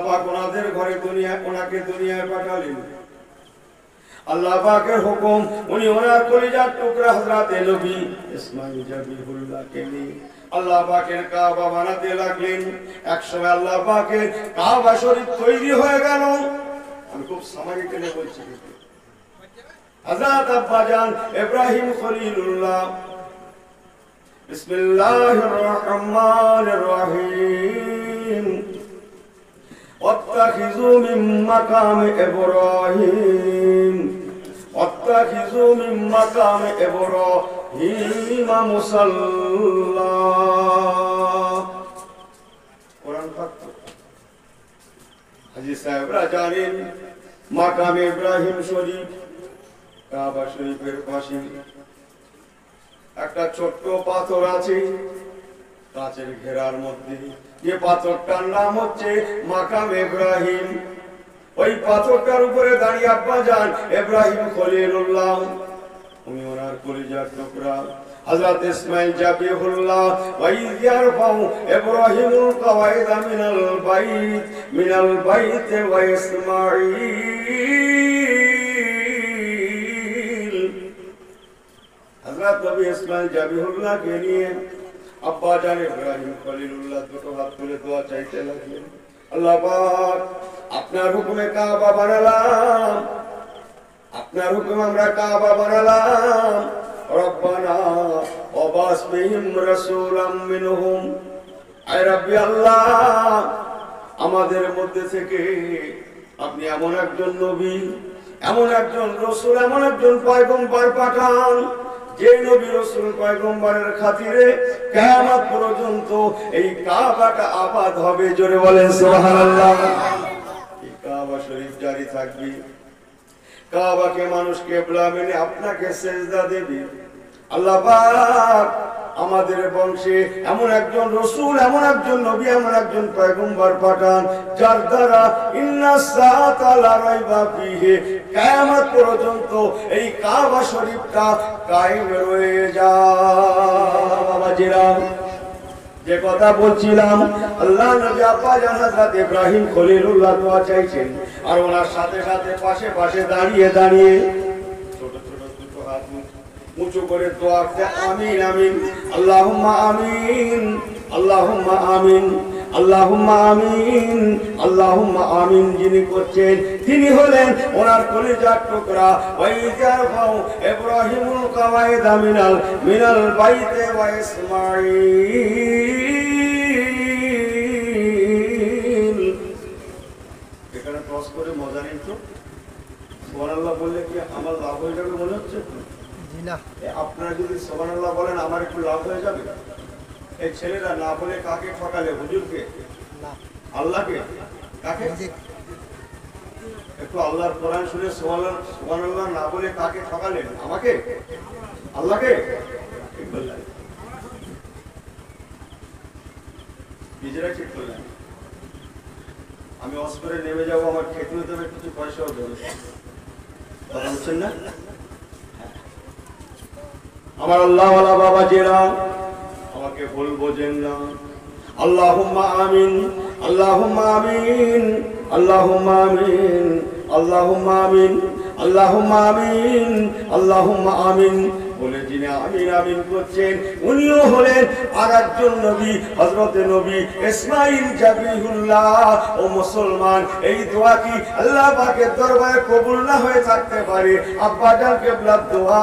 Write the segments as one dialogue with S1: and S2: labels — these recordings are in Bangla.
S1: পাক ওনাদের ঘরে ওনাকে দুনিয়ায় পাঠালেন। আল্লাহ পাকের হুকুম উনি ওনার কলিজার টুকরা হযরতে নবী ইসমাঈল জাবিহুল্লাহকে নিয়ে আল্লাহ পাকের কাবা বানাতে লাগলেন। একসময় আল্লাহ পাকের কাবা শরীফ তৈরি হয়ে গেল। আমি খুব সামারি টেনে বলছি। হযরত আব্বাজান ইব্রাহিম খলিলুল্লাহ বিসমিল্লাহির রহমানির রহিম واتخذوا من مقام إبراهيم مصلى কোরআন পাক হাজী সাহেবরা জানেন মাকাম ইব্রাহিম শরীফ কাবা শরীফের পাশে একটা ছোট্ট পাথর আছে কাঁচের ঘেরার মধ্যে। যে পাথরটার নাম হচ্ছে মাকাম ইব্রাহিম। ওই পাথরটার উপরে দাঁড়িয়ে আব্বাজান ইব্রাহিম খলিলুল্লাহ উনি ওনার কলিজার টুকরা হযরত ইসমাঈল জাবিহুল্লাহ ওয়া ইয ইয়ারফাউ ইব্রাহিমুল কওয়াইদা মিনাল বাইত ওয়া ইসমাঈল হযরত নবী ইসমাঈল জাবিহুল্লাহকে নিয়ে আব্বাজান ইব্রাহিম খলিলুল্লাহ দুটো হাত তুলে দোয়া চাইতে লাগলেন। আল্লাহ পাক আপনার হুকুমে কাবা বানালাম, আপনার হুকুমে আমরা কাবা বানালাম। রব্বানা ওয়াবাস বিহিম রাসূলাম মিনহুম, আয় রাব্বি আল্লাহ আমাদের মধ্যে থেকে আপনি এমন একজন নবী, এমন একজন রাসূল, এমন একজন পয়গম্বর পাঠান যে নবী রাসূল পয়গম্বরের খাতিরে কিয়ামত পর্যন্ত এই কাবাটা আবাদ হবে। জোরে বলেন সুবহানাল্লাহ। এই কাবা শরীফ জারি থাকবে, কাবাকে মানুষ কিবলা মেনে আপনাকে সিজদা দেবে। আল্লাহ পাক আমাদের বংশে এমন একজন রাসূল, এমন একজন নবী, এমন একজন পয়গম্বর পাঠান যার দ্বারা ইন্নাস সাআতা লা রাইবা ফিহি কিয়ামত পর্যন্ত এই কাবা শরীফটা কায়েম রয়ে যায়। যে কথা বলছিলাম, আল্লাহ নবী আব্বাজান হযরত ইব্রাহিম খলিলুল্লাহ দোয়া চাইছেন, আর ওনার সাথে সাথে পাশে পাশে দাঁড়িয়ে দাঁড়িয়ে ছোট ছোট দুটো হাত উঁচু করে দোয়া করতে আমিন আমিন আল্লাহুম্মা আমিন আল্লাহুম্মা আমিন আল্লাহুম্মা আমিন আল্লাহুম্মা আমিন। যিনি করছেন তিনি হলেন ওনার কলিজার টুকরা ওয়াইজারফাউ ইব্রাহিমুল কওয়াইদা মিনাল বাইতে ওয়া ইসমাঈল। এখানে ক্রস করে মজা নিন তো। সুবহানাল্লাহ বললে কি আমার লাভ হয়ে যাবে মনে হচ্ছে? না, আপনারা যদি সুবহানাল্লাহ বলেন আমার একটু লাভ হয়ে যাবে। এই ছেলেরা না বলে কাকে ঠকালে? হুজুরকে না আল্লাহকে? কাকে? একটু আল্লাহর কোরআন শুনে সুবহানাল্লাহ না বলে কাকে ঠকালেন? আমাকে? আল্লাহকে? ঠিক বললেন, নিজেরা ঠিক করলেন। আমি অস্করে নেমে যাবো, আমার খেতে হতে হবে, কিছু পয়সাও দেবে, কথা বলছেন না? আমার আল্লাহওয়ালা বাবা জেরা আমাকে ভুল বোঝেন না। আল্লাহুম্মা আমিন আল্লাহুম্মা আমিন আল্লাহুম্মা আমিন আল্লাহুম্মা আমিন আল্লাহুম্মা আমিন আল্লাহুম্মা আমিন বলে যিনি আমিন আমিন করছেন উনিও হলেন আরেকজন নবী, হযরতে নবী ইসমাঈল জাবিহুল্লাহ। ও মুসলমান, এই দোয়া কি আল্লাহ পাকের দরবারে কবুল না হয়ে থাকতে পারে? আব্বাজান কিবলার দোয়া,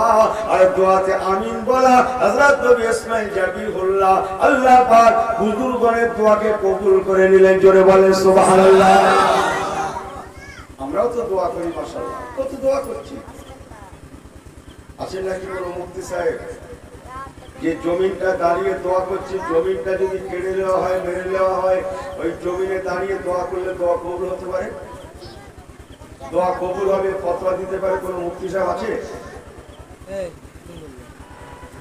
S1: আর দোয়াতে আমিন বলা হযরত নবী ইসমাঈল জাবিহুল্লাহ। আল্লাহ পাক হুজুরগণের দোয়াকে কবুল করে নিলেন। জোরে বলেন সুবহানাল্লাহ। আমরাও তো দোয়া করি, মাশাআল্লাহ, কত দোয়া করছি। আছেন নাকি কোনো মুফতি সাহেব যে জমিনটা দাঁড়িয়ে দোয়া করছে, জমিনটা যদি কেড়ে নেওয়া হয়, মেরে নেওয়া হয়, ওই জমিনে দাঁড়িয়ে দোয়া করলে দোয়া কবুল হতে পারে? দোয়া কবুল হবে, ফতোয়া দিতে পারে কোনো মুফতি সাহেব আছে?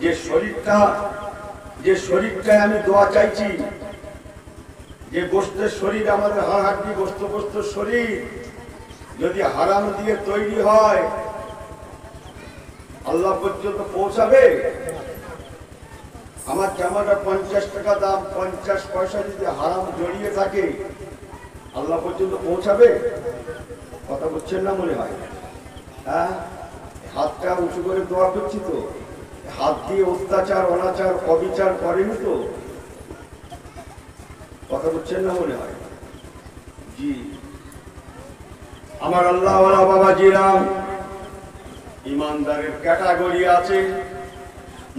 S1: যে শরীরটায় আমি দোয়া চাইছি, যে গোশতের শরীর, আমাদের হাড় হাড্ডি গোশত শরীর যদি হারাম দিয়ে তৈরি হয়, আল্লাহ পর্যন্ত পৌঁছাবে? আমার জামাটা 50 টাকা দাম, 50 পয়সা যদি হারাম জড়িয়ে থাকে, আল্লাহ পর্যন্ত পৌঁছাবে? কথা বলছেন না মনে হয়? হ্যাঁ, হাতটা উঁচু করে দোয়া করছি তো, হাত দিয়ে অত্যাচার অনাচার অবিচার করেনি তো? কথা বলছেন না মনে হয়? জি আমার আল্লাহওয়ালা বাবাজিরা, ইমানদারের ক্যাটাগরি আছে,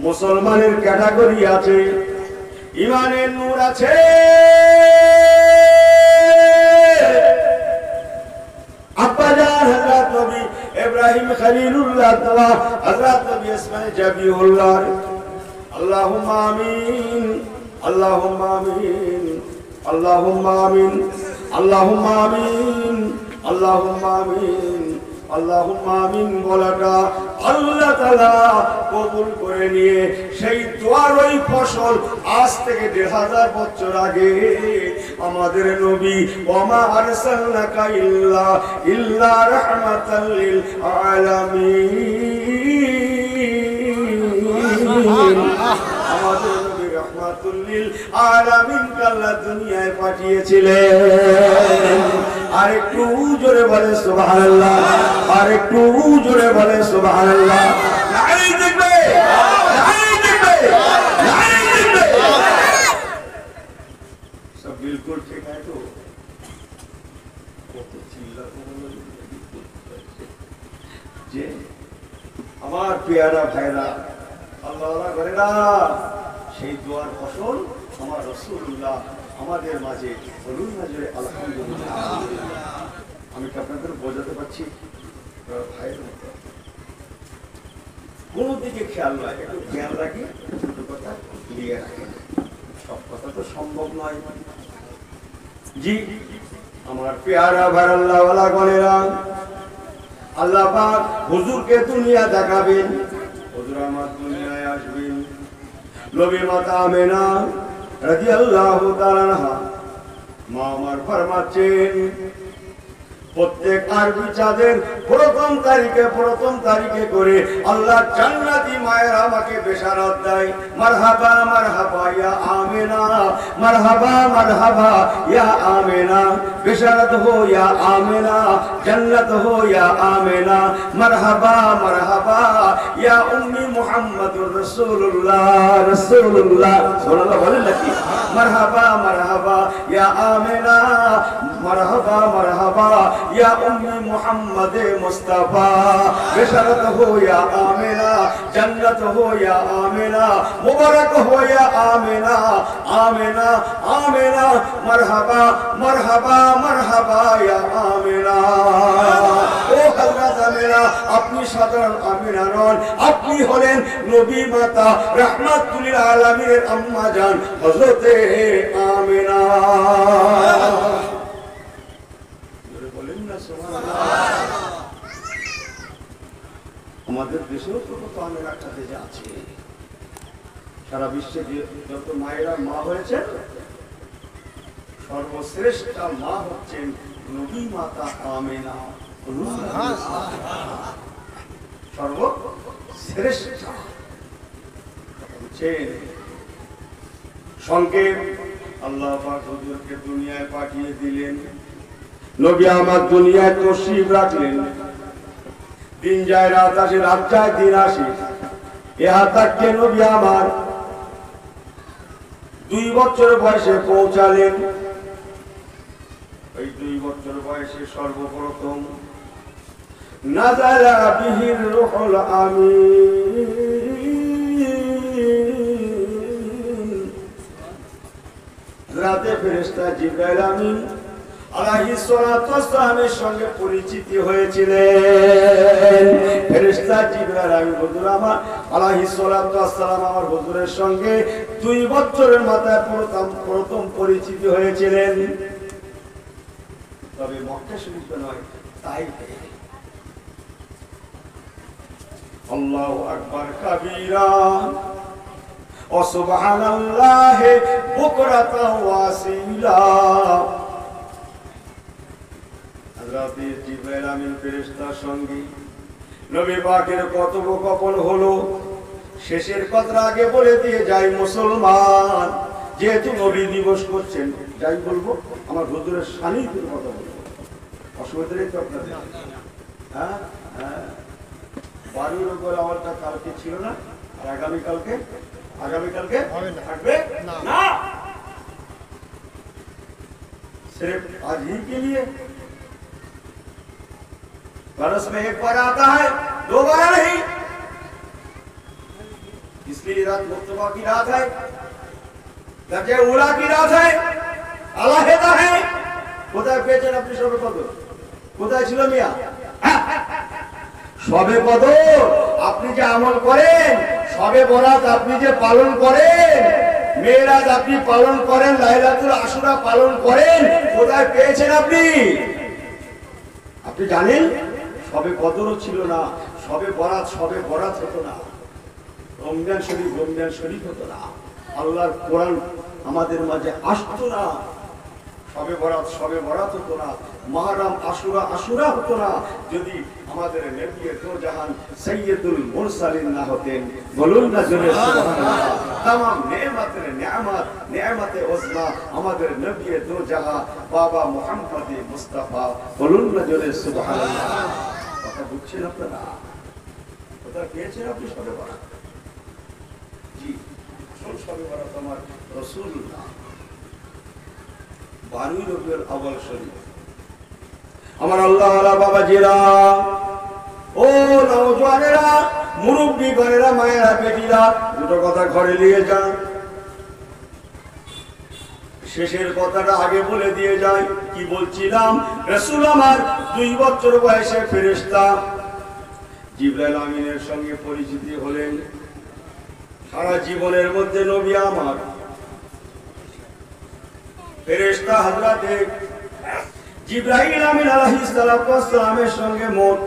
S1: মুসলমানের ক্যাটাগরি আছে, ইমানের নূর আছে, আব্বাজান হযরত নবী ইব্রাহিম খলিলুল্লাহ তাআলা হযরত নবী ইসমাঈল জাবিউল্লাহ। আল্লাহুম্মা আমিন, আল্লাহুম্মা আমিন, আল্লাহুম্মা আমিন, আল্লাহুম্মা আমিন, আল্লাহুম্মা আমিন, আল্লাহুম্মা আমিন বলাটা আল্লাহ তাআলা কবুল করে নিয়ে সেই দোয়ার ওই ফসল আজ থেকে ১৫০০ বছর আগে আমাদের নবী ওমা আরসালনাকা ইল্লা রাহমাতাল লিল আলামিন, আমাদের নবী রাহমাতুল লিল আলামিন আল্লাহ দুনিয়ায় পাঠিয়েছিলেন। আর একটু জোরে বলে সুবহানাল্লাহ, আর একটু জোরে বলে সুবহানাল্লাহ। নাই দেখবে, নাই দেখবে, নাই দেখবে, সব বিলকুল ঠিক আছে তো? কত চিল্লাতে হলো যে আমার পেয়ারা ভাইরা আল্লাহ করে না, সেই দোয়ার ফসল আমার রাসূলুল্লাহ আমাদের মাঝে বলুন না যে আলহামদুলিল্লাহ। আমি কি আপনাদের বোঝাতে পারছি? ভাইয়ের মতো কোন দিকে খেয়াল নয়, একটু খেয়াল রাখি, দুটো কথা ক্লিয়ার রাখেন। সব কথা তো সম্ভব নয়। জি আমার পেয়ারা ভাই আল্লাহওয়ালা গণেরা, আল্লাহ পাক হুজুরকে দুনিয়া দেখাবেন, হুজুর আমার দুনিয়ায় আসবেন। নবী মাতা আমেনা রাদিয়াল্লাহু তাআলা আনহা মা আমার ফরমাচ্ছেন, প্রত্যেক আরবি চাঁদের প্রথম তারিখে করে আল্লাহ জান্নাতি মায়ের আমাকে বেশারাত দেয়, মারহাবা মারহাবা ইয়া আমিনা, মারহাবা মারহাবা ইয়া আমিনা, বেশারাত হো ইয়া আমিনা, জান্নাত হো ইয়া আমিনা, মারহাবা মারহাবা ইয়া উম্মি মুহাম্মাদুর রাসূলুল্লাহ, রাসূলুল্লাহ সুবহানাল্লাহ বলেন নাকি? মারহাবা মারহাবা ইয়া আমিনা, মারহাবা মারহাবা या उम्मी मोहम्मद मुस्तफा, बेशरत हो या आमिना, जन्नत हो या आमिना, मुबारक हो या आमिना, आमिना आमिना, मरहबा मरहबा मरहबा या आमिना। ओ हजरत आमिना अपनी साधारण आमिना नन, अपनी হলেন নবী মাতা রাহমাতুল লিল আলামিনের আম্মা জান হযরতে আমিনা। আমাদের দেশেও তো কত আমেরা খাতে আছে, সারা বিশ্বে যত মায়েরা মা হয়েছেন সর্বশ্রেষ্ঠ মা হচ্ছেন নবী মাতা আমেনা, সর্বশ্রেষ্ঠ হচ্ছেন। সংক্ষেপ আল্লাহ পাক হুজুরকে দুনিয়ায় পাঠিয়ে দিলেন, নবী আমার দুনিয়ায় তশরিফ রাখলেন। দিন যায় রাত আসে, রাত যায় দিন আসে, ইহা তাকে নবী আমার 2 বছর বয়সে পৌঁছালেন। ওই 2 বছর বয়সে সর্বপ্রথম নাযালা বিহির রূহুল আমিন, রাতে ফেরেশতা জিবরাইল আমিন আলাইহিস সালাতু ওয়াস সালামের সঙ্গে পরিচিতি হয়েছিলেন। ফেরেশতা জিবরাইল আমিন হুজুর আমার আলাইহিস সালাতু ওয়াস সালাম আমার হুজুরের সঙ্গে 2 বছরের মাথায় প্রথম পরিচিতি হয়েছিলেন। তবে মক্কা শরীফে নয়, তাইফে। আল্লাহু আকবার কাবীরা ওয়া সুবহানাল্লাহি বুকরাতাও ওয়া আসীলা। হযরত জিবরাইল আমিন ফেরেশতার সঙ্গে নবী পাকের কথোপকথন হলো। শেষের কথা আগে বলে দিয়ে যাই মুসলমান, যেহেতু নবী দিবস করছেন, যাই বলবো আমার হুজুরের সান্নিধ্যের কথা বলবো, অসুবিধা নেই তো আপনাদের? হ্যাঁ হ্যাঁ, বাড়ির উপর আমারটা কালকে ছিল না, আর আগামীকালকে থাকবে না। सिर्फ आज ही के लिए बरस में एक बार आता है, दोबारा नहीं। इसलिए रात मुस्तफा की रात है, दर्जे उला की रात है, আলাহেদা है। কোথায় পেয়েছেন আপনি সবে কদর? কোথায় ছিল মিয়া? সবে কদর আপনি যে আমল করেন, সবে বরাত আপনি যে পালন করেন, মেরাজ আপনি পালন করেন, লাইলাতুল আশুরা পালন করেন, কোথায় পেয়েছেন আপনি? আপনি জানেন সবে কদরও ছিল না, সবে বরাত হতো না, রমজান শরীফ হতো না, আল্লাহর কোরআন আমাদের মাঝে আসতো না, সবে বরাত হতো না, মুহররম আশুরা হতো না, যদি আমাদের নবী দো জাহান সৈয়দুল মুরসালিন না হতেন। বলুন না জোরে সুবহানাল্লাহ। तमाम नेमते उज़मा আমাদের নবী দো জাহান বাবা মুহাম্মদ মুস্তাফা। বলুন না জোরে সুবহানাল্লাহ। কথা বুঝছেন আপনারা? কথা পেয়েছেন আপনি সবে বরাত? জি, আসল সবে বরাত আমার রাসূলুল্লাহ 12 রবিউল আউয়াল শরীফ। আমার আল্লাহওয়ালা বাবাজিরা, ও নওজওয়ানেরা, মুরব্বীগণেরা, মায়েরা, বেটিরা, দুটো কথা ঘরে নিয়ে যান। শেষের কথাটা আগে বলে দিয়ে যাই। কি বলছিলাম? রাসূল আমার 2 বছর বয়সে ফেরেশতা জিবরাইল আমিনের সঙ্গে পরিচিতি হলেন। সারা জীবনের মধ্যে নবী আমার ফেরেশতা হযরতে জিবরাইল আমিন আলাইহিস সালামের সঙ্গে মোট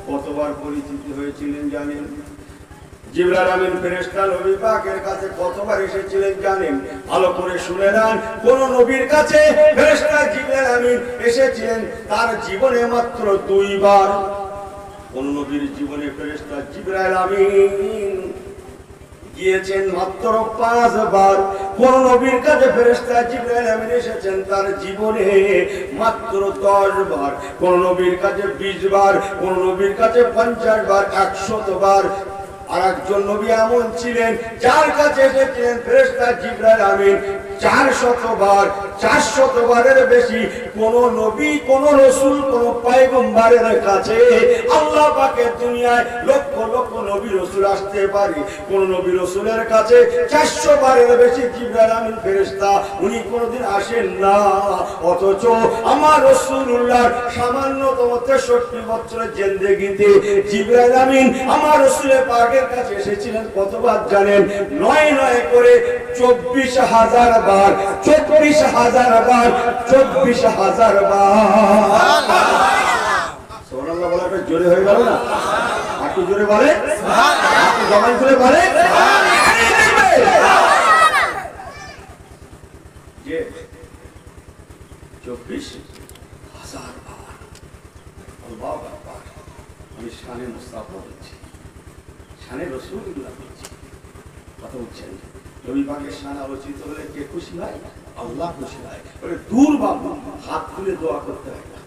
S1: কতবার পরিচিতি হয়েছিলেন জানেন? জিবরাইল আমিন ফেরেশতা নবী পাকের কাছে কতবার এসেছিলেন জানেন? ভালো করে শুনে নেন। কোন নবীর কাছে ফেরেশতা জিবরাইল আমিন এসেছিলেন তার জীবনে মাত্র 2 বার। কোন নবীর জীবনে ফেরেশতা জিবরাইল আমিন গিয়েছেন মাত্র 5 বার। কোন নবীর কাছে ফেরেশতা জিবরাইল আমিন এসেছেন তার জীবনে মাত্র 10 বার। কোন নবীর কাছে 20 বার, কোন নবীর কাছে 50 বার, 100 বার। আর একজন নবী এমন ছিলেন যার কাছে এসেছিলেন ফেরেশতা জিবরাইল আমিন 400 বার। 400 বারের বেশি কোন নবী, কোন রাসূল, কোন পয়গম্বরের কাছে আল্লাহ পাকের দুনিয়ায় লক্ষ লক্ষ নবী রাসূল আসতে পারে, কোন নবী রাসূলের কাছে 400 বারের বেশি জিবরাইল আমিন ফেরেশতা উনি কোনদিন আসেন না। অথচ আমার রাসূলুল্লাহর সামান্যতম 63 বছরের জিন্দেগিতে জিবরাইল আমিন আমার রাসূলের পাকের কাছে এসেছিলেন কতবার জানেন? 9 করে 24,000 বার। 24,000 বার, 24,000 বার। সুবহানাল্লাহ বলাটা জোরে হয়ে গেল না? একটু জোরে বলে, একটু জবান খুলে বলে। যে 24,000 বার। আল্লাহু আকবার। আমি শানে মুস্তাফা বলছি, শানে রাসূলুল্লাহ বলছি। কথা বুঝছেন? নবী পাকের শান আলোচিত হলে কে খুশি হয়? আল্লাহ খুশি হয়। বলে দূর বাবা, হাত তুলে দোয়া করতে হয় না,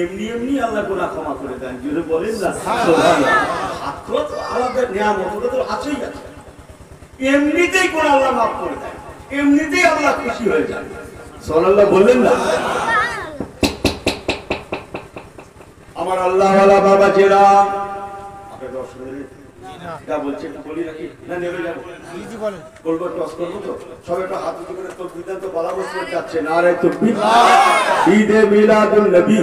S1: এমনি এমনি আল্লাহ গুনাহ ক্ষমা করে দেন। জোরে বলেন না সুবহানাল্লাহ। হাত তোলা তো আলাদা নিয়ামত, ওটা তো আছেই আছে। এমনিতেই কোন আল্লাহ মাফ করে দেন, এমনিতেই আল্লাহ খুশি হয়ে যান। সুবহানাল্লাহ বললেন না? আমার আল্লাহওয়ালা বাবাজিরা, আপনাদের অসুবিধা যা বলছে একটু বলি নাকি? না নেমে যাবো? বলবো টস করবো তো? সবাই একটু হাত উঁচু করে তকবীর দেন তো, বলা বস্তু যাচ্ছে নারে তাকবীর। ঈদে মিলাদুন নবী,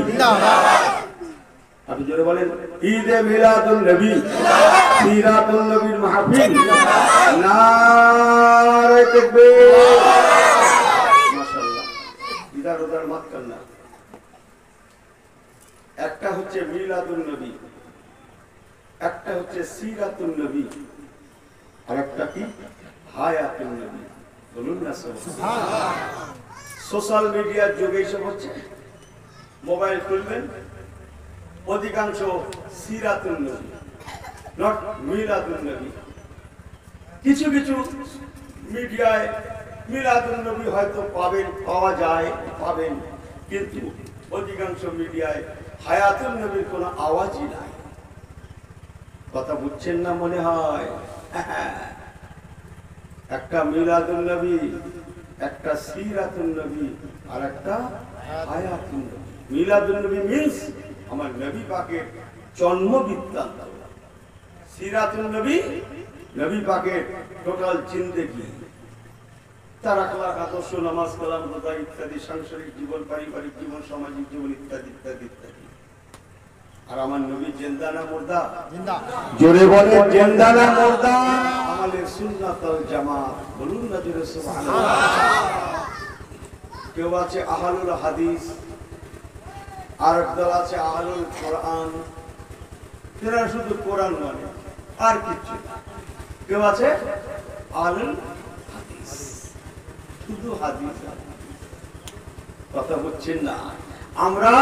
S1: আপনি জোরে বলেন ঈদে মিলাদুন নবী, সিরাতুন নবীর মাহফিল, নারে তাকবীর। মাশাআল্লাহ, ইদার উদার মত করনা। একটা হচ্ছে মিলাদুন নবী, একটা হচ্ছে সিরাতুন নবী, আর একটা কি হায়াতুন নবী। বলুন না সুবহানাল্লাহ। সোশ্যাল মিডিয়ার যুগে এসব হচ্ছে। মোবাইল খুলবেন, অধিকাংশ সিরাতুন নবী, নট মিলাদুন নবী। কিছু কিছু মিডিয়ায় মিলাদুন নবী হয়তো পাওয়া যায়, পাবেন, কিন্তু অধিকাংশ মিডিয়ায় হায়াতুল নবীর কোনো আওয়াজই নাই। কথা বুঝছেন না মনে হয়? একটা মিলাদুন নবী, একটা সিরাতুন নবী, আর একটা হায়াতুন নবী। মিলাদুন নবী মিন্স আমার নবী পাকের জন্ম বৃত্তান্ত, সিরাতুন নবী নবী পাকের টোটাল জিন্দেগি, তার আখলাক, আদর্শ, নামাজ, কালাম, রোজা ইত্যাদি, সাংসারিক জীবন, পারিবারিক জীবন, সামাজিক জীবন ইত্যাদি ইত্যাদি ইত্যাদি। আর আমার নবী জিন্দা না মুর্দা? জিন্দা। জোরে বলে জিন্দা না মুর্দা? আমাদের সুন্নাত ওয়াল জামাত, বলুন না জোরে সুবহানাল্লাহ। কেউ আছে আহলুল হাদিস, আর একদল আছে আহলুল কোরআন, যারা শুধু কোরআন মানে আর কিছু। কেউ আছে আহলুল হাদিস, শুধু হাদিস। কথা বুঝছেন না? আমরা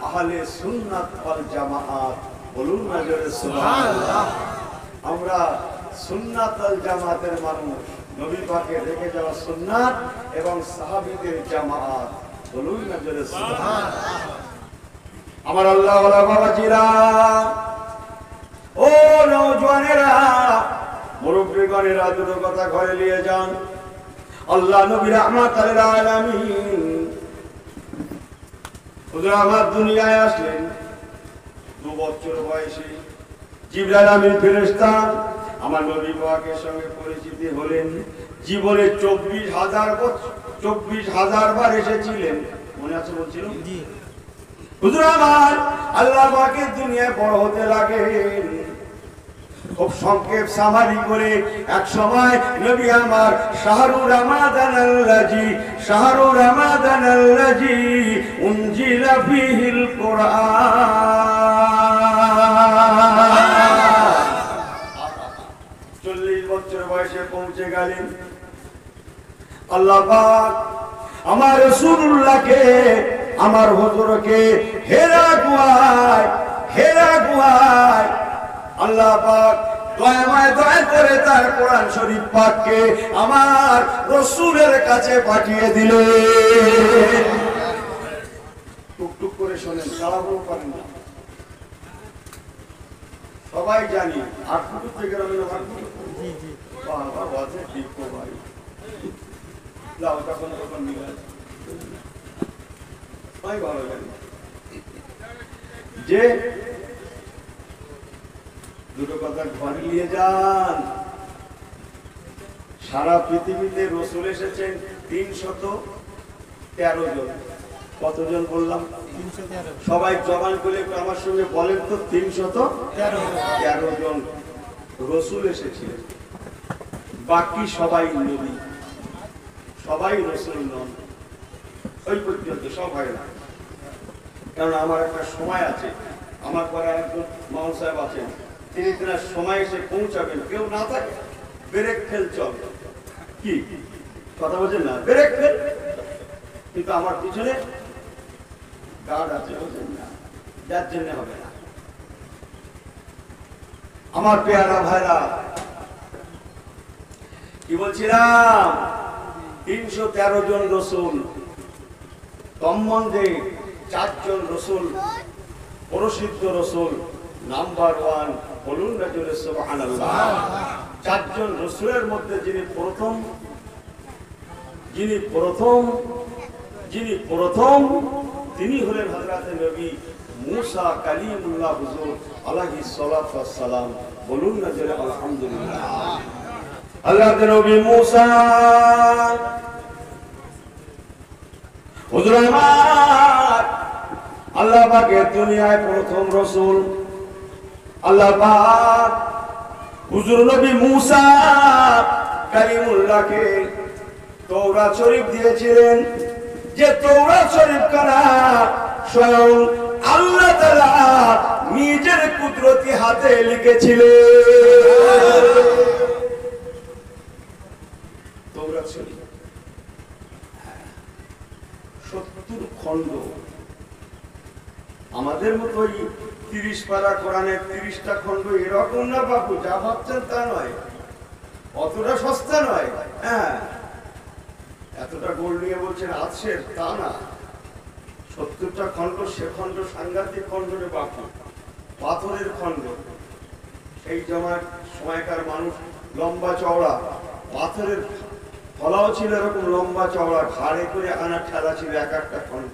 S1: আহলে সুন্নাত ওয়াল জামাত, বলুন না জোরে সুবহানাল্লাহ। আমরা সুন্নাত ওয়াল জামাতের মানুষ, নবী পাকের রেখে যাওয়া সুন্নাত এবং সাহাবীদের জামাত, বলুন না জোরে সুবহানাল্লাহ। আমার আল্লাহ ওয়ালা বাবাজিরা, ও নওজওয়ানেরা, মুরব্বিগণেরা, দুটো কথা ঘরে নিয়ে যান। আল্লাহ নবী রাহমাতুল লিল আলামিন হুজুর আমার দুনিয়ায় আসলেন 2 বছর বয়সে। জিবরাইল আমিন ফেরেশতা আমার নবী পাকের সঙ্গে পরিচিতি হলেন। জীবনে 24,000 বার এসেছিলেন, মনে আছে বলছিলাম? জি। হুজুর আমার আল্লাহ পাকের দুনিয়ায় বড় হতে লাগেন। খুব সংক্ষেপ সামারি করে এক সময় নবী আমার শাহরু রমাদান আল্লাজি উনজিলা ফিহিল কোরআন, 40 বছর বয়সে পৌঁছে গেলেন। আল্লাহ পাক আমার রাসূলুল্লাহকে, আমার হুজুরকে হেরা গুহায় আল্লাহ পাক দয়া করে তার কোরআন শরীফ পাককে আমার রাসূলের কাছে পাঠিয়ে দিলেন। টুকটুক করে শোনেন, তাড়াহুড়ো করেন না। সবাই জানি 8 ফুট থেকে বাবা বাজে ঠিক ভাই লাও তখন মিলে ভালো জানি যে দুটো কথা ঘরে নিয়ে যান। সারা পৃথিবীতে রাসূল এসেছেন 313 জন। কতজন বললাম? 313। সবাই জবান করে আমার সঙ্গে বলেন তো, 313 জন রাসূল এসেছিলেন। বাকি সবাই নবী, সবাই রাসূল নন। ওই পর্যন্ত সবাই না। কারণ আমার একটা সময় আছে, আমার পরে একজন মাওলানা সাহেব আছেন, তিনি তার সময় এসে পৌঁছাবেন। কেউ না থাকে ব্রেক ফেল চলবে, কি কথা বলছেন না? Brake fail. কিন্তু আমার পিছনে গার্ড আছে, বলছেন না, যার জন্য হবে না। আমার পেয়ারা ভাইরা, কি বলছিলাম? 313 জন রাসূল, তন্মধ্যে 4 জন রাসূল প্রসিদ্ধ রাসূল, নাম্বার 1, বলুন না জোরে সুবহানাল্লাহ। 4 জন রাসূলের মধ্যে যিনি প্রথম তিনি হলেন হযরত নবী মুসা কালিমুল্লাহ হুজুর আলাইহিস সালাতু ওয়াস সালাম, বলুন না জোরে আলহামদুলিল্লাহ। হযরত নবী মুসা হুজুর আমার আল্লাহ পাকের দুনিয়ায় প্রথম রাসূল। আল্লাহ পাক হুজুর নবী মুসা কালিমুল্লাহকে তাওরাত শরীফ দিয়েছিলেন, যে তাওরাত শরীফ কানা স্বয়ং আল্লাহ তাআলা নিজের কুদরতি হাতে লিখেছিলেন। তাওরাত শরীফ 70 খণ্ড। আমাদের মতো 30 পারা কোরআনের 30টা খণ্ড এরকম না বাবু, যা ভাবছেন তা নয়, অতটা সস্তা নয়। হ্যাঁ, এতটা গোল নিয়ে বলছেন আছে তা না, 70টা খণ্ড, সে খণ্ড সাংঘাতিক খণ্ড রে বাপু, পাথরের খণ্ড। সেই সময়কার মানুষ লম্বা চওড়া পাথরের ফলাও ছিল এরকম লম্বা চওড়া, ঘাড়ে করে আনা ঠেলা ছিল এক একটা খণ্ড।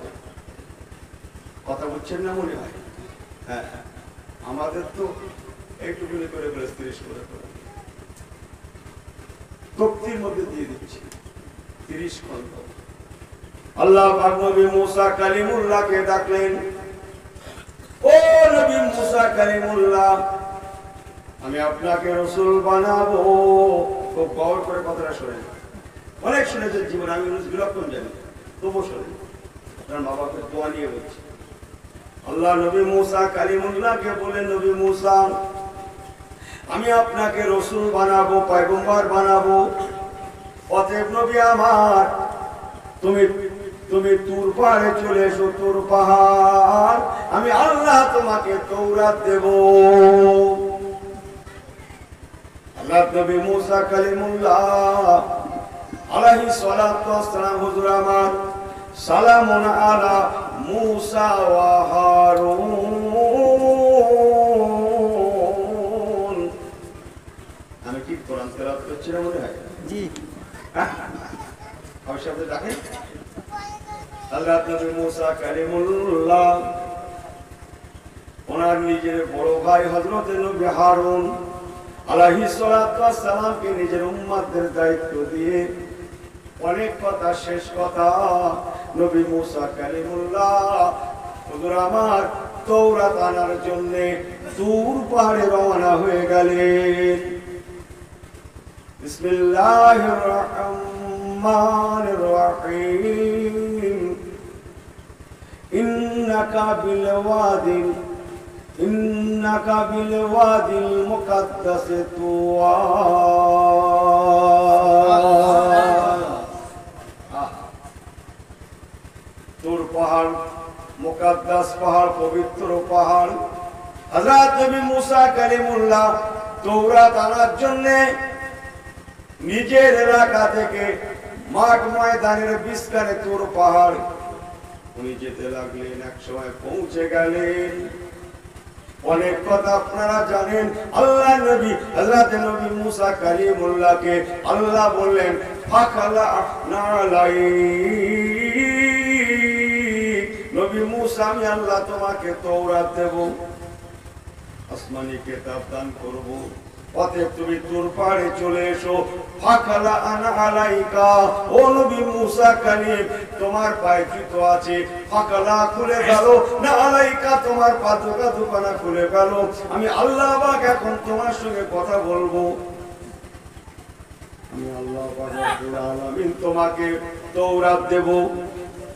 S1: কথা বুঝছেন না মনে হয়? হ্যাঁ, আমাদের তো এইটুকুনি করে বলে 30 করে তক্তির মধ্যে দিয়ে দিচ্ছি 30 খণ্ড। আল্লাহ পাক নবী মুসা কালিমুল্লাহকে ডাকলেন, ও নবী মুসা কালিমুল্লাহ, আমি আপনাকে রাসূল বানাবো। খুব গৌর করে কথাটা শোনেন, অনেক শুনেছেন জীবন, আমি বিলক্ষণ জানি, তবু শোনেন, আপনার মা বাপের দোয়া নিয়ে বলছি। আল্লাহ নবী মুসা কালিমুল্লাহকে বলেন, নবী মুসা, আমি আপনাকে রাসূল বানাবো, পয়গম্বর বানাবো। অতএব নবী আমার, তুমি তুর পাহাড়ে চলে এসো, তুর পাহাড়, আমি আল্লাহ তোমাকে তৌরাত দেব। আল্লাহ নবী মুসা কালিমুল্লাহ আলাইহিস সালাতু ওয়াস সালাম, হুজুর আমার, সালামুন আলা মুসা ওয়া হারুন। আমি কি কোরআন তেলাওয়াত করছি না মনে হয়? জি, অবশ্যই আপনি দেখেন। আল্লাহ নবী মুসা কালিমুল্লাহ ওনার নিজের বড় ভাই হযরত নবী হারুন আলাইহিস সালাতু ওয়াস সালামকে নিজের উম্মতদের দায়িত্ব দিয়ে অনেক কথা, শেষ কথা, নবী মুসা কালিমুল্লাহ হুজুর আমার তৌরাত আনার জন্য তুর পাহাড়ে রওনা হয়ে গেলেন। বিসমিল্লাহির রহমানির রহিম। ইন্নাকা বিল ওয়াদিল মুকাদ্দাস তুয়া। তুর পাহাড় মুকাদ্দাস পাহাড়, পবিত্র পাহাড়। হযরত নবী মুসা কালিমুল্লাহ তৌরাত আনার জন্য নিজের এলাকা থেকে মাঠ ময়দানের বিস্তারে তুর পাহাড় উনি যেতে লাগলেন। এক সময় পৌঁছে গেলেন। অনেক কথা আপনারা জানেন। আল্লাহ নবী হযরত নবী মুসা কালিমুল্লাহকে আল্লাহ বললেন, ফাখালা নালাই, নবী মুসা আমি আল্লাহ তোমাকে তৌরাত দেব, আসমানি কিতাব দান করব। অতএব তুমি তুর পাহাড়ে চলে এসো। ফাখালা আনা আলাইকা, ও নবী মুসা কালিম, তোমার পায়ে জুতো আছে, ফাখালা খুলে গেল, না আলাইকা তোমার পা দোকানা খুলে গেল। আমি আল্লাহ পাক এখন তোমার সঙ্গে কথা বলবো। আমি আল্লাহ পাক রব্বুল আলামিন তোমাকে তৌরাত দেব।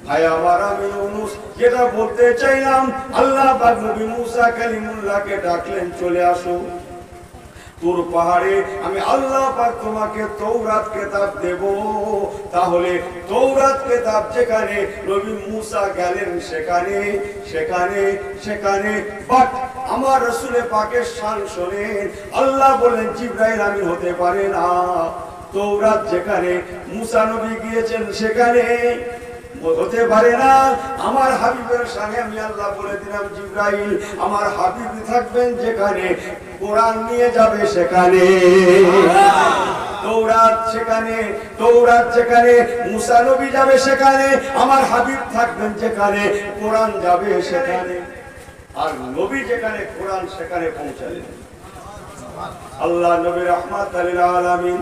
S1: ভাই আমার, আমি ইউনুস যেটা বলতে চাইলাম, আল্লাহ পাক নবী মুসা কালিমুল্লাহকে ডাকলেন, চলে আসো তুর পাহাড়ে, আমি আল্লাহ পাক তোমাকে তৌরাত কিতাব দেব। তাহলে তৌরাত কিতাব যেখানে, নবী মুসা গেলেন সেখানে সেখানে সেখানে বাট আমার রাসূল পাকের শান শুনেন। আল্লাহ বলেন, জিবরাইল আমিন হতে পারে না। তৌরাত যেখানে মুসা নবী গিয়েছেন সেখানে হতে পারে না। আমার হাবিবের সঙ্গে আমি আল্লাহ বলে দিলাম, জিবরাইল আমার হাবিব থাকবেন যেখানে, কোরআন নিয়ে যাবে সেখানে। তৌরাত যেখানে মুসা নবী যাবে সেখানে, আমার হাবিব থাকবেন যেখানে, কোরআন যাবে সেখানে। আর নবী যেখানে, কোরআন সেখানে পৌঁছালেন। আল্লাহ নবী রাহমাতুল লিল আলামিন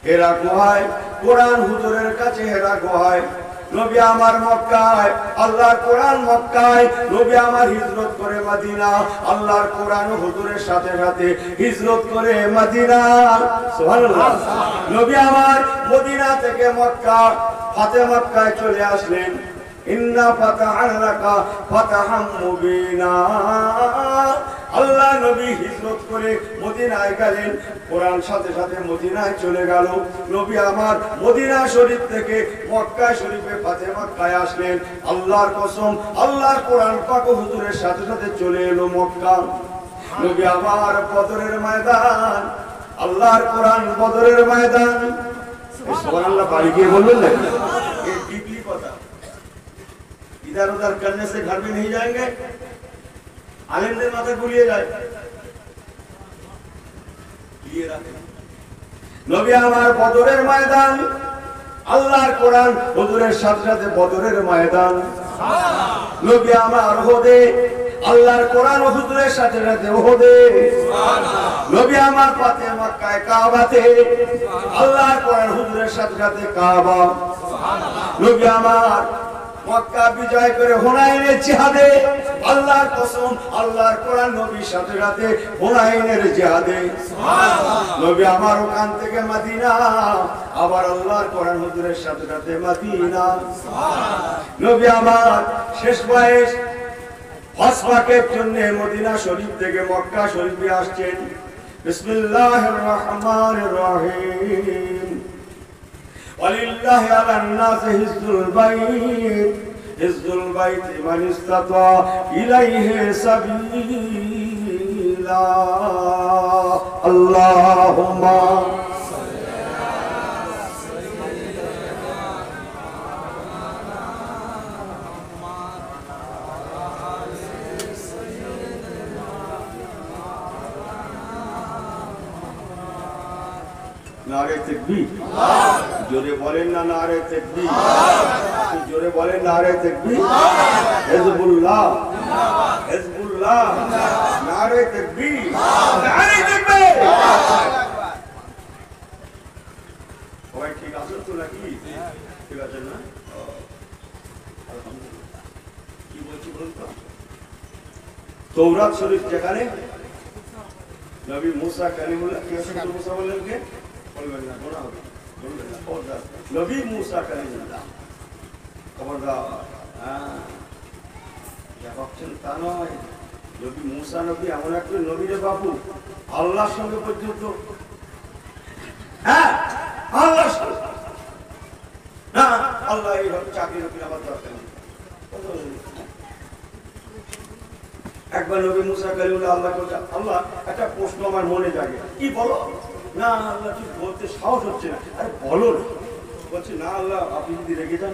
S1: হেরা গুহায়, কোরআন হুজুরের কাছে হেরা গুহায়। নবী আমার মক্কায়, আল্লাহর কোরআন মক্কায়। নবী আমার হিজরত করে মদিনা, আল্লাহর কোরআন হুজুরের সাথে সাথে হিজরত করে মদিনা। সুবহানাল্লাহ। নবী আমার মদিনা থেকে মক্কা, ফাতে মক্কায় চলে আসলেন। ইন্না ফাতাহনা লাকা ফাতাহাম মুবিনা। আল্লাহ নবী হিজরত করে মদিনায় গেলেন, কোরআন সাথে সাথে মদিনায় চলে গেল। নবী আমার মদিনা শরীফ থেকে মক্কা শরীফে ফাতে মক্কায় আসলেন। আল্লাহর কসম, আল্লাহর কোরআন পাক হুজুরের সাথে সাথে চলে এলো মক্কা। নবী আমার বদরের ময়দান, আল্লাহর কোরআন বদরের ময়দান। সুবহানাল্লাহ, বাড়ি গিয়ে বলবেন না, এই ডিপলি কথা। इधर उधर करने से घर में नहीं जाएंगे। आलिमদের মাথায় গুলিয়ে যায়। লিয়ে রাখে। নবী আমার বদরের ময়দান, আল্লাহর কোরআন হুজুরের সাথে সাথে বদরের ময়দান। সুবহানাল্লাহ। নবী আমার উহুদে, আল্লাহর কোরআন হুজুরের সাথে সাথে উহুদে। সুবহানাল্লাহ। নবী আমার পাতে মক্কায় কাবাতে, আল্লাহর কোরআন হুজুরের সাথে সাথে কাবা। সুবহানাল্লাহ। নবী আমার মক্কা বিজয় করে হুনাইনের জিহাদে, আল্লাহর কসম আল্লাহর কোরআন নবীর সাথে সাথে হুনাইনের জিহাদে। সুবহানাল্লাহ। নবী আমার ওখান থেকে মদিনা, আবার আল্লাহর কোরআন হুজুরের সাথে সাথে মদিনা। সুবহানাল্লাহ। নবী আমার শেষ বয়স হজ পাকের জন্য মদিনা শরীফ থেকে মক্কা শরীফে আসছেন। বিসমিল্লাহির রহমানির রহিম। ওয়ালিল্লাহি আলান নাসি হিজ্জুল বাইত, হিজ্জুল বাইত মান ইসতাতা ইলাইহি সাবিলা। আল্লাহুম্মা नारे तकबीर, जोरे बोले ना नारे तकबीर, जोरे बोले नारे तकबीर। हिजबुल्लाह, हिजबुल्लाह, नारे तकबीर, नारे तकबीर। ওই ঠিক আছে তো নাকি? ঠিক আছে না? আলহামদুলিল্লাহ। কি বলছি বলুন তো? তৌরাত শরীফ যেখানে নবী মুসা কালিমুল্লাহ কি আছে তো মুসা বললেন কে? বলবেন না, গোনা হবে, বলবেন না। খবরদার, নবী মুসা কালিমুল্লাহ, খবরদার। যা ভাবছেন তা নয়। নবী মুসা নবী এমন একটা নবী রে বাবু, আল্লাহর সঙ্গে পর্যন্ত, হ্যাঁ আল্লাহর সঙ্গে, না আল্লাহ এইভাবে চাকরি নবী আমার দরকার নেই। একবার নবী মুসা কালিমুল্লাহ আল্লাহকে বলছে, আল্লাহ একটা প্রশ্ন আমার মনে জাগে। কি বলো? না আল্লাহ ঠিক বলতে সাহস হচ্ছে না। আরে বলো না। বলছে না আল্লাহ আপনি যদি রেগে যান।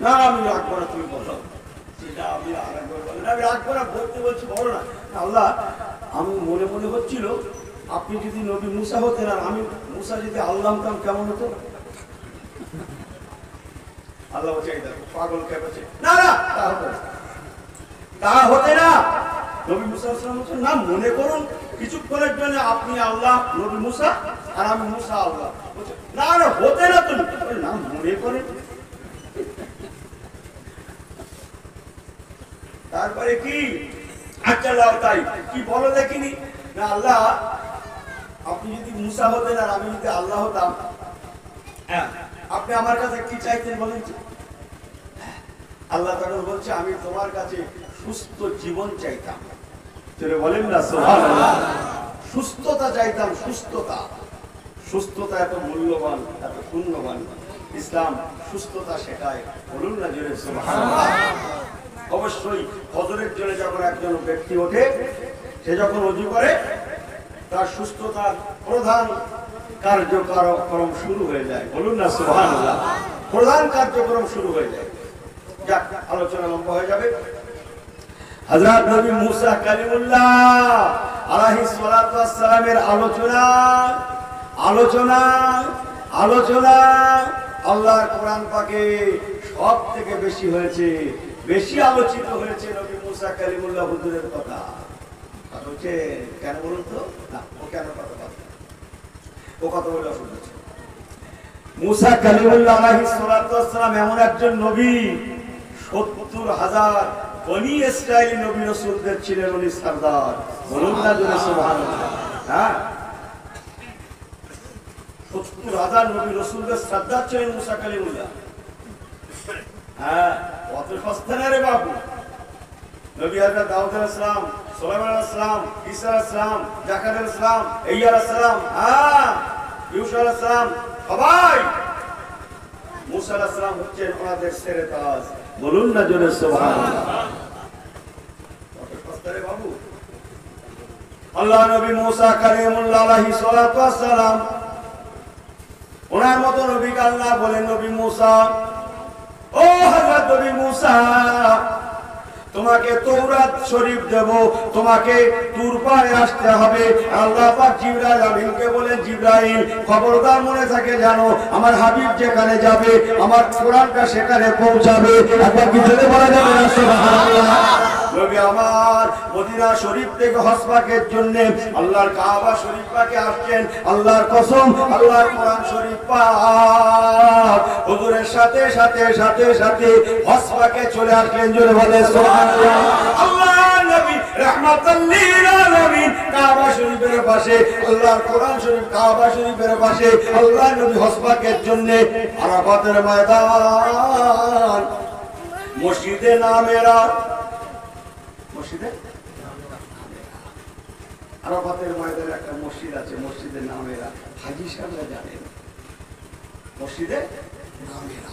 S1: না আমি রাখবো না, তুমি বলো। সেটা আমি আরেকবার বলেন, আমি রাখবো না, বলতে বলছি বলো না। আল্লাহ আমি মনে মনে হচ্ছিল আপনি যদি নবী মুসা হতেন আর আমি মুসা যদি আল্লাহ হতাম কেমন হতো? আল্লাহ বলছে এই দেখো পাগল কে বলছে, না না তা হতে না। নবী মুসা আলাইহিস সালাম না মনে করুন কিছুক্ষণের জন্য আপনি আল্লাহ, নবী মুসা আর আমি মুসা আল্লাহ। বলছে না না হতে না, তুমি না মনে করেন। তারপরে কি? আচ্ছা আল্লাহ তাই কি বলো দেখিনি। না আল্লাহ আপনি যদি মুসা হতেন আর আমি যদি আল্লাহ হতাম, হ্যাঁ আপনি আমার কাছে কি চাইতেন বলেন? আল্লাহ তখন বলছে আমি তোমার কাছে সুস্থ জীবন চাইতাম। চলে বলেন না সুবহানাল্লাহ। সুস্থতা চাইতাম, সুস্থতা। সুস্থতা এত মূল্যবান, এত পুণ্যবান। ইসলাম সুস্থতা শেখায়, বলুন না জোরে সুবহানাল্লাহ। অবশ্যই ফজরের জন্য যখন একজন ব্যক্তি ওঠে, সে যখন ওযু করে, তার সুস্থতার প্রধান কার্যক্রম শুরু হয়ে যায়, বলুন না সুবহানাল্লাহ। প্রধান কার্যক্রম শুরু হয়ে যায়। যাক আলোচনা লম্বা হয়ে যাবে। হযরত নবী মুসা কালিমুল্লাহ আলাইহিস সালাতু ওয়াস সালামের আলোচনা আল্লাহর কোরআন পাকে সব থেকে বেশি হয়েছে, বেশি আলোচিত হয়েছে নবী মুসা কালিমুল্লাহ হুজুরের কথা। কথা হচ্ছে কেন বলুন তো? না ও কেন কথা বলে? ও কথা বলে অসুবিধা হচ্ছে। মুসা কালিমুল্লাহ আলাইহিস সালাতু ওয়াস সালাম এমন একজন নবী, ৭০,০০০ বনি ইসরাইলি নবী রাসূলদের ছিলেন উনি সরদার, বলুন না জোরে সুবহানাল্লাহ। হ্যাঁ ৭০,০০০ নবী রাসূলদের সরদার ছিলেন মুসা কালিমুল্লাহ। হ্যাঁ কত সস্তা না রে বাবু। নবী হযরত দাউদ আলাইহিস সালাম, সুলাইমান আলাইহিস সালাম, ঈসা আলাইহিস সালাম, জাকারিয়া আলাইহিস সালাম, ইয়া আলাইহিস সালাম, হ্যাঁ ইউসুফ আলাইহিস সালাম, সবাই মুসা আলাইহিস সালাম হচ্ছেন ওনাদের সেরে তাজ, বলুন না জোরে সুবহানাল্লাহ। কত সস্তা রে বাবু। আল্লাহ নবী মুসা কালিমুল্লাহ আলাইহিস সালাতু ওয়াস সালাম, ওনার মতো নবীকে আল্লাহ বলেন, নবী মুসা, ও হযরত নবী মুসা তোমাকে তৌরাত শরীফ দেব, তোমাকে তুর পারে আসতে হবে। আল্লাহ পাক জিবরাইল আমিনকে বলেন, জিবরাইল খবরদার মনে থাকে জানো, আমার হাবিব যেখানে যাবে আমার কোরআনটা সেখানে পৌঁছাবে। একবার কি জোরে বলা যাবে না সুবহানাল্লাহ? নবী আমার মদিনা শরীফ থেকে হজ পাকের জন্য আল্লাহর কাবা শরীফ পাকে আসছেন। আল্লাহর কসম, আল্লাহর কোরআন শরীফ পাক হুজুরের সাথে সাথে সাথে সাথে হজ পাকে চলে আসলেন। জোরে বলে সুবহানাল্লাহ। আল্লাহর নবী রাহমাতাল লিল আলামিন কাবা শরীফের পাশে, আল্লাহর কোরআন শরীফ কাবা শরীফের পাশে, আল্লাহর নবী হজ পাকের জন্য আরাফাতের ময়দান মসজিদে নামেরা, মসজিদে আরাফাতের ময়দানে একটা মসজিদ আছে, মসজিদের নামেরা। হাজী সাহেবরা জানেন মসজিদে নামেরা,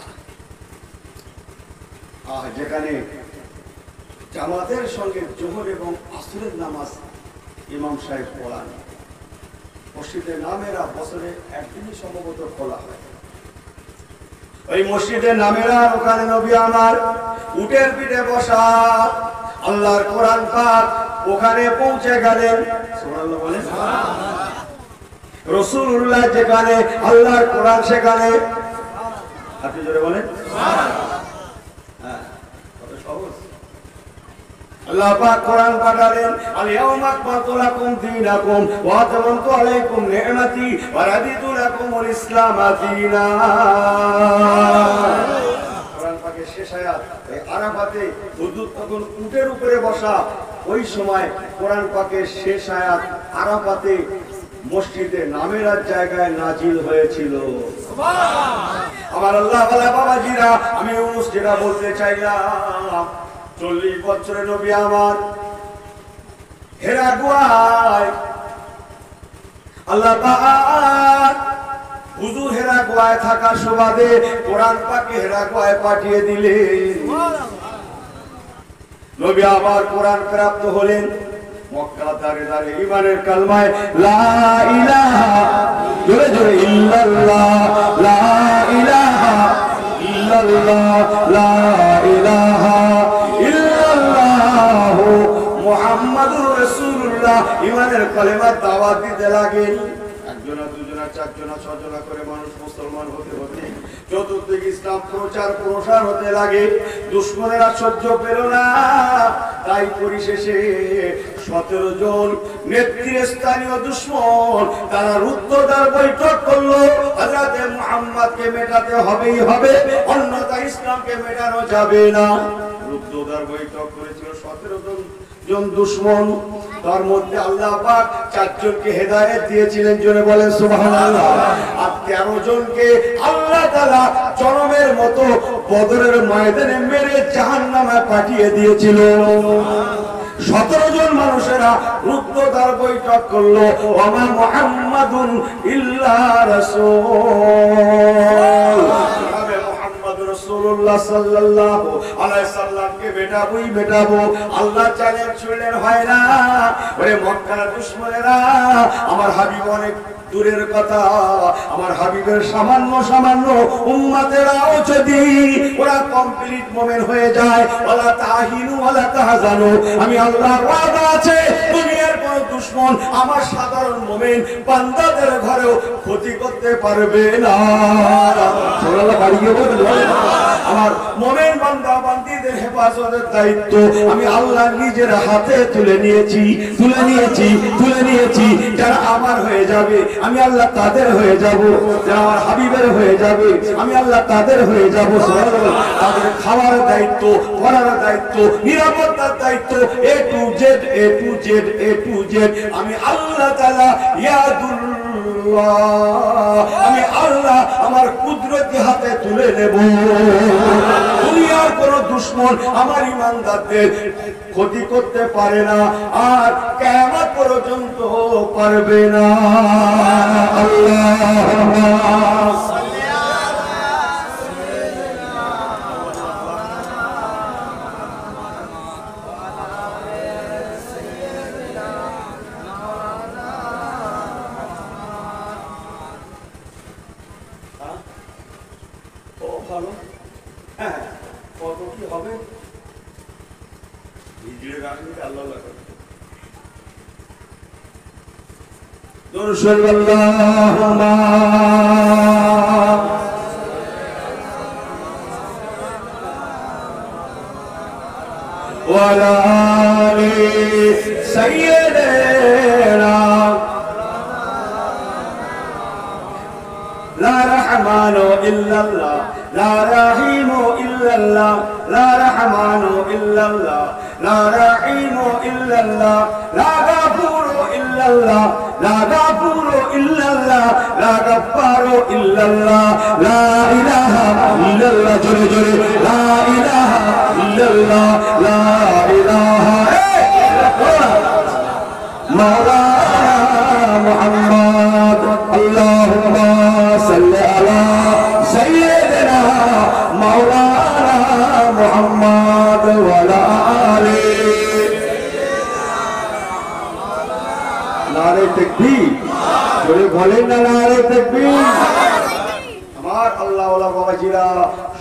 S1: যেখানে জামাতের সঙ্গে জোহর এবং আসরের নামাজ ইমাম সাহেব পড়ান। মসজিদের নামেরা বছরে একদিনই সম্ভবত খোলা হয়। ওই মসজিদের নামেরা ওখানে নবী আমার উটের পিঠে বসা, আল্লাহর কোরআন পাক ওখানে পৌঁছে গেলেন। সুবহানাল্লাহ বলেন। রাসূলুল্লাহ যেখানে আল্লাহর কোরআন সেখানে, আপনি জোরে বলেন হ্যাঁ, কত সহজ। আল্লাহ পাক কোরআন পাঠালেন, আল ইয়াউমা আকমালতু লাকুম দীনাকুম ওয়া আতামামতু আলাইকুম নি'মাতি ওয়া রাদিতু লাকুমুল ইসলাম দীনা। কোরআন পাকের শেষ আয়াত এই আরাফাতে হুজুর তখন উটের উপরে বসা, ওই সময় কোরআন পাকের শেষ আয়াত আরাফাতে মসজিদে নামেরার জায়গায় নাজিল হয়েছিল। সুবহানাল্লাহ। আমার আল্লাহ ওয়ালা বাবাজিরা, আমি ইউনুস যেটা বলতে চাইলাম, 40 বছরের নবী আমার হেরা গুহায় আল্লাহ পাক হুজুর হেরা গুহায় থাকা সুবাদে কোরআন পাকে হেরা গুহায় পাঠিয়ে দিলেন। নবী আবার কোরআন প্রাপ্ত হলেন। মক্কা দাঁড়ে দাঁড়িয়ে ঈমানের কালমায় লা ইলাহা, জোরে জোরে ইল্লাল্লাহ, লা ইলাহা ইল্লাল্লাহ, লা ইলাহা ইল্লাল্লাহ মুহাম্মাদুর রাসূলুল্লাহ ঈমানের কালেমার দাওয়াত দিতে লাগেন। একজনা দুজনা চারজনা ছজনা করে মানুষ মুসলমান হতে হতে চতুর্দিকে ইসলাম প্রচার প্রসার হতে লাগে। দুশমনেরা সহ্য পেল না, তাই পরিশেষে 17 জন নেতৃস্থানীয় দুশমন তারা রুদ্ধদ্বার বৈঠক করলো। হযরত মুহাম্মদকে মেটাতে হবেই হবে, অন্যথায় ইসলামকে মেটানো যাবে না। রুদ্ধদ্বার বৈঠক করেছিল 17 জন দুশমন। তার মধ্যে আল্লাহ পাক 4 জনকে হেদায়েত দিয়েছিলেন, জোরে বলেন সুবহানাল্লাহ। আর 13 জনকে আল্লাহ তাআলা জনমের মতো বদরের ময়দানে মেরে জাহান্নামে পাঠিয়ে দিয়েছিল। 17 জন মানুষেরা রুদ্ধদ্বার বৈঠক করলো, ওয়া মুহাম্মাদুন ইল্লা রাসূল, রাসূলুল্লাহ সাল্লাল্লাহু আলাইহি সাল্লামকে মেটাবোই মেটাবো। আল্লাহ চ্যালেঞ্জ ছুড়লেন, হয় না। ওরে মক্কার দুশমনেরা, আমার হাবিব অনেক দূরের কথা, আমার হাবিবের সামান্য সামান্য উম্মতেরাও যদি ওরা কমপ্লিট মুমিন হয়ে যায়, ওয়ালা তাহিনু ওয়ালা তাহজানু, আমি আল্লাহর ওয়াদা আছে দুনিয়ার কোন দুশমন আমার সাধারণ মুমিন বান্দাদের ঘরেও ক্ষতি করতে পারবে না। সুবহানাল্লাহ। বাড়িয়ে বলুন, আমার মুমিন বান্দা বান্দীদের হেফাজতের দায়িত্ব আমি আল্লাহ নিজের হাতে তুলে নিয়েছি, তুলে নিয়েছি, তুলে নিয়েছি। যারা আমার হয়ে যাবে আমি আল্লাহ তাদের হয়ে যাব, যারা আমার হাবিবের হয়ে যাবে আমি আল্লাহ তাদের হয়ে যাব। তাদের খাওয়ার দায়িত্ব, পড়ার দায়িত্ব, নিরাপত্তার দায়িত্ব, এ to Z, A to Z, A to Z আমি আল্লাহ তাআলা ইয়াদুল্লাহ, আমি আল্লাহ আমার কুদরতি হাতে তুলে নেব। দুনিয়ার কোন দুশমন আমার ঈমানদারদের ক্ষতি করতে পারে না, আর কিয়ামত পর্যন্ত পারবে না। আল্লাহ আল্লাহ আল্লাহ করে দরুদ শরীফ আল্লাহুম্মা ওয়া আলা আলি সাইয়্যিদিনা لا رحمن إلا الله لا رحيم إلا الله لا رحمن إلا الله لا رحيم إلا الله لا غفور إلا الله لا غفور إلا الله لا غفار إلا الله لا إله إلا الله جل جل لا إله إلا الله لا إله إلا الله مولانا محمد اللهم صل على سيدنا مولانا محمد وعلى آله নারে তাকবীর জোরে বলেন না নারে তাকবীর আমার আল্লাহ ওয়ালা বাবাজিরা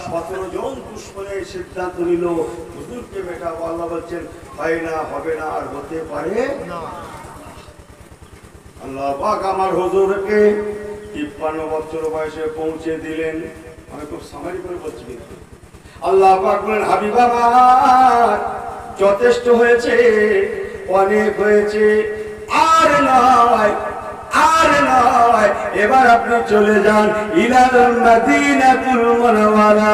S1: 17 জন দুশমনের সিদ্ধান্ত নিল হুজুরকে মেটাবো আল্লাহ বলছেন হয় না হবে না আর হতে পারে না আল্লাহ পাক আমার হুজুরকে 53 বছর বয়সে পৌঁছে দিলেন আমি খুব সামারি করে বলছি কিন্তু আল্লাহ পাক বলেন হাবিব আমার যথেষ্ট হয়েছে অনেক হয়েছে আর নয় এবার আপনি চলে যান ইলাল মদিনাতুল মুনাওয়ারা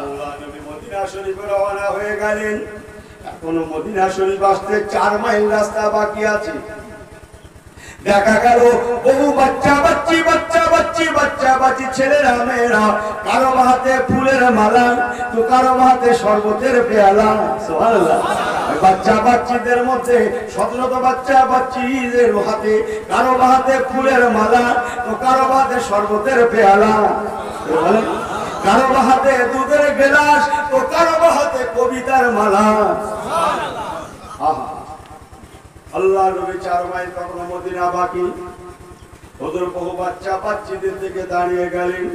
S1: আল্লাহ নবী মদিনা শরীফে রওনা হয়ে গেলেন এখনো মদিনা শরীফ আসতে 4 মাইল রাস্তা বাকি আছে দেখা গেল বহু বাচ্চা বাচ্চি ছেলেরা মেয়েরা কারো হাতে ফুলের মালা তো কারো হাতে শরবতের পেয়ালা সুবহানাল্লাহ বাচ্চা বাচ্চিদের মধ্যে 17 বাচ্চা বাচ্চিদের হাতে কারো হাতে ফুলের মালা তো কারো হাতে শরবতের পেয়ালা কারো হাতে দুধের গ্লাস তো কারো হাতে কবিতার মালা সুবহানাল্লাহ আল্লাহ নবী 4 মাইল কখনো মদিনা বাকি হুজুর বহু বাচ্চা বাচ্চিদের দিকে দাঁড়িয়ে গেলেন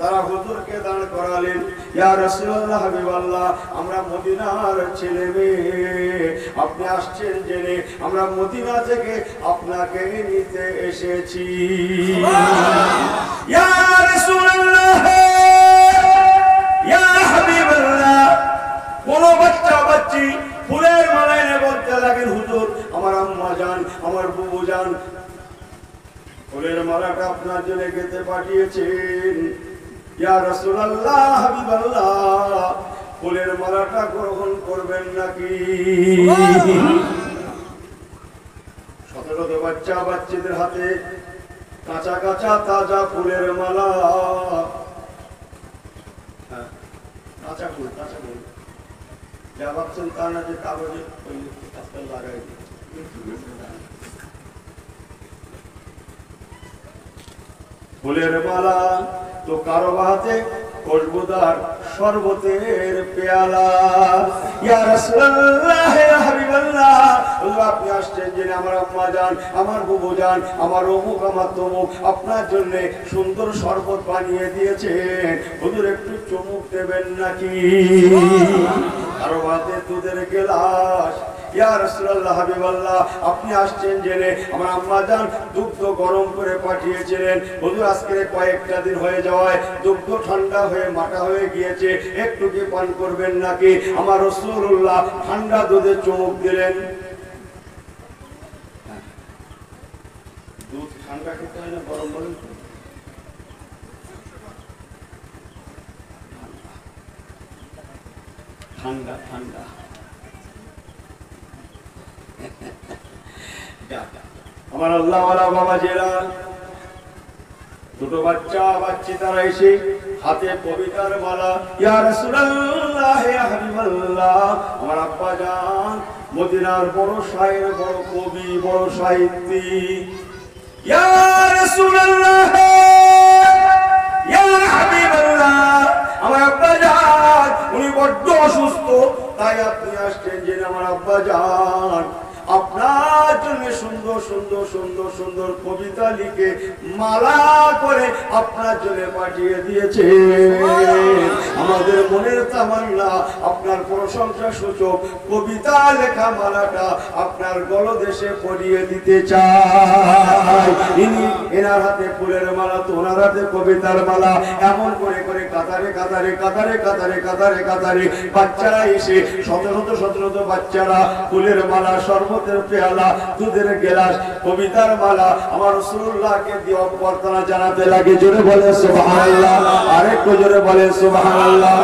S1: তারা হুজুরকে দাঁড় করালেন ইয়া রাসূলুল্লাহ হাবিবাল্লাহ আমরা মদিনার ছেলে মেয়ে আপনি আসছেন জেনে আমরা মদিনা থেকে আপনাকে নিতে এসেছি ইয়া রাসূলুল্লাহ ইয়া হাবিবাল্লাহ কোন বাচ্চা বাচ্চি ফুলের মালা এনে বলতে লাগেন হুজুর আমার আম্মা জান আমার বুবু জান ফুলের মালাটা আপনার জন্য গেতে পাঠিয়েছেন ইয়া রাসূলুল্লাহ হাবিবাল্লাহ ফুলের মালাটা গ্রহণ করবেন নাকি 17 বাচ্চা বাচ্চাদের হাতে কাঁচা কাঁচা তাজা ফুলের মালা কাঁচা ফুল যা ভাবছেন তা না যে কাগজে লাগাই ফুলের মালা তো কারো হাতে খুশবুদার শরবতের পেয়ালা ইয়া রাসূলুল্লাহ ইয়া হাবিবাল্লাহ আপনি আসছেন জেনে আমার আম্মা জান আমার বুবু জান আমার অমুক আমার তমুক আপনার জন্য সুন্দর শরবত বানিয়ে দিয়েছেন হুজুর একটু চুমুক দেবেন নাকি কারো হাতে দুধের গ্লাস ইয়া রাসূলুল্লাহ হাবিবাল্লাহ আপনি আসছেন জেনে আমার আম্মা জান দুধ গরম করে পাঠিয়েছিলেন হুজুর আজকে কয়েকটা দিন হয়ে যাওয়ায় দুধ ঠান্ডা হয়ে মাটা হয়ে গিয়েছে একটু কি পান করবেন নাকি আমার রাসূলুল্লাহ ঠান্ডা দুধে চুমুক দিলেন দুধ ঠান্ডা খেতে হয় না গরম বলেন ঠান্ডা ঠান্ডা আমার আল্লাহ ওয়ালা বাবাজিরা দুটো বাচ্চা বাচ্চি তারা এসে হাতে কবিতার মালা ইয়া রাসূলুল্লাহ ইয়া হাবিবাল্লাহ আমার আব্বা জান মদিনার বড় শায়ের বড় কবি বড় সাহিত্যিক ইয়া রাসূলুল্লাহ ইয়া হাবিবাল্লাহ আমার আব্বা জান উনি বড্ড অসুস্থ তাই আপনি আসছেন যে আমার আব্বা জান আপনার জন্য সুন্দর সুন্দর সুন্দর সুন্দর কবিতা লিখে মালা করে আপনার জন্য পাঠিয়ে দিয়েছে। আমাদের মনের তামান্না আপনার প্রশংসা সূচক কবিতা লেখা মালাটা আপনার গলদেশে পরিয়ে দিতে চাই। ইনি এনার হাতে ফুলের মালা তো ওনার হাতে কবিতার মালা, এমন করে করে কাতারে কাতারে কাতারে কাতারে কাতারে কাতারে বাচ্চারা এসে শত শত শত শত বাচ্চারা ফুলের মালা, শরবতের পেয়ালা, দুধের গেলাস, কবিতার মালা আমার রাসূলুল্লাহকে দিয়ে অভ্যর্থনা জানাতে লাগে। জোরে বলে সুবহানাল্লাহ, আরেকটু জোরে বলে সুবহানাল্লাহ।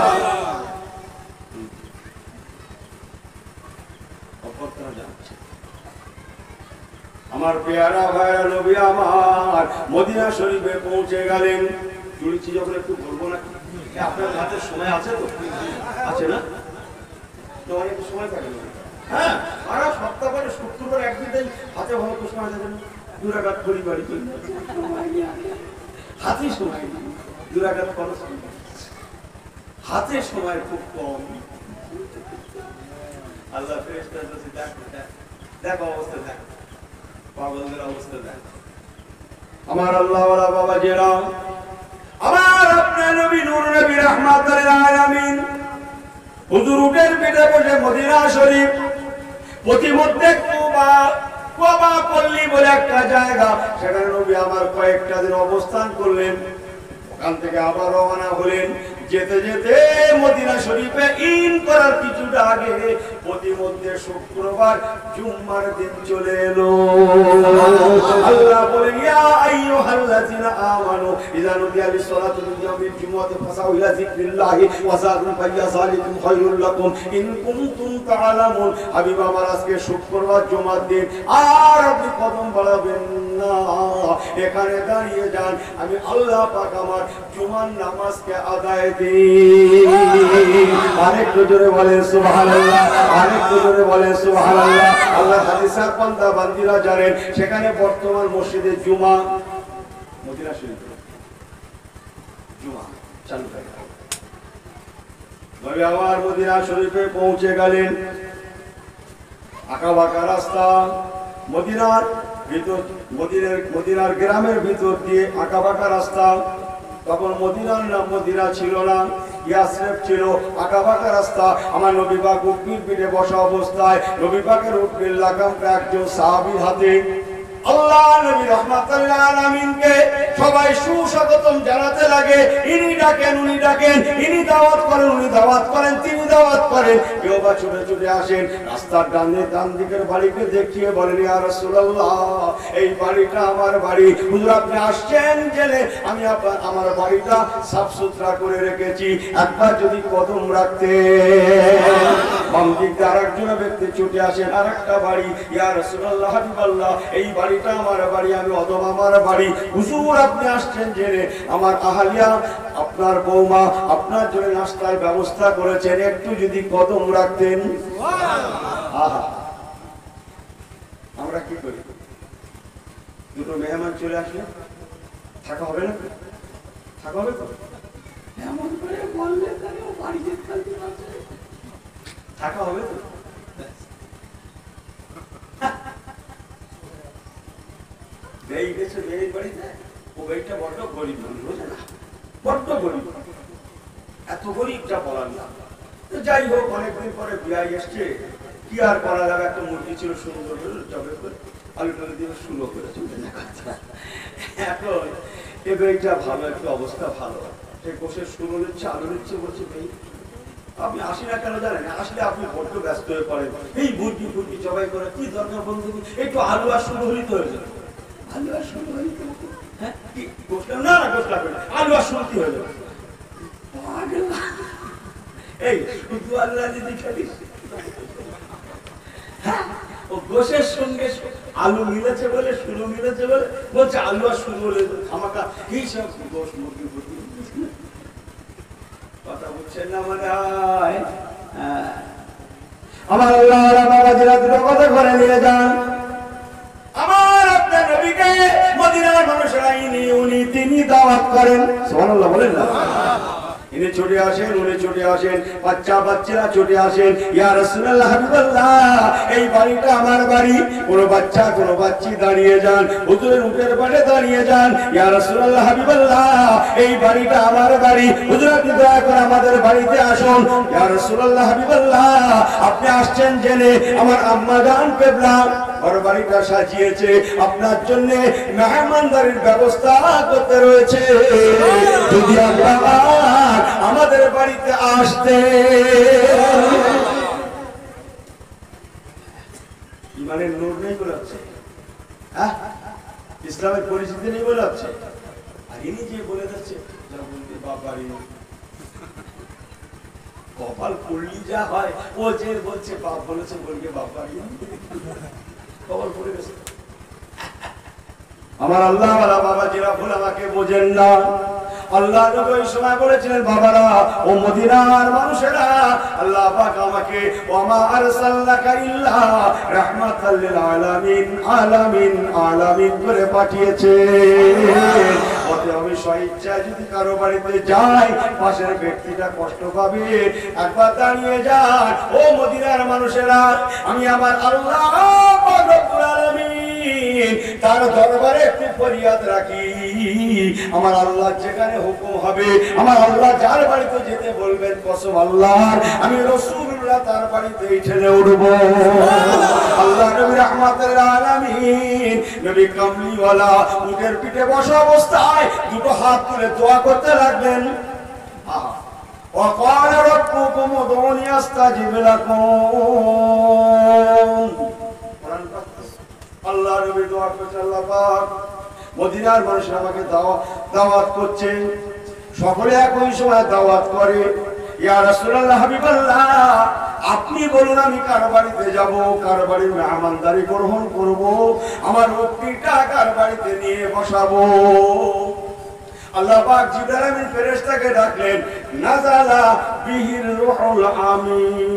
S1: আমার পেয়ারা ভাইরা নবী আমার মদিনা শরীফে পৌঁছে গেলেন। চুরিছি যখন একটু বলবো না, আপনার হাতে সময় আছে তো? আছে না? তো অনেক সময় থাকে না। হ্যাঁ, সারা সপ্তাহ পরে শুক্রবার একদিন হাতে ভালো তো সময় থাকে না। দুরাঘাত করি বাড়ি করি, হাতে সময় নেই। দুরাঘাত খরচ হাতে সময় খুব কম। আল্লাহ ফেরেশতা বলছে দেখো অবস্থা, দেখ পাগলদের অবস্থা দেখ। আমার আল্লাহ ওয়ালা বাবা জেরা, আমার আপনার নবী নূর নবী রাহমাতুল আলামিন হুজুর উটের পিঠে বসে মদিনা শরীফ প্রতিমধ্যে কুবা পল্লী বলে একটা জায়গা, সেখানে নবী আমার কয়েকটা দিন অবস্থান করলেন। ওখান থেকে আবার রওনা হলেন। যেতে যেতে মদিনা শরীফে ইন করার কিছুটা আগে প্রতিমধ্যে শুক্রবার জুম্মার দিন চলে এলো। আল্লাহ বলেন ইয়া আইয়ুহাল্লাযিনা আমানু ইযা নুদিয়া লিস-সালাতি মিন ইয়াউমিল জুমআতি ফাসাউ ইলা যিকরিল্লাহি ওয়া যাকুম ফায়াযালিকুম খায়রুল লাকুম ইন কুনতুম তা'লামুন। হাবিব আমার আজকে শুক্রবার জুমার দিন, আর আপনি কদম বাড়াবেন না, এখানে দাঁড়িয়ে যান, আমি আল্লাহ পাক আমার জুমার নামাজকে আদায় আরেকটু জোরে বলেন সুবহানাল্লাহ, আরেকটু জোরে বলেন সুবহানাল্লাহ। আল্লাহ হাদিসের বান্দা বান্দিরা জানেন সেখানে বর্তমান মসজিদে জুমা মদিনা শরীফে জুমা চালু থাকে। নবী আমার মদিনা শরীফে পৌঁছে গেলেন। আঁকা বাঁকা রাস্তা, মদিনার ভিতর, মদিনার গ্রামের ভিতর দিয়ে আঁকা বাঁকা রাস্তা। তখন মদিনার নাম মদিনা ছিল না, ইয়াসরিব ছিল। আঁকা বাঁকা রাস্তা। আমার নবী পাক উটনির পিঠে বসা অবস্থায় নবী পাকের উটনির লাগামটা একজন সাহাবীর হাতে। আল্লাহ নবী রাহমাতুল আলামিনকে সবাই সুস্বাগতম জানাতে লাগে। ইনি ডাকেন, উনি ডাকেন, ইনি দাওয়াত করেন, উনি দাওয়াত করেন, তিনি দাওয়াত করেন। কেউ বা ছুটে ছুটে আসেন, রাস্তার ডান দিকের বাড়িকে দেখিয়ে বলেন ইয়া রাসূলুল্লাহ, এই বাড়িটা আমার বাড়ি। হুজুর আপনি আসছেন জেনে আমি আমার বাড়িটা সাফ সুতরা করে রেখেছি, একবার যদি কদম রাখতেন। বাম দিক দিয়ে আরেকজন ব্যক্তি ছুটে আসেন, আরেকটা বাড়ি, ইয়া রাসূলুল্লাহ হাবিবাল্লাহ, এই বাড়িটা আমার বাড়ি, আমি অথবা আমার বাড়ি। হুজুর আপনি আসছেন জেনে আমার আহালিয়া, আপনার বৌমা আপনার জন্য নাস্তার ব্যবস্থা করেছেন, একটু যদি কদম রাখতেন। আহা, আমরা কি করি? দুটো মেহমান চলে আসলে থাকা হবে না? থাকা হবে তো? এমন করে বললে বাড়িতে থাকা হবে তো? বেই গেছে বেয়ের বাড়িতে, ও বেইটা বড্ড গরিব মানুষ, বোঝে না, বড্ড গরিব, এত গরিবটা বলার না। যাই হোক, অনেকদিন পরে বিয়ে এসছে, কি আর করা যাবে, একটা মুরগি ছিল সুন্দর জবে করে আলু টালু দিয়ে শুরু করেছে। এখন এ বেইটা ভালো, একটু অবস্থা ভালো, সে বসে শুরু নিচ্ছে, আলু নিচ্ছে, বলছে বেই আপনি আসি না কেন জানেন? আসলে আপনি বড্ড ব্যস্ত হয়ে পড়েন, এই মুরগি ফুরগি জবাই করে কি দরকার বন্ধু, একটু আলু আর শুরু হলিত হয়ে যাবে। আলু আর শুরু হলিত, হ্যাঁ কি গোসল না, না গোসল লাগবে না, আলু আর শুরু হয়ে যাবে। এই শুধু আল্লাহ যদি খেলিস, ও গোসের সঙ্গে আলু মিলেছে বলে, শুরু মিলেছে বলে বলছে আলু আর শুরু হলে আমাকে এই সব গোস মুরগি ফুরগি কথা বুঝছেন না মনে হয়। আমার আল্লাহ বাবাজিরা দুটো কথা করে নিয়ে যান। আমার আপনার নবীকে মদিনার মানুষেরা ইনি উনি তিনি দাওয়াত করেন, সুবহানাল্লাহ বলেন না? ইনি ছুটে আসেন, উনি ছুটে আসেন, বাচ্চারা ছুটে আসেন, ইয়া রাসূলুল্লাহ হাবিবাল্লাহ এই বাড়িটা আমার বাড়ি। কোনো বাচ্চা কোনো বাচ্চি দাঁড়িয়ে যান, হুজুরের উটের পাশে দাঁড়িয়ে যান, ইয়া রাসূলুল্লাহ হাবিবাল্লাহ এই বাড়িটা আমার বাড়ি, হুজুর আপনি দয়া করে আমাদের বাড়িতে আসুন। ইয়া রাসূলুল্লাহ হাবিবাল্লাহ আপনি আসছেন জেনে আমার আম্মা জান কিবলা ওর বাড়িটা সাজিয়েছে, আপনার জন্য মেহমানদারির ব্যবস্থা করতে রয়েছে। যদি আপনারা আমাদের বাড়িতে আসতে, ইমানের নূর নেই বলে হচ্ছে, হ্যাঁ ইসলামের পরিচিতি নেই বলে হচ্ছে, আর ইনি যে বলে যাচ্ছে বাবারি কপাল পড়লি যা হয়, ও যে বলছে বাপ বলেছে বলকে বাবারি কপাল পড়ে গেছে। আমার আল্লাহ ওয়ালা বাবা যারা ভুল আমাকে বোঝেন না, আল্লাহ নবী ওই সময় বলেছিলেন বাবারা ও মদিনার মানুষেরা, আল্লাহ পাক আমাকে ওয়ামা আরসালনাকা ইল্লা রাহমাতাল লিল আলামিন আলামিন আলামিন করে পাঠিয়েছে। অতএব আমি স্বেচ্ছায় যদি কারো বাড়িতে যাই পাশের ব্যক্তিটা কষ্ট পাবে, একবার দাঁড়িয়ে যান ও মদিনার মানুষেরা, আমি আমার আল্লাহ পাক রব্বুল আলামিন তার দরবারে একটু ফরিয়াদ রাখি, আমার আল্লাহ যেখানে হুকুম হবে, আমার আল্লাহ যার বাড়িতে যেতে বলবেন কসম আল্লাহর আমি রাসূলুল্লাহ তার বাড়িতে ঠেলে উঠব। আল্লাহ নবী রাহমাতুল আলামিন নবী কামলিওয়ালা উটের পিঠে বসা অবস্থায় দুটো হাত তুলে দোয়া করতে লাগলেন। وقال ربكم ادعوني استجب لكم। আল্লাহ নবী দোয়া করছে, আল্লাহ পাক মদিনার মানুষ আমাকে দাওয়াত করছে, সকলে একই সময় দাওয়াত করে, ইয়া রাসূলুল্লাহ হাবিবাল্লাহ আপনি বলুন আমি কার বাড়িতে যাব, কার বাড়ির মেহমানদারি গ্রহণ করব, আমার উটটা কার বাড়িতে নিয়ে বসাবো। আল্লাহ পাক জিবরাইল আমিন ফেরেশতাকে ডাকলেন, নাযালা বিহির রূহুল আমিন।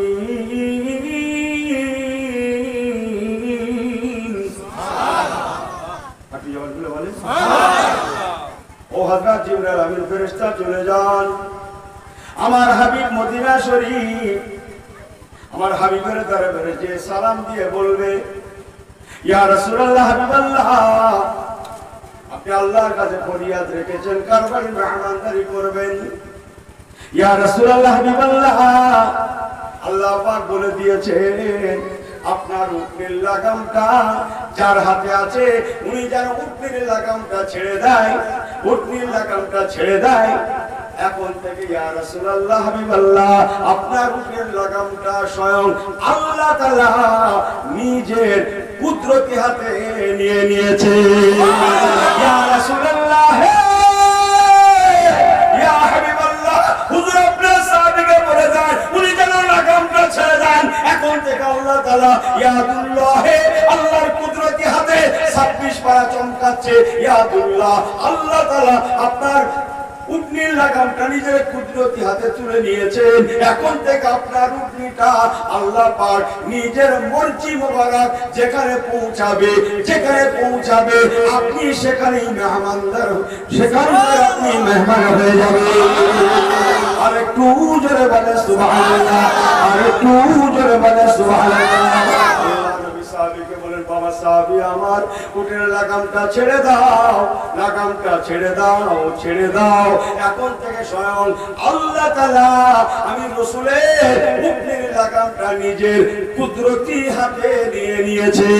S1: আপনি জবাব দিলে বলেন ও হযরত জিবরাইল আমিন ফেরেশতা চলে যান, আমার হাবিব মদিনা শরীফ আমার হাবিবের দরবারে যে সালাম দিয়ে বলবে, ইয়া রাসূলুল্লাহ হাবিবাল্লাহ আপনি আল্লাহর কাছে ফরিয়াদ রেখেছেন কার বাড়ি মেহমানদারি করবেন, ইয়া রাসূলুল্লাহ হাবিবাল্লাহ আল্লাহ পাক বলে দিয়েছেন আপনার উটনির লাগামটা যার হাতে আছে উনি যেন উটনির লাগামটা ছেড়ে দেয়, উটনির লাগামটা ছেড়ে দেয়। এখন থেকে ইয়া রাসূলুল্লাহ হাবিবাল্লাহ আপনার উটের লাগামটা স্বয়ং আল্লাহ তাআলা নিজের কুদরতি হাতে নিয়ে নিয়েছে। ইয়া রাসূলুল্লাহ ইয়া হাবিবাল্লাহ হুজুর আপনার সাহাবীকে বলে দেন উনি যেন লাগামটা ছেড়ে দেন। এখন থেকে আল্লাহ তাআলা ইয়াদুল্লাহ আল্লাহর কুদরতি হাতে 26 পারা চমকাচ্ছে, ইয়াদুল্লাহ আল্লাহ তাআলা আপনার উটনির লাগামটা নিজের কুদরতি হাতে তুলে নিয়েছেন। এখন থেকে আপনার উটনিটা আল্লাহ পাক নিজের মর্জি মোবারক যেখানে পৌঁছাবে আপনি সেখানেই মেহমানদার, সেখানে আপনি মেহমান হয়ে যাবেন। আর একটু জোরে বলে সুবহানাল্লাহ, আর একটু জোরে বলে সুবহানাল্লাহ। সাহাবীকে বলেন বাবা সাহাবী আমার উটের লাগামটা ছেড়ে দাও, লাগামটা ছেড়ে দাও, ছেড়ে দাও। এখন থেকে স্বয়ং আল্লাহ তাআলা আমি রাসূলের উটের লাগামটা নিজের কুদরতি হাতে নিয়ে নিয়েছে।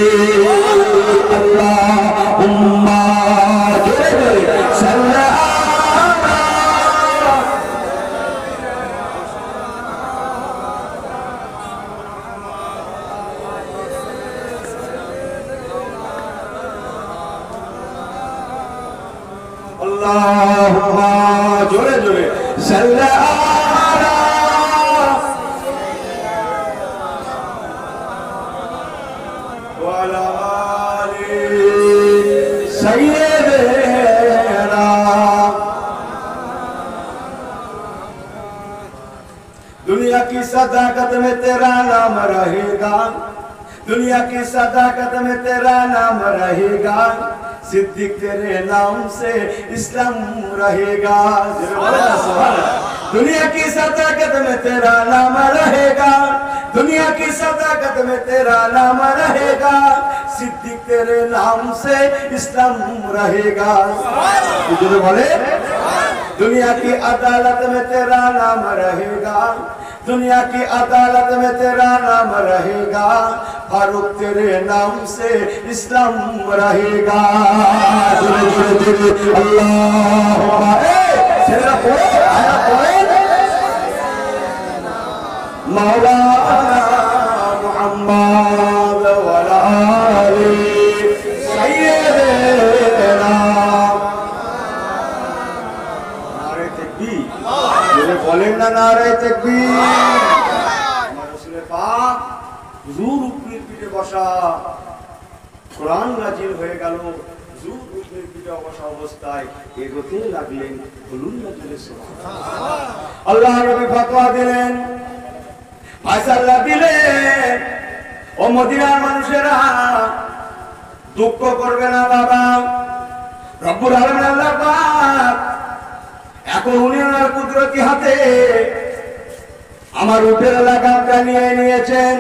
S1: আল্লাহুম্মা সাল্লাল্লাহু আল্লাহুম্মা জোরে জোরে সাল্লাল্লাহু ওয়ালা আলি সাইয়্যিদিনা। दुनिया की सदाकत में तेरा नाम रहेगा, दुनिया की सदाकत में तेरा नाम रहेगा, सिद्दीक तेरे नाम से इस्लाम रहेगा। दुनिया की सदाकत में तेरा नाम रहेगा, दुनिया की सदाकत में तेरा नाम रहेगा, सिद्दीक तेरे नाम से इस्लाम रहेगा। जो बोले दुनिया की अदालत में तेरा नाम रहेगा, दुनिया की अदालत में तेरा नाम रहेगा, फारूक तेरे नाम से इस्लाम रहेगा। मौलाना मुहम्मद वाला आले सैयदना। नारे तकबीर, ये बोलें ना नारे तकबीर। रसूल पाक হুজুর উটনির পিঠে বসা, কোরআন নাজিল হয়ে গেল, হুজুর উটনির পিঠে বসা অবস্থায় এগোতে লাগলেন। বলুন না জোরে সুবহানাল্লাহ। আল্লাহ নবী ফতোয়া দিলেন, ফায়সালা দিলেন, ও মদিনার মানুষেরা দুঃখ করবে না বাবা, রব্বুল আলামিন আল্লাহ পাক এখন উনি ওনার কুদরতি হাতে আমার উটের লাগামটা নিয়ে নিয়েছেন।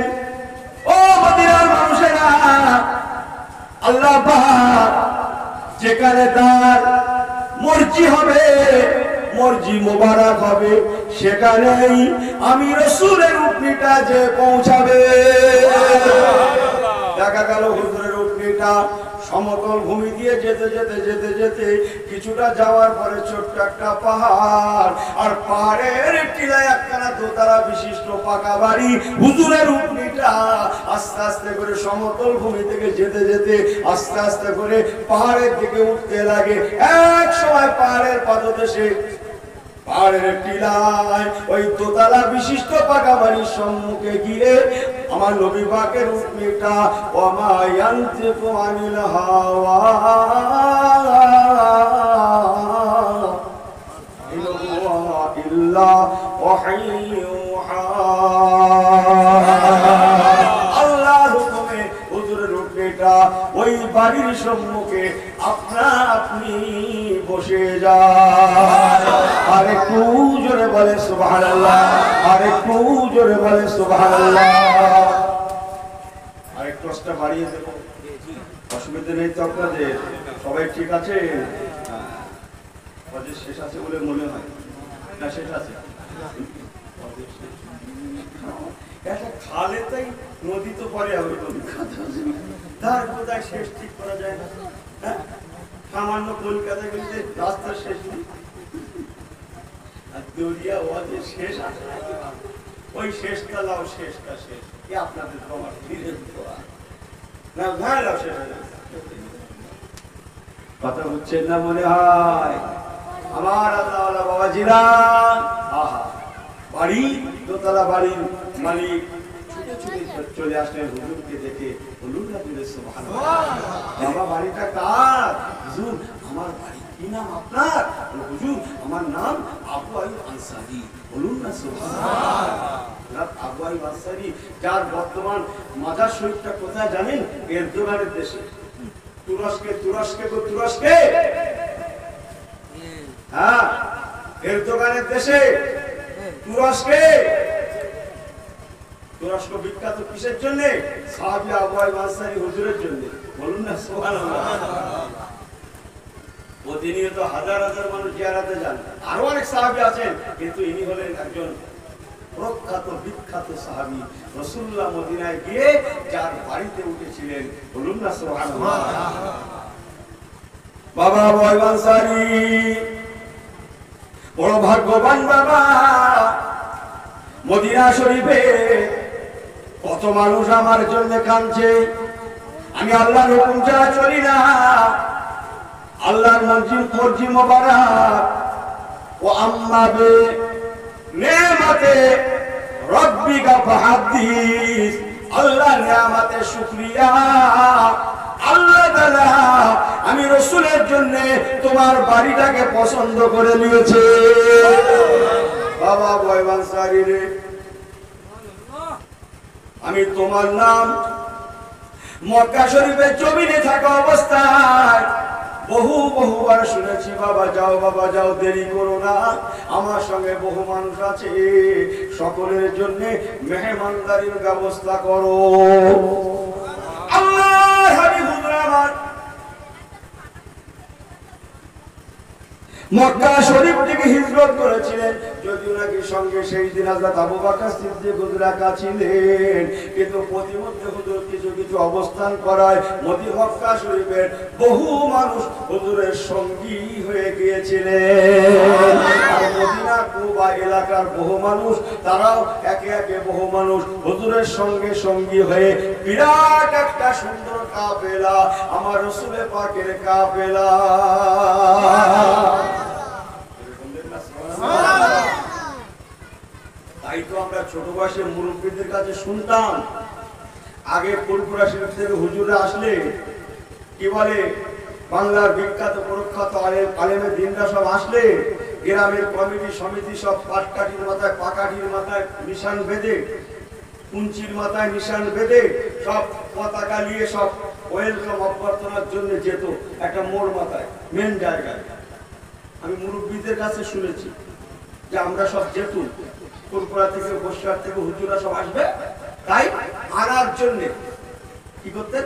S1: ও মদিনার মানুষেরা, আল্লাহ পাক যেখানে তার মর্জি হবে, মর্জি মোবারক হবে, সেখানেই আমি রাসূলের উটনিটা যে পৌঁছাবে। দেখা গেল হুজুরের উটনিটা সমতল ভূমি দিয়ে যেতে যেতে যেতে যেতে কিছুটা যাওয়ার পরে ছোট্ট একটা পাহাড়, আর পাহাড়ের টিলায় একখানা দোতলা বিশিষ্ট পাকা বাড়ি। হুজুরের উটনিটা আস্তে আস্তে করে সমতল ভূমি থেকে যেতে যেতে আস্তে আস্তে করে পাহাড়ের দিকে উঠতে লাগে। এক সময় পাহাড়ের পাদদেশে, পাহাড়ের টিলায় ওই দোতলা বিশিষ্ট পাকা বাড়ির সম্মুখে গিয়ে আমার নবী পাকের উটনিটা ওমা ইয়ানতিকু আনিল হাওয়া ইল্লা ওয়াহিয়ুহা, আল্লাহর হুকুমে হুজুরের উটনিটা ওই বাড়ির সম্মুখে আপনা আপনি বসে যায়। আর একটু জোরে বলে সুবহানাল্লাহ, আর একটু জোরে বলে সুবহানাল্লাহ। আর একটু আস্তে বাড়িয়ে দেব, অসুবিধা নেই তো আপনাদের? সবাই ঠিক আছে? পদের শেষ আছে বলে মনে হয় না? শেষ আছে? একটা খালে তাই নদী তো পরে হবে, তার কোথায় শেষ ঠিক করা যায় না? হ্যাঁ, সামান্য কলকাতা গেলে রাস্তা শেষ নেই, আর দরিয়া ওয়াজে শেষ আছে, ওই শেষটা লাও, শেষটা শেষ কি আপনাদের তোমার ধীরে না ভাইরাও শেষ হয়ে যাবে। কথা বুঝছেন না মনে হয় আমার আল্লাহওয়ালা বাবাজিরা? আহা, বাড়ি দোতলা বাড়ির মালিক ছুটে ছুটে চলে আসলেন হুজুরকে দেখে। বলুন না জোরে সুবহানাল্লাহ। বাবা বাড়িটা কার? হুজুর আমার বাড়ি। কি নাম আপনার? হুজুর আমার নাম আবু আইয়ুব আনসারী। বলুন না সুবহানাল্লাহ। আবু আইয়ুব আনসারী, যার বর্তমান মাজার শরীফটা কোথায় জানেন? এরদোগানের দেশে, তুরস্কে। তুরস্কে, হ্যাঁ, এরদোগানের দেশে তুরস্কে। তুরস্ক বিখ্যাত কিসের জন্য? সাহাবী আবু আইয়ুব আনসারী হুজুরের জন্য। বলুন না সুবহানাল্লাহ। প্রতিনিয়ত হাজার হাজার মানুষ জিয়ারতে যান। আরো অনেক সাহাবী আছেন, কিন্তু ইনি হলেন একজন প্রখ্যাত বিখ্যাত সাহাবী। রাসূলুল্লাহ মদিনায় গিয়ে যার বাড়িতে উঠেছিলেন। বলুন না সুবহানাল্লাহ। বাবা আবু আইয়ুব আনসারী বড় ভাগ্যবান বাবা। মদিনা শরীফে কত মানুষ আমার জন্য কাঁদছে। আমি আল্লাহর হুকুম ছাড়া চলি না। আল্লাহর মর্জি মোবারক ও আম্মা বে নেমাতে রব্বিকা ফাহাদ্দিস। আল্লাহর নিয়ামতের শুকরিয়া। আল্লাহ তাআলা আমি রাসূলের জন্য তোমার বাড়িটাকে পছন্দ করে নিয়েছে। বাবা আবু আইয়ুব আনসারী রে, আমি তোমার নাম মক্কা শরীফের জমিনে থাকা অবস্থায় বহুবার শুনেছি বাবা যাও দেরি করো না, আমার সঙ্গে বহু মানুষ আছে, সকলের জন্য মেহমানদারির ব্যবস্থা করো। আল্লাহ হাবিব হুজুর আমার মক্কা শরীফ থেকে হিজরত করেছিলেন, যদিও নাকি সঙ্গে সেই দিন হযরত আবু বকর সিদ্দিক হুজুর একা ছিলেন, কিন্তু প্রতিমধ্যে হুজুর কিছু অবস্থান করায় মক্কা শরীফের বহু মানুষ হুজুরের সঙ্গী হয়ে গিয়েছিলেন। আর মদিনা কুবা এলাকার বহু মানুষ, তারাও একে একে বহু মানুষ হুজুরের সঙ্গে সঙ্গী হয়ে বিরাট একটা সুন্দর কাফেলা, আমার রাসূল পাকের কাফেলা। তাই তো আমরা ছোট বয়সে মুরব্বীদের কাছে শুনতাম, আগে ফুলপুরা শরীফ থেকে হুজুরে আসলে কি বলে, বাংলার বিখ্যাত প্রখ্যাত আলেমের দিনরা সব আসলে গ্রামের কমিটি সমিতি সব পাটকাঠির মাথায় পাকাঠির মাথায় নিশান বেঁধে, কুঞ্চির মাথায় নিশান বেঁধে সব পতাকা নিয়ে সব ওয়েলকাম অভ্যর্থনার জন্য যেত একটা মোড় মাথায় মেন জায়গায়। আমি মুরব্বীদের কাছে শুনেছি যে আমরা সব যেত ফুলপুরা থেকে বসিরহাট থেকে হুজুরা সব আসবে, তাই আনার জন্য কি করতেন,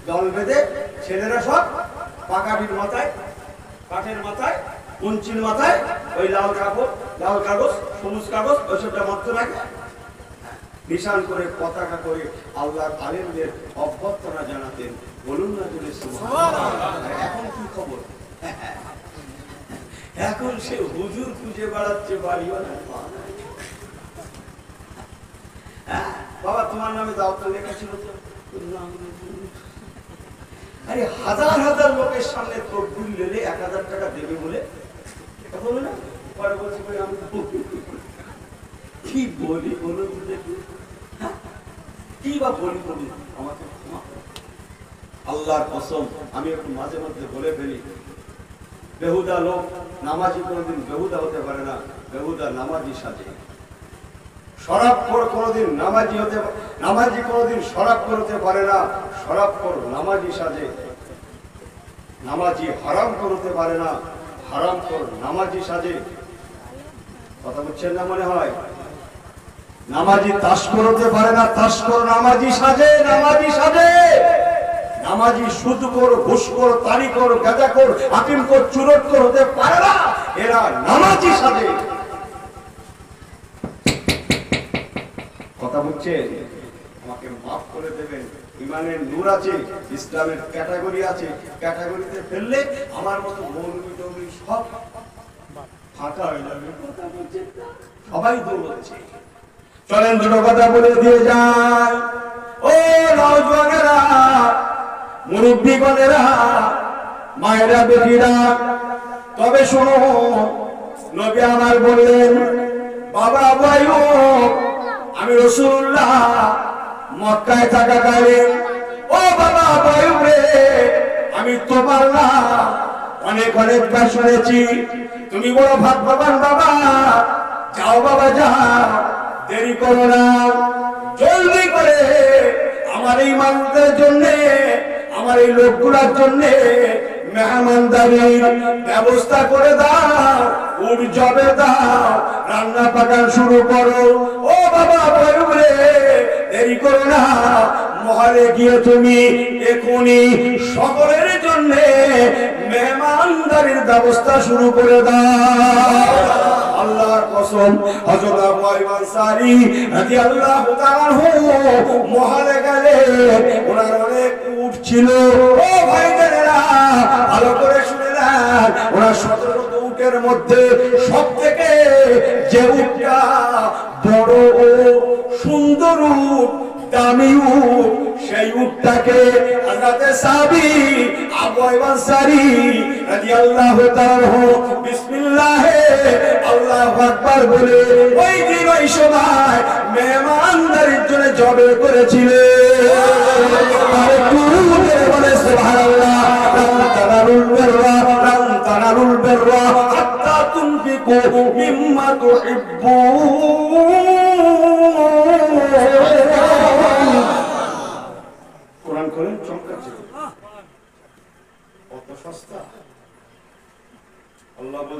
S1: দল বেঁধে ছেলেরা সব পাকাঠির মাথায় কাঠের মাথায় কুঞ্চির মাথায় ওই লাল কাগজ সবুজ কাগজ ওইসবটা মারতে রাখে, নিশান করে পতাকা করে আল্লাহর আলেমদের অভ্যর্থনা জানাতেন। বলুন না যদি এখন কি খবর, এখন সে হুজুর খুঁজে বেড়াচ্ছে বাড়িও না। বাবা তোমার নামে দাওয়াত লেখা ছিল তো, আরে হাজার হাজার লোকের সামনে তকবীর দিলে 1000 টাকা দেবে বলে এটা বলো না, পরে বলছি আমি কি বলি বলো দেখি, কি বা বলি বলি আমাকে আল্লাহর কসম আমি একটু মাঝে মধ্যে বলে ফেলি, বেহুদা লোক নামাজি কোনোদিন বেহুদা হতে পারে না, বেহুদা নামাজি সাজে। শরাবখোর কোনোদিন নামাজি কোনোদিন শরাবখোর হতে পারে না, শরাবখোর নামাজি সাজে। নামাজি হারামখোর হতে পারে না, হারামখোর নামাজি সাজে। কথা বুঝছেন না মনে হয়? নামাজি তাশখোর হতে পারে না, তাশখোর নামাজি সাজে, নামাজি সাজে। নামাজি সুদখোর, ঘুষখোর, তারিখোর, গাঁজাখোর, হাকিমখোর, চুরটখোর হতে পারে না, এরা নামাজি সাজে। কথা বুঝছেন? আমাকে মাফ করে দেবেন, ইমানের নূর আছে, ইসলামের ক্যাটাগরি আছে, ক্যাটাগরিতে ফেললে আমার মতো মৌলবি টৌলবি সব ফাঁকা হয়ে যাবে। কথা বুঝছেন? সবাই দৌড়চ্ছে। চলেন দুটো কথা বলে দিয়ে যায়। ও নওজওয়ানেরা, মুরব্বিগণেরা, মায়েরা, বেটিরা, তবে শোনো, নবী আমার বললেন, বাবা আবু আইয়ুব, আমি রাসূলুল্লাহ মক্কায় থাকাকালীন, ও বাবা আবু আইয়ুব রে, আমি তোমার নাম অনেক বার শুনেছি, তুমি বড় ভাগ্যবান বাবা। যাও বাবা যাও, দেরি করো না, জলদি করে আমার এই মানুষদের জন্য, আমার এই লোকগুলার জন্য মেহমানদারির ব্যবস্থা করে দাও, উঠ জবে দাও, রান্না পাকান শুরু করো। ও বাবা বলে দেরি করো না, মহলে গিয়ে তুমি এখনই সকলের জন্য মেহমানদারির ব্যবস্থা শুরু করে দাও। আল্লাহর কসম, হযরত আবু আইয়ুব আনসারী রাদিয়াল্লাহু তাআলা আনহু মহলে গেলে ওনার অনেক উট ছিল। ও ভাইজানেরা, ভালো করে শুনে নেন, ওনার 17টা উটের মধ্যে সবথেকে যে উটটা বড় ও সুন্দর উট, দামি উট, সেই উটটাকে হযরত সাহাবী আবু আইয়ুব আনসারী রাদিয়াল্লাহু তাআলা বিসমিল্লাহ আল্লাহু আকবার বলে ওই দিন ওই সময় মেহমানদারির জন্য জবে করেছিলেন। আর তুলে বলে সুবহানাল্লাহ, লান তানালুল বিররা হাত্তা তুনফিকু মিম্মা তুহিব্বুন। কোরআন খোলেন, চমকাচ্ছে।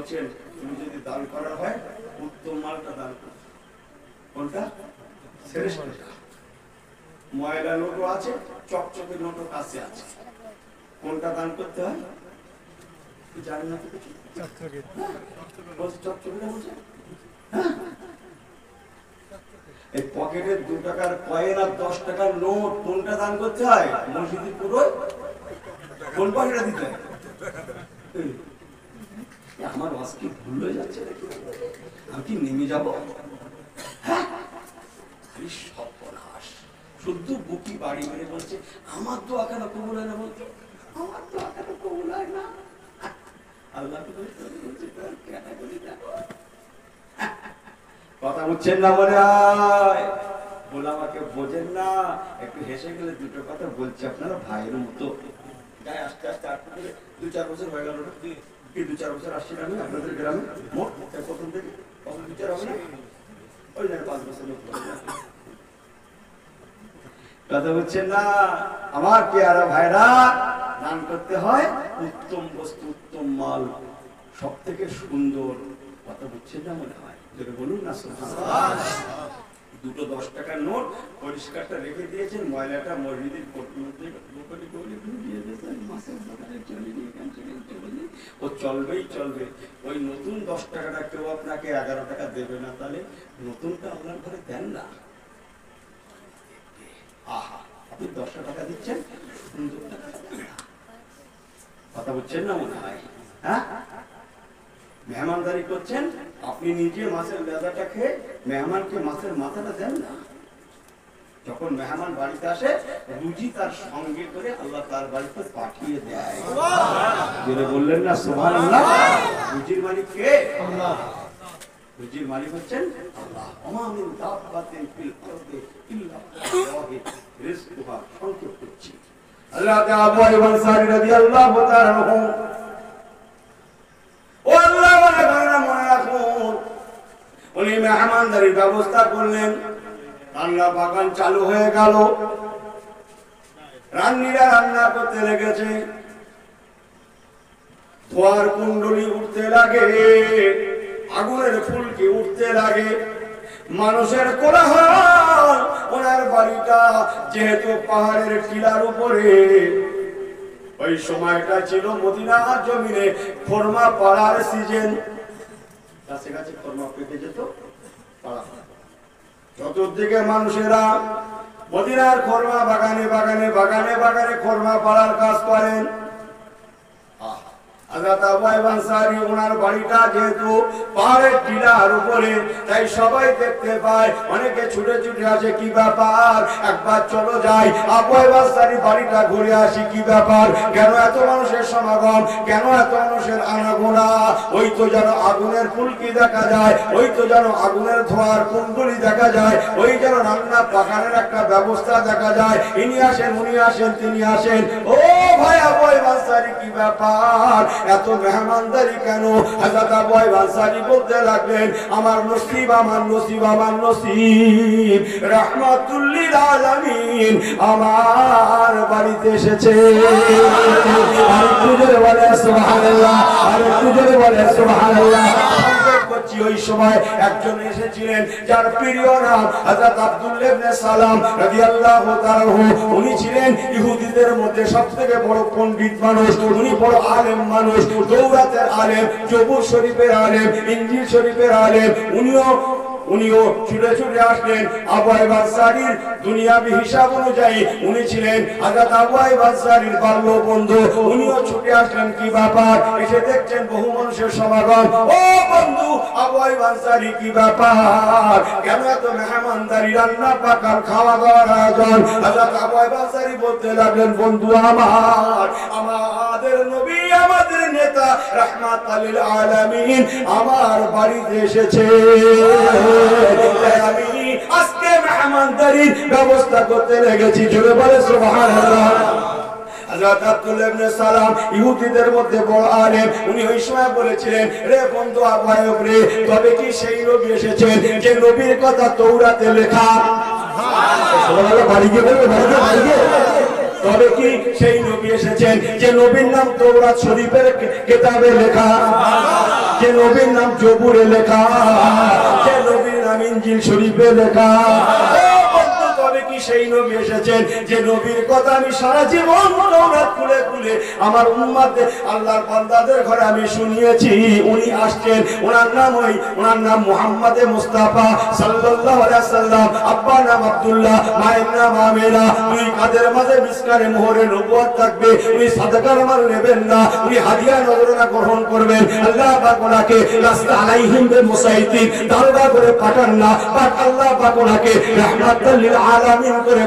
S1: বলছেন তুমি যদি দান করা হয় উত্তম মালটা দান করো। কোনটা? শ্রেষ্ঠটা। ময়লা নোটও আছে, চকচকে নোটও কাছে আছে, কোনটা দান করতে হয় জানি না তো কিছু। এই পকেটের 2 টাকার কয়েন আর 10 টাকার নোট কোনটা দান করতে হয়? মসজিদে পুরো কোন পকেটে দিতে হয়? আমার ওয়াজ কি ভুল হয়ে যাচ্ছে নাকি? আমি কি নেমে যাব? সর্বনাশ, শুদ্ধ বুকি বাড়ি মেরে বলছে আমার দোয়া কেন কবুল হয় না? বলছে আমার দোয়া কেন কবুল হয় না? আল্লাহ কথা বুঝছেন না মনে হয়? বলে আমাকে বোঝেন না, একটু হেসে গেলে দুটো কথা বলছি আপনারা ভাইয়ের মতো। গায়ে আস্তে আস্তে আটকে করে 2-4 বছর হয়ে গেল না কি? 2-4 বছর আসছি আমি আপনাদের গ্রামে। মোট প্রথম থেকে 2-4 হবে না, ওই জন্য 5 বছর কথা বুঝছেন না আমার পেয়ারা ভাইরা? দান করতে হয় উত্তম বস্তু, উত্তম মাল, সব থেকে সুন্দর। কথা বুঝছেন না মনে হয়? বলুন না সুবহানাল্লাহ। 2 10 টাকার নোট পরিষ্কারটা রেখে দিয়েছেন, ময়লাটা মসজিদের ও চলবেই চলবে। ওই নতুন 10 টাকাটা কেউ আপনাকে 11 টাকা দেবে না, তাহলে নতুনটা আপনার ঘরে দেন না। আহা, আপনি 10 টাকা দিচ্ছেন, সুন্দর টাকা। কথা বুঝছেন না মনে হয়? হ্যাঁ, মেহমানদারি করছেন, আপনি নিজে মাছের লেজাটা খেয়ে মেহমানকে মাছের মাথাটা দেন না। যখন মেহমান বাড়িতে আসে, রুজি তার সঙ্গে করে আল্লাহ তার বাড়িতে পাঠিয়ে দেয়। যেটা বললেন না সুবহানাল্লাহ। রুজির মালিক কে? আল্লাহ। রুজির মালিক হচ্ছেন আল্লাহ। ওমা মিন দাব্বাতিন ফিল আরদি ইল্লা আল্লাহু রিজকুহা। সংক্ষেপ করছি, আল্লাহ তাআলা আবু আইয়ুব আনসারী রাদিয়াল্লাহু তাআলা আনহু ও আল্লাহ বলে বান্দা মনে রাখুন, উনি মেহমানদারির ব্যবস্থা করলেন। রান্না বাগান চালু হয়ে গেল, রান্নিরা রান্না করতে লেগেছে, ধোয়ার কুণ্ডলি উঠতে লাগে, আগুনের ফুলকি উঠতে লাগে, মানুষের কোলাহল। ওনার বাড়িটা যেহেতু পাহাড়ের টিলার উপরে, ওই সময়টা ছিল মদিনার জমিনে খরমা পাড়ার সিজন। গাছে গাছে খরমা পেকে যেত, পাড়া চতুর্দিকে মানুষেরা মদিনার খরমা বাগানে বাগানে বাগানে বাগানে খরমা পাড়ার কাজ করেন। হযরত আবু আইয়ুব আনসারী ওনার বাড়িটা যেহেতু পাহাড়ের টিলার উপরে, তাই সবাই দেখতে পায়, অনেকে ছুটে ছুটে আসে। কি ব্যাপার? একবার চলো যাই আবু আইয়ুব আনসারী বাড়িটা ঘুরে আসি, কি ব্যাপার, কেন এত মানুষের সমাগম, কেন এত মানুষের আনাগোনা? ওই তো যেন আগুনের ফুলকি দেখা যায়, ওই তো যেন আগুনের ধোঁয়ার কুণ্ডলি দেখা যায়, ওই যেন রান্না পাকানোর একটা ব্যবস্থা দেখা যায়। ইনি আসেন, উনি আসেন, তিনি আসেন। ও ভাই আবু আইয়ুব আনসারী, কি ব্যাপার, এত মেহমানদারি কেন? হযরত আবু আইয়ুব আনসারী বলতে লাগলেন, আমার নসিব, আমার নসিব, আমার নসিব, রাহমাতুল লিল আলামিন আমার বাড়িতে এসেছে। আরেকটু জোরে বলে সুবহানাল্লাহ, আরেকটু জোরে বলে সুবহানাল্লাহ। ওই সময় একজন এসেছিলেন যার প্রিয় নাম হযরত আব্দুল্লাহ ইবনে সালাম রাদিয়াল্লাহু তাআলা আনহু। উনি ছিলেন ইহুদিদের মধ্যে সবথেকে বড় পণ্ডিত মানুষ, উনি বড় আলেম মানুষ, তাওরাতের আলেম, জবুর শরীফের আলেম, ইনজিল শরীফের আলেম। উনিও ছুটে ছুটে আসলেন। আবু আইয়ুব আনসারীর দুনিয়াবি হিসাব অনুযায়ী উনি ছিলেন হযরত আবু আইয়ুব আনসারীর বাল্য বন্ধু। উনিও ছুটে আসলেন। কি ব্যাপার? এসে দেখছেন বহু মানুষের সমাগম। ও বন্ধু আবু আইয়ুব আনসারী, কি ব্যাপার, কেন এত মেহমানদারি, রান্না পাকার, খাওয়া দাওয়ার আয়োজন? হযরত আবু আইয়ুব আনসারী বলতে লাগলেন, বন্ধু আমার, আমাদের নবী, আমাদের নেতা রাহমাতুল লিল আলামিন আমার বাড়িতে এসেছে, আমি আজকে মেহমানদারির ব্যবস্থা করতে লেগেছি। জোরে বলে সুবহানাল্লাহ। হযরত আব্দুল্লাহ ইবনে সালাম ইহুদিদের মধ্যে বড় আলেম। উনি ওই সময় বলেছিলেন, রে বন্ধু আবু আইয়ুব রে, তবে কি সেই নবী এসেছেন যে নবীর কথা তাওরাতে লেখা? সুবহানাল্লাহ। বাড়ি গিয়ে বলবে, বাড়ি গিয়ে, তবে কি সেই নবী এসেছেন যে নবীর নাম তাওরাত শরীফের কিতাবে লেখা? যে নবীর নাম জবুরে লেখা, যে নবীর নাম ইনজিল শরীফে লেখা। তবে কি সেই নবী এসেছেন যে নবীর কথা আমি সারা জীবন তাওরাত খুলে খুলে আমার উম্মতে আল্লাহর বান্দাদের ঘরে আমি শুনিয়েছি। উনি আসছেন, ওনার নাম মুহাম্মদে মুস্তাফা সাল্লাল্লাহু আলাইহি সাল্লাম। আব্বা নাম আব্দুল্লাহ, মায়ের নাম আমিনা। দুই কাঁধের মাঝে মিসকারে মোহরে নবুয়ত থাকবে। উনি সাদাকার মাল নেবেন না, উনি হাদিয়া নজরানা গ্রহণ করবেন। আল্লাহ পাক ওনাকে লাস্তা আলাইহিম বিমুসাইতিন দারোগা করে পাঠান না, বাট আল্লাহ পাক ওনাকে রাহমাতাল লিল আলামিন করে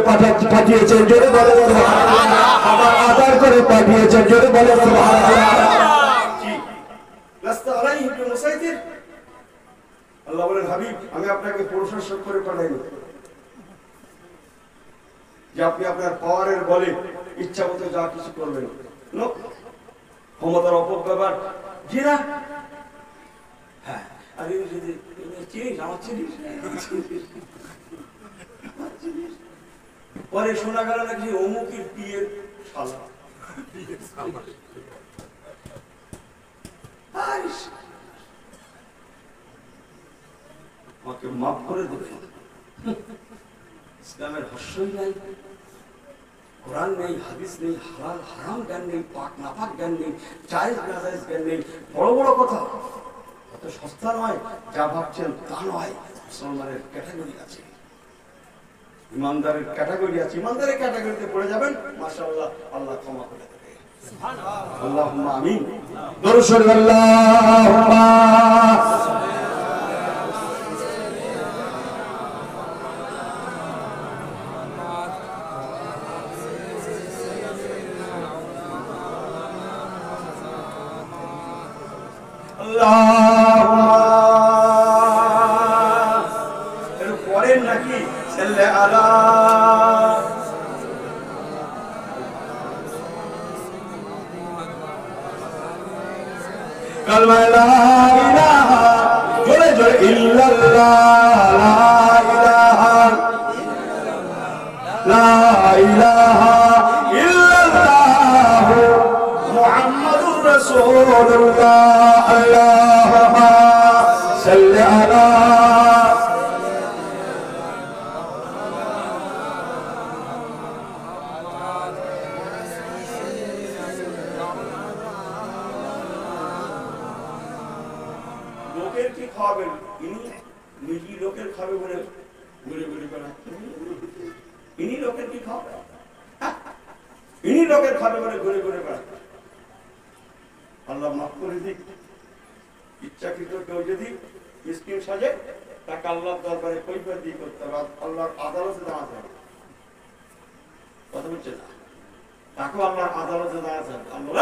S1: পাঠিয়েছেন। জোরে বলে সুবহানাল্লাহ। আবার আদার করে পাঠিয়েছেন। জোরে বলে সুবহানাল্লাহ। লাস্তা আলাইহিম বিমুসাইতিন। আল্লাহ বলেন, হাবিব আমি আপনাকে প্রশাসক করে পাঠাইনি যে আপনি আপনার পাওয়ারের বলে ইচ্ছা মতো যা কিছু করবেন। ক্ষমতার অপব্যবহার জি না। হ্যাঁ, আরে চিনিস আমার চিনিস, পরে শোনা গেল নাকি অমুকের বিয়ের শালা। আমাকে মাফ করে দেবেন। ইসলামের হর্ষই নাই, কোরআন নেই, হাদিস নেই, হালাল হারাম জ্ঞান নেই, পাক নাপাক জ্ঞান নেই, জায়েজ নাজায়েজ জ্ঞান নেই। বড় বড় কথা, অত সস্তা নয় যা ভাবছেন তা নয়। মুসলমানের ক্যাটাগরি আছে, ইমানদারের ক্যাটাগরি আছে। ইমানদারের ক্যাটাগরিতে পড়ে যাবেন, মাশাআল্লাহ আল্লাহ ক্ষমা করে দেবে। সুবহানাল্লাহ, আল্লাহুম্মা আমিন। দরুদ শরীফ আল্লাহুম্মা পড়েন নাকি সাল্লে আলা কালমা লা ইলাহা জোরে জোরে ইল্লাল্লাহ, লা ইলাহা ইল্লাল্লাহ মুহাম্মাদুর রাসূলুল্লাহ। আল্লাহুম্মা সাল্লি আলা লোকের কি খাবেন, ইনি লোকের খাবে বলে ঘুরে ঘুরে বেড়ান। ইনি লোকের কি খাবেন, ইনি লোকের খাবে বলে ঘুরে ঘুরে বেড়ান। আল্লাহ মাফ করে দিক। ইচ্ছাকৃত কেউ যদি মিসকিন সাজে তাকে আল্লাহর দরবারে কৈফিয়ত দিয়ে করতে হবে, আল্লাহর আদালতে দাঁড়াতে হবে। কথা বুঝছে না? তাকে আল্লাহর আদালতে দাঁড়াতে হবে। আল্লাহ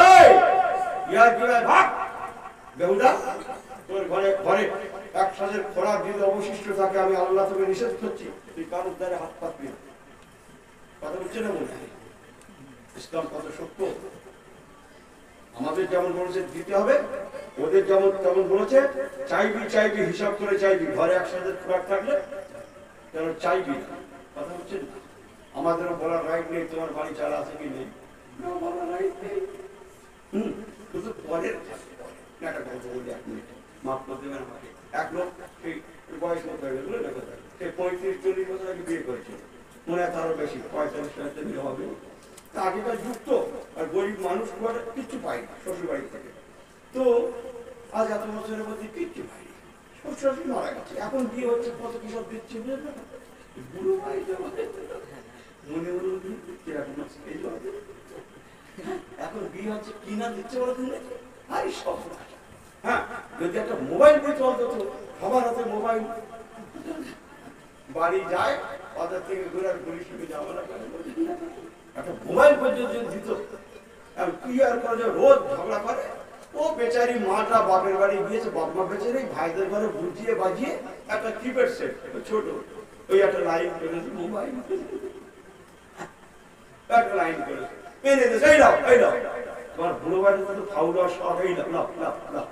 S1: ভাগ বেহুদা, তোর ঘরে ঘরে এক সাজের খোরাক যদি অবশিষ্ট থাকে, আমি আল্লাহ তোকে নিষেধ করছি, তুই কারোর দ্বারে হাত পাতবি না। কথা বুঝছে না? মনে হয় ইসলাম কত সত্য। আমাদের যেমন বলেছে দিতে হবে, ওদের যেমন তেমন বলেছে চাইবি হিসাব করে চাইবি। ঘরে একসাথে খোরাক থাকলে যেন চাইবি না। কথা বুঝছেন? আমাদেরও বলার রাইট নেই তোমার বাড়ি চালা আছে কি নেই, বলার রাইট নেই। শুধু পরের একটা কথা বলি, 1 মিনিট মাফ করে দেবেন আমাকে। এক লোক সেই বয়স মতো হয়ে গেল, সে 35-40 বছর আগে বিয়ে করেছিল, মনে হয় তারও বেশি, 45 বিয়ে হবে। আগেকার যুক্ত আর গরিব মানুষ কিচ্ছু পায় না শ্বশুর বাড়ি থেকে। তো আজ এত বছরের মধ্যে কিচ্ছু পাই না, শ্বশুর মারা গেছে। এখন বিয়ে হচ্ছে, কত কি সব দিচ্ছে বুড়ো বাড়িতে মনে মনে কিরকম এখন বিয়ে হচ্ছে কিনা দিচ্ছে বলে দিন। আরে সব হ্যাঁ, যদি একটা মোবাইল দিয়ে চলতো, সবার হাতে মোবাইল, বাড়ি যায় ওদের থেকে ঘুরে ঘুরি শুনে যাওয়া একটা মোবাইল পর্যন্ত দিত। কি আর করে, রোজ ঝগড়া করে। ও বেচারি মাটা বাপের বাড়ি গিয়েছে, বাপমা বেচারি ভাইদের ঘরে বুঝিয়ে বাজিয়ে একটা কিপ্যাড সেট ছোট, ওই একটা লাইন করেছে, মোবাইল একটা লাইন করেছে, এনে দিয়েছে, এই নাও এই নাও। তোমার বুড়ো বাড়িতে তো খাওয়া সব এই নাও নাও।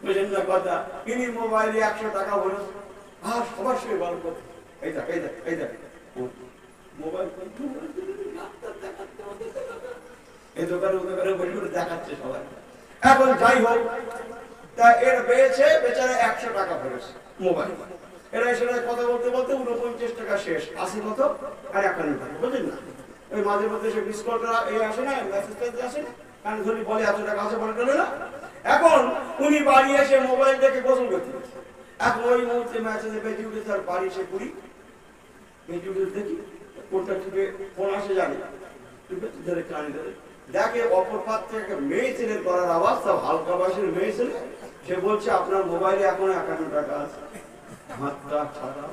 S1: বুঝলেন না কথা? ইনি মোবাইলে 100 টাকা বলে আর সবার সঙ্গে গল্প করতে, এই দেখ এই দেখ এই দেখ মোবাইল এই দোকানে ও দোকানে বসে করে দেখাচ্ছে সবাই। এখন যাই হোক, তা এর পেয়েছে বেচারা 100 টাকা পড়েছে মোবাইল। এরা এসে কথা বলতে বলতে 49 টাকা শেষ, 80 কত আর 51 টাকা, বুঝলেন না? ওই মাঝে মধ্যে সে মিস কলটা এই আসে না, মেসেজ আসে না, কারণ ধরি বলে এত টাকা আছে বলে গেল না। এখন উনি বাড়ি এসে মোবাইল দেখে গোসল করতে, এখন ওই মুহূর্তে মেসেজে বেজে উঠেছে আর বাড়ি এসে পুরি বেজে উঠে দেখি কোনটা টিপে ফোন আসে জানি টিপে ধরে কানে ধরে দেখে অপর পাত থেকে মেয়ে ছেলের করার আওয়াজ, সব হালকা বয়সের মেয়ে ছেলে, সে বলছে আপনার মোবাইলে এখন 51 টাকা আছে। হাতটা ছাড়া,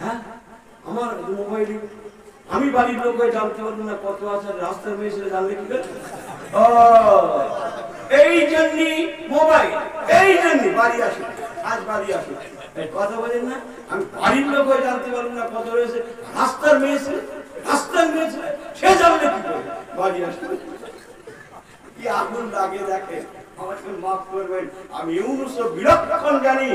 S1: হ্যাঁ আমার মোবাইলে আমি বাড়ির লোক হয়ে জানতে পারবো না কত আছে, রাস্তার মেয়ে ছেলে জানলে কি করে? এই জন্যই মোবাইল, এই জন্যই বাড়ি আসে, আজ বাড়ি আসে কথা বলেন না, আমি বাড়ির লোক হয়ে জানতে পারবো না কত রয়েছে, রাস্তার মেয়ে ছেলে, রাস্তার মেয়ে ছেলে সে জানলে কি করে বাড়ি আসবে? কি আগুন লাগে দেখে। আমাকে মাফ করবেন, আমি ইউনুস বিরক্ষণ জানি,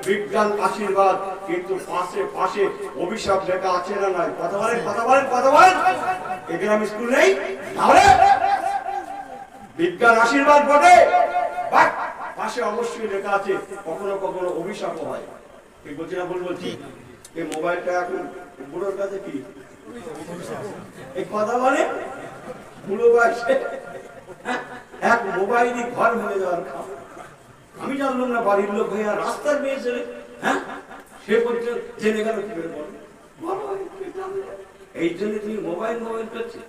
S1: বিজ্ঞান আশীর্বাদ, কিন্তু পাশে পাশে অভিশাপ লেখা আছে না নাই? কথা বলেন, কথা বলেন, কথা বলেন। এখানে আমি স্কুল নেই, তাহলে বিজ্ঞান আশীর্বাদ বটে, বাট পাশে অবশ্যই লেখা আছে কখনো কখনো অভিশাপও হয়। ঠিক বলছি না ভুল বলছি? এই মোবাইলটা এখন বুড়োর কাছে কি এই কথা বলে, বুড়ো বয়সে এক মোবাইলই ঘর ভেঙে যাওয়ার খাওয়া। আমি জানলাম না বাড়ির লোক হয়ে আর রাস্তার মেয়ে ছেলে, হ্যাঁ সে পর্যন্ত জেনে গেল কি করে বলো? এই জন্য তুমি মোবাইল মোবাইল করছি,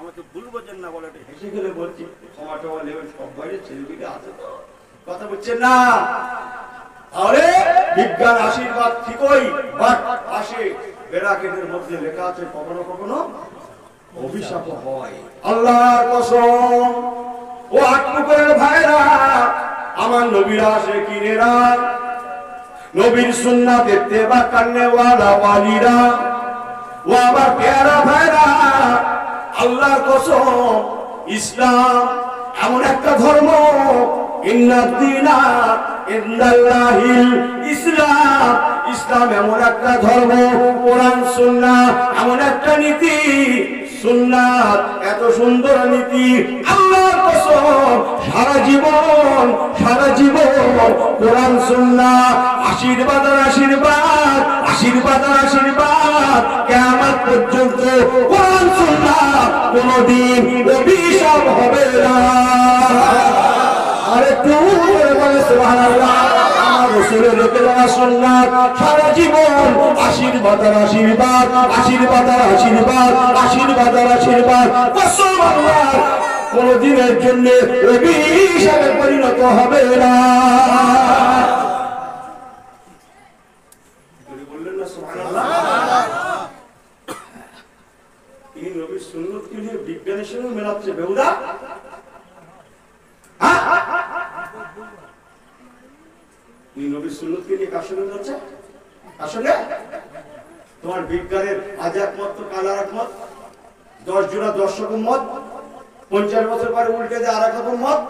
S1: আমাকে ভুল বোঝেন না বলে হেসে গেলে বলছি ক্ষমা টমা নেবেন, সব বাইরের ছেলেপিলে আছে তো, কথা বলছেন না। আরে বিজ্ঞান আশীর্বাদ ঠিকই, বাট পাশে বেরাকেটের মধ্যে লেখা আছে কখনো কখনো অভিশাপ হয়। আল্লাহর কসম, ও আত্মকরের ভাইরা, আমার নবীরা আসে কিনেরা, নবীর সুন্নাত ইত্তেবা করনে ওয়ালা ওয়ালিরা, ও আমার প্যারা ভাইরা, আল্লাহর কসম ইসলাম এমন একটা ধর্ম, ইন্নাদ-দীনা ইনদাল্লাহিল ইসলাম, ইসলাম এমন একটা ধর্ম, কোরআন সুন্নাহ এমন একটা নীতি, সুন্নাত এত সুন্দর নীতি, আল্লাহর কসম সারা জীবন কোরআন সুন্নাহ আশীর্বাদ আর আশীর্বাদ, আশীর্বাদ আর আশীর্বাদ, কিয়ামত পর্যন্ত কোরআন সুন্নাহ কোনদিন অভিশাপ হবে না। আরে তুই বলে সুবহানাল্লাহ, আমার রাসূলের রেখে সুন্নাত সারা জীবন আশীর্বাদ আর আশীর্বাদ, আশীর্বাদ আর আশীর্বাদ, আশীর্বাদ আর আশীর্বাদ, কসম আল্লাহ কোনদিনের জন্য অভিশাপে পরিণত হবে না। বললেন না সুবহানাল্লাহ? এই নবীর সুন্নতকে নিয়ে বিজ্ঞানের সঙ্গে মেলাচ্ছে বেহুদা। এই নবীর সুন্নতকে নিয়ে কার সঙ্গে যাচ্ছে? আসলে তোমার বিজ্ঞানের আজ এক মত, কাল আর এক মত, 10 জোড়া 10 রকম মত, 50 বছর পরে উল্টে যায় আর এক রকম মত।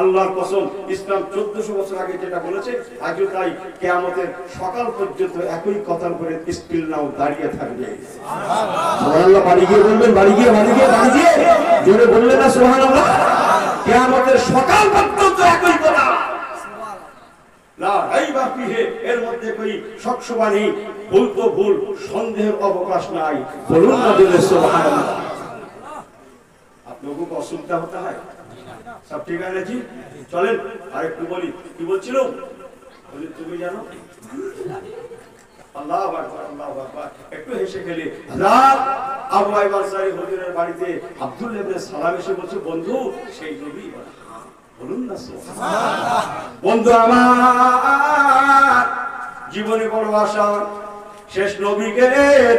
S1: আল্লাহর কসম ইসলাম 1400 বছর আগে যেটা বলেছে আজও তাই, কিয়ামতের সকাল পর্যন্ত একই কথার উপরে স্টিল নাও দাঁড়িয়ে থাকবে। সুবহানাল্লাহ, বাড়ি গিয়ে বলবেন, বাড়ি গিয়ে জোরে বললেন না সুবহানাল্লাহ? কিয়ামতের সকাল পর্যন্ত একই কথা, লা রাইবা ফিহি, এর মধ্যে কোই শকশবা নেই, ভুল তো ভুল, সন্দেহের অবকাশ নাই। বলুন না দিলে সুবহানাল্লাহ। আপনাকে को असुविधा होता है? सब ठीक है ना जी? चलें আরেকটু বলি, কি বলছিল? বলি তুমি জানো আল্লাহু আকবার, আল্লাহু আকবার, একটু হেসে খেলে হযরত আবু আইয়ুব আনসারী হুজুরের বাড়িতে আব্দুল্লাহ ইবনে সালাম এসে বলছে বন্ধু সেই নবী, বলুন না সুবহানাল্লাহ। বন্ধু আমার জীবনে বড় আশা শেষ নবীকে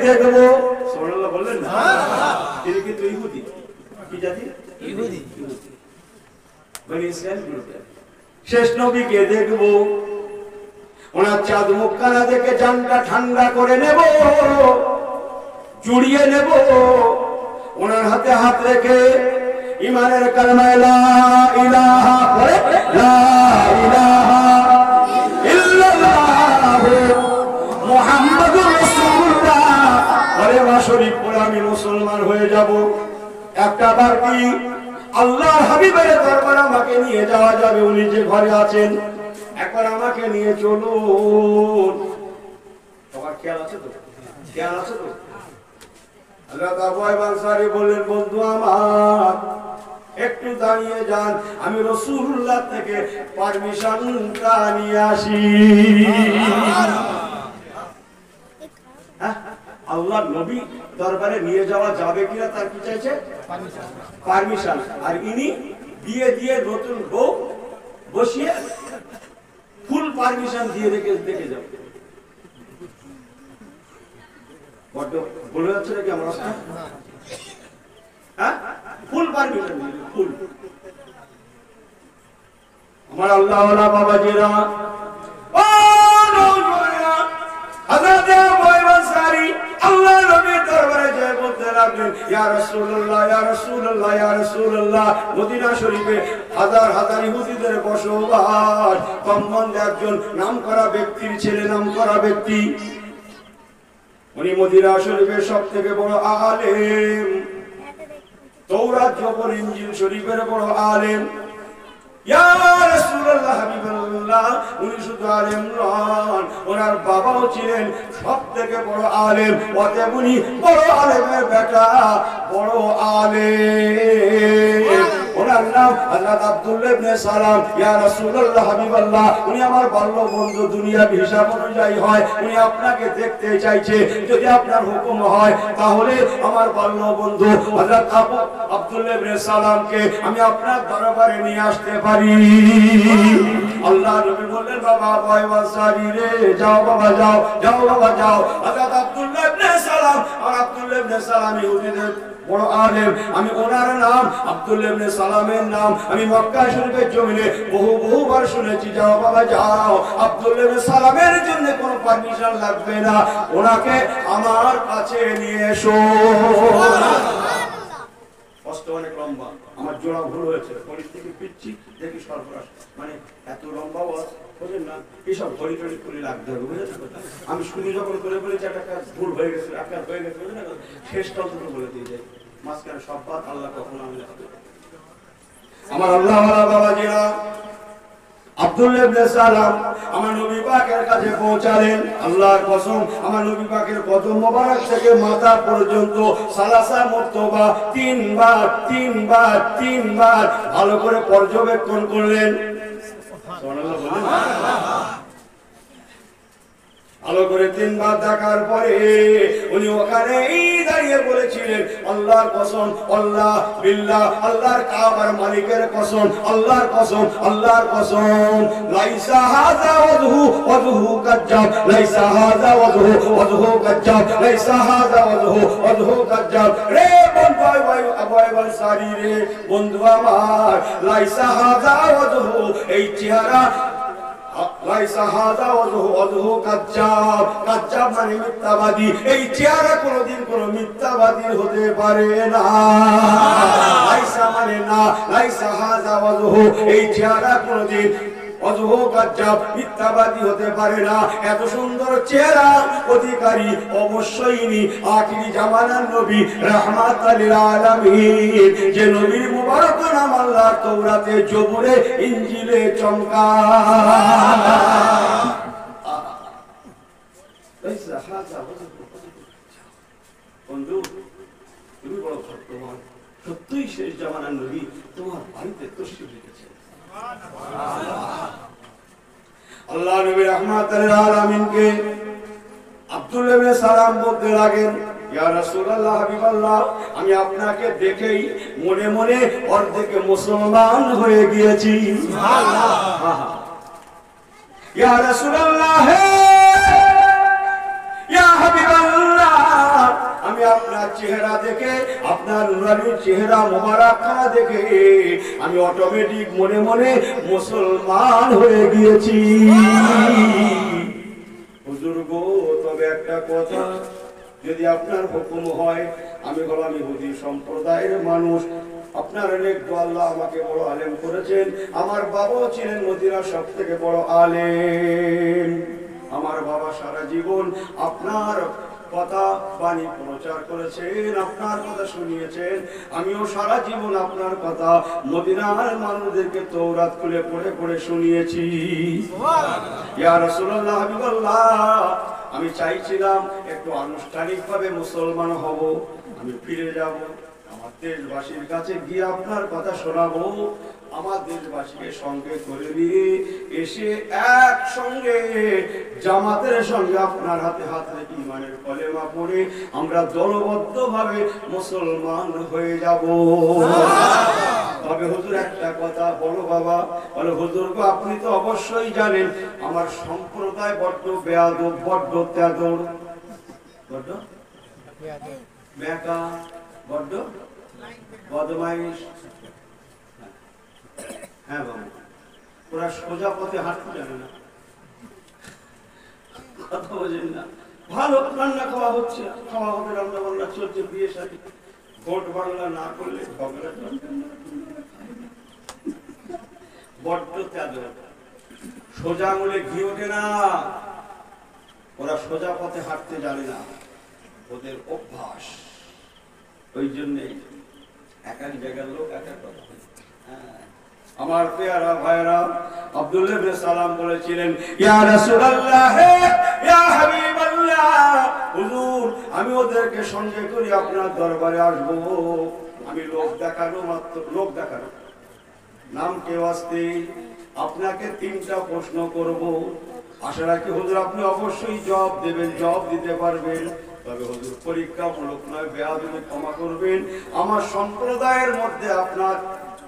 S1: দেখবো, সুবহানাল্লাহ বললেন না? তিনি কি ইহুদি, কি জাতি? ইহুদি, বনি ইসরাইল গ্রুপের। শেষ নবীকে দেখবো, ওনার চাঁদ মুখখানা দেখে জানটা ঠান্ডা করে নেব, জুড়িয়ে নেব, ওনার হাতে হাত রেখে ইমানের কালেমা লা ইলাহা লা ইলাহা ইল্লাল্লাহ মুহাম্মাদুর রাসূলুল্লাহ পরে শরীফ পড়ে আমি মুসলমান হয়ে যাব। একটা বার কি আল্লাহর হাবিবের দরবারে আমাকে নিয়ে যাওয়া যাবে, উনি যে ঘরে আছেন, একবার আমাকে নিয়ে চলুন। তোমার খেয়াল আছে তো? খেয়াল আছে তো? হযরত আবু আইয়ুব আনসারী বললেন, বন্ধু আমার একটু দাঁড়িয়ে যান, আমি রাসূলুল্লাহ থেকে পারমিশনটা নিয়ে আসি। আল্লাহর নবী দরবারে নিয়ে যাওয়া যাবে কিনা তার কি চাইছে? পারমিশন। আর ইনি বিয়ে দিয়ে নতুন বউ বসিয়ে ফুল পারমিশন দিয়ে দেখে যাবে। বড় বলে যাচ্ছে নাকি আমার রাস্তা? হ্যাঁ, ফুল পারমিশন দিল, ফুল। আমার আল্লাহ ওয়ালা বাবাজিরা, ও নওজওয়ানেরা, হযরত আবু আইয়ুব আনসারী আল্লাহর নবীর দরবারে যায় বলতে লাগলেন, ইয়া রাসূলুল্লাহ, ইয়া রাসূলুল্লাহ, ইয়া রাসূলুল্লাহ। মদিনা শরীফে হাজার হাজার ইহুদিদের বসবাস, সম্বন্ধে একজন নামকরা ব্যক্তির ছেলে, নামকরা ব্যক্তি, উনি মদিনা শরীফের সবথেকে বড় আলেম, তাওরাত জবর ইনজিল শরীফের বড় আলেম। ইয়া রাসূলুল্লাহ, হাবিবাল্লাহ, উনি শুধু আলেম নন, ওনার বাবাও ছিলেন সবথেকে বড় আলেম। অতএব উনি বড় আলেমের বেটা, বড় আলেম। ওনার নাম হযরত আব্দুল্লাহ ইবনে সালাম। ইয়া রাসূলুল্লাহ, হাবিবাল্লাহ, উনি আমার বাল্য বন্ধু, দুনিয়ার হিসাব অনুযায়ী হয়, উনি আপনাকে দেখতে চাইছে। যদি আপনার হুকুম হয় তাহলে আমার বাল্য বন্ধু হযরত আব্দুল্লাহ ইবনে সালামকে আমি আপনার দরবারে নিয়ে আসতে পারি। আল্লাহ নবী বললেন, বাবা আবু আইয়ুব আনসারী রে, যাও বাবা, যাও, যাও বাবা, যাও। হযরত আব্দুল্লাহ ইবনে সালাম, আর আব্দুল্লাহ ইবনে সালাম ইহুদিদের বড় আলেম। আমি ওনার নাম, আব্দুল্লাহ ইবনে সালামের নাম আমি মক্কা শরীফের জমিনে বহুবার শুনেছি। যাও বাবা, যাও। আব্দুল্লাহ ইবনে সালামের জন্য কোনো পারমিশন লাগবে না, ওনাকে আমার কাছে নিয়ে এসো। কষ্ট অনেক লম্বা, আমার জোড়া ভুল হয়েছে, পরিস্থিতি পিচ্ছি দেখি সর্বনাশ, মানে এত লম্বা বোঝেন না, এইসব ঘড়ি টড়ি করে লাগতে হবে, বুঝেছেন? আমি শুনি যখন করে বলেছি একটা কাজ ভুল হয়ে গেছে, একটা হয়ে গেছে, বুঝলেন? শেষটা অন্তত বলে দিয়ে যায়, মাঝখানে সব বাদ আল্লাহ কখনো আমি হবে। আমার আল্লাহ ওয়ালা বাবাজিরা, আব্দুল্লাহ ইবনে সালাম আমার নবী পাকের কাছে পৌঁছালেন। আল্লাহর কসম, আমার নবী পাকের কদম মোবারক থেকে মাথা পর্যন্ত সালাসা মর্তবা তিনবার ভালো করে পর্যবেক্ষণ করলেন। সুবহানাল্লাহ বলেন। ভালো করে তিনবার দেখার পরে উনি ওখানেই দাঁড়িয়ে বলেছিলেন, আল্লাহর কসম, আল্লাহ বিল্লাহ, আল্লাহর কাবার মালিকের কসম, আল্লাহর কসম, আল্লাহর কসম, লাইসা হাযা ওয়াজহু কাজ্জাব, লাইসা হাযা ওয়াজহু কাজ্জাব, লাইসা হাযা ওয়াজহু কাজ্জাব। রে বন্ধু আবু আইয়ুব আনসারী রে, বন্ধু আমার, লাইসা হাযা ওয়াজহু, এই চেহারা, লাইসা হাযা ওয়াজহু কাজ্জাব, কাজ্জাব মানে মিথ্যাবাদী, এই চেহারা কোনোদিন কোনো মিথ্যাবাদী হতে পারে না। লাইসা মানে না, লাইসা হাযা ওয়াজহু, এই চেহারা কোনোদিন ওয়াজহু কাজ্জাব, মিথ্যাবাদী হতে পারে না। এত সুন্দর চেহারা অধিকারী অবশ্যই ইনি আখিরি জামানার নবী, রাহমাতাল লিল আলামিন, যে নবীর মুবারক নাম আল্লাহর তাওরাতে, জবুরে, ইনজিলে চমকায়। লাইসা হাযা ওয়াজহু, বন্ধু তুমি বড় ভাগ্যবান, সত্যই শেষ জামানার নবী তোমার বাড়িতে তশরিফ রেখেছে। আল্লাহ নবী রাহমাতুল লিল আলামিনকে আব্দুল্লাহ ইবনে সালাম বলতে লাগেন, ইয়া রাসূলুল্লাহ, হাবিবাল্লাহ, আমি আপনাকে দেখেই মনে মনে অর্ধেক মুসলমান হয়ে গিয়েছি। সুবহানাল্লাহ। ইয়া রাসূলুল্লাহ, ইয়া হাবিবাল্লাহ, আমি আপনার চেহারা দেখে, আপনার নুরানি চেহারা মোবারকখানা দেখে আমি অটোমেটিক মনে মনে মুসলমান হয়ে গিয়েছি। হুজুর গো, তবে একটা কথা, যদি আপনার হুকুম হয়, আমি হলাম ইহুদি সম্প্রদায়ের মানুষ, আপনার অনেক আল্লাহ আমাকে বড় আলেম করেছেন, আমার বাবাও ছিলেন মদিনার সবথেকে বড় আলেম। আমার বাবা সারা জীবন আপনার কথা বাণী প্রচার করেছেন, আপনার কথা শুনিয়েছেন। আমিও সারা জীবন আপনার কথা মদিনার মানুষদেরকে তওরাত খুলে পড়ে পড়ে শুনিয়েছি। ইয়া রাসূলুল্লাহ, হাবিবাল্লাহ, আমি চাইছিলাম একটু আনুষ্ঠানিকভাবে মুসলমান হব, আমি ফিরে যাব, আমার দেশবাসীর কাছে গিয়ে আপনার কথা শোনাবো, আমার দেশবাসীকে সঙ্গে করে নিয়ে এসে একসঙ্গে জামাতের সঙ্গে আপনার হাতে হাত রেখে ইমানের কলেমা পড়ে আমরা দলবদ্ধভাবে মুসলমান হয়ে যাব। তবে হুজুর একটা কথা বলো বাবা, বলে হুজুর গো, আপনি তো অবশ্যই জানেন আমার সম্প্রদায় বড্ড বেয়াদব, বড্ড তেদর, বড্ড বেকা, বড্ড বদমাইশ। হ্যাঁ বাবা, ওরা সোজা পথে হাঁটতে জানে না, কথা বোঝেন না। ভালো রান্না খাওয়া হচ্ছে, খাওয়া হবে, রান্না বান্না চলছে, বিয়ে শাদী, ভোট বাংলা না করলে ঝগড়া চলবে না। বড্ড তেদর, সোজা আঙুলে ঘি ওঠে না, ওরা সোজা পথে হাঁটতে জানে না, ওদের অভ্যাস। ওই জন্যে এক এক জায়গার লোক এক এক কথা। আমার পেয়ারা ভাইরা, আব্দুল্লাহ ইবনে সালাম বলেছিলেন, ইয়া রাসূলুল্লাহ, ইয়া হাবিবাল্লাহ, হুজুর আমি ওদেরকে সঙ্গে করে আপনার দরবারে আসবো, আমি লোক দেখানো মাত্র, লোক দেখানো নাম কে ওয়াস্তে আপনাকে তিনটা প্রশ্ন করব, আশা রাখি হুজুর আপনি অবশ্যই জবাব দেবেন, জবাব দিতে পারবেন। তবে হুজুর পরীক্ষামূলক নয়, বেয়াদবি ক্ষমা করবেন। আমার সম্প্রদায়ের মধ্যে আপনার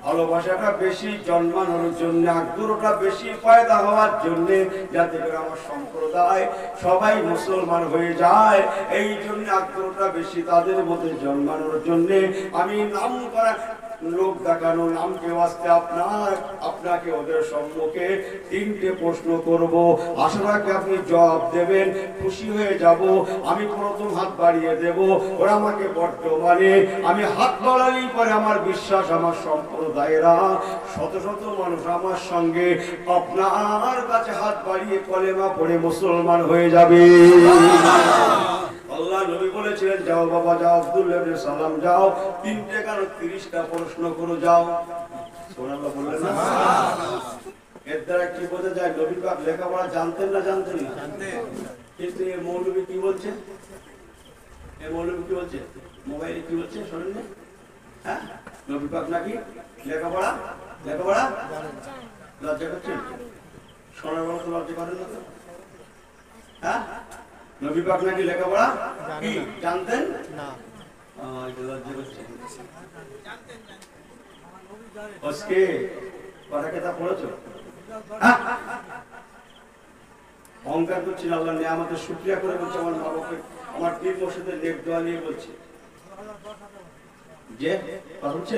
S1: ভালোবাসাটা বেশি জন্মানোর জন্য, আগ্রহটা বেশি পয়দা হওয়ার জন্য, যাতে করে আমার সম্প্রদায় সবাই মুসলমান হয়ে যায়, এই জন্য আগ্রহটা বেশি তাদের মধ্যে জন্মানোর জন্য আমি নাম করা লোক দেখানো নামকে ওয়াস্তে আপনাকে ওদের সম্মুখে তিনটে প্রশ্ন করব, আশা রাখি আপনি জবাব দেবেন, খুশি হয়ে যাব। আমি প্রথম হাত বাড়িয়ে দেব, ওরা আমাকে বড্ড মানে, আমি হাত বাড়ালেই পরে আমার বিশ্বাস আমার সম্প্রদায়েরা শত শত মানুষ আমার সঙ্গে আপনার কাছে হাত বাড়িয়ে কলেমা পড়ে মুসলমান হয়ে যাবে। আল্লাহ নবী বলেছিলেন, যাও বাবা যাও, আব্দুল্লাহ ইবনে সালাম যাও, তিনটে কেন 30টা প্রশ্ন করো, যাও। সুবহানাল্লাহ বললেন না? এর দ্বারা কি বোঝা যায়? নবী পাক লেখাপড়া জানতেন না জানতেন না? কিন্তু এই মৌলবী কি বলছে, এই মৌলবী কি বলছে, মোবাইলে কি বলছে শোনেন না? হ্যাঁ, নবী পাক নাকি লেখাপড়া লজ্জা করছেন? শোনার বলা তো লজ্জা করেন না তো? হ্যাঁ, নবী পাক নাকি লেখাপড়া কি জানতেন না? লজ্জা করছেন। আজকে কথা কেতা পড়েছো? অহংকার করছি না, আল্লাহ নিয়ামতের শুকরিয়া করে বলছে, আমার মা বাবাকে আমার পীর মুর্শিদের নেক দোয়া নিয়ে বলছে যে কথা হচ্ছে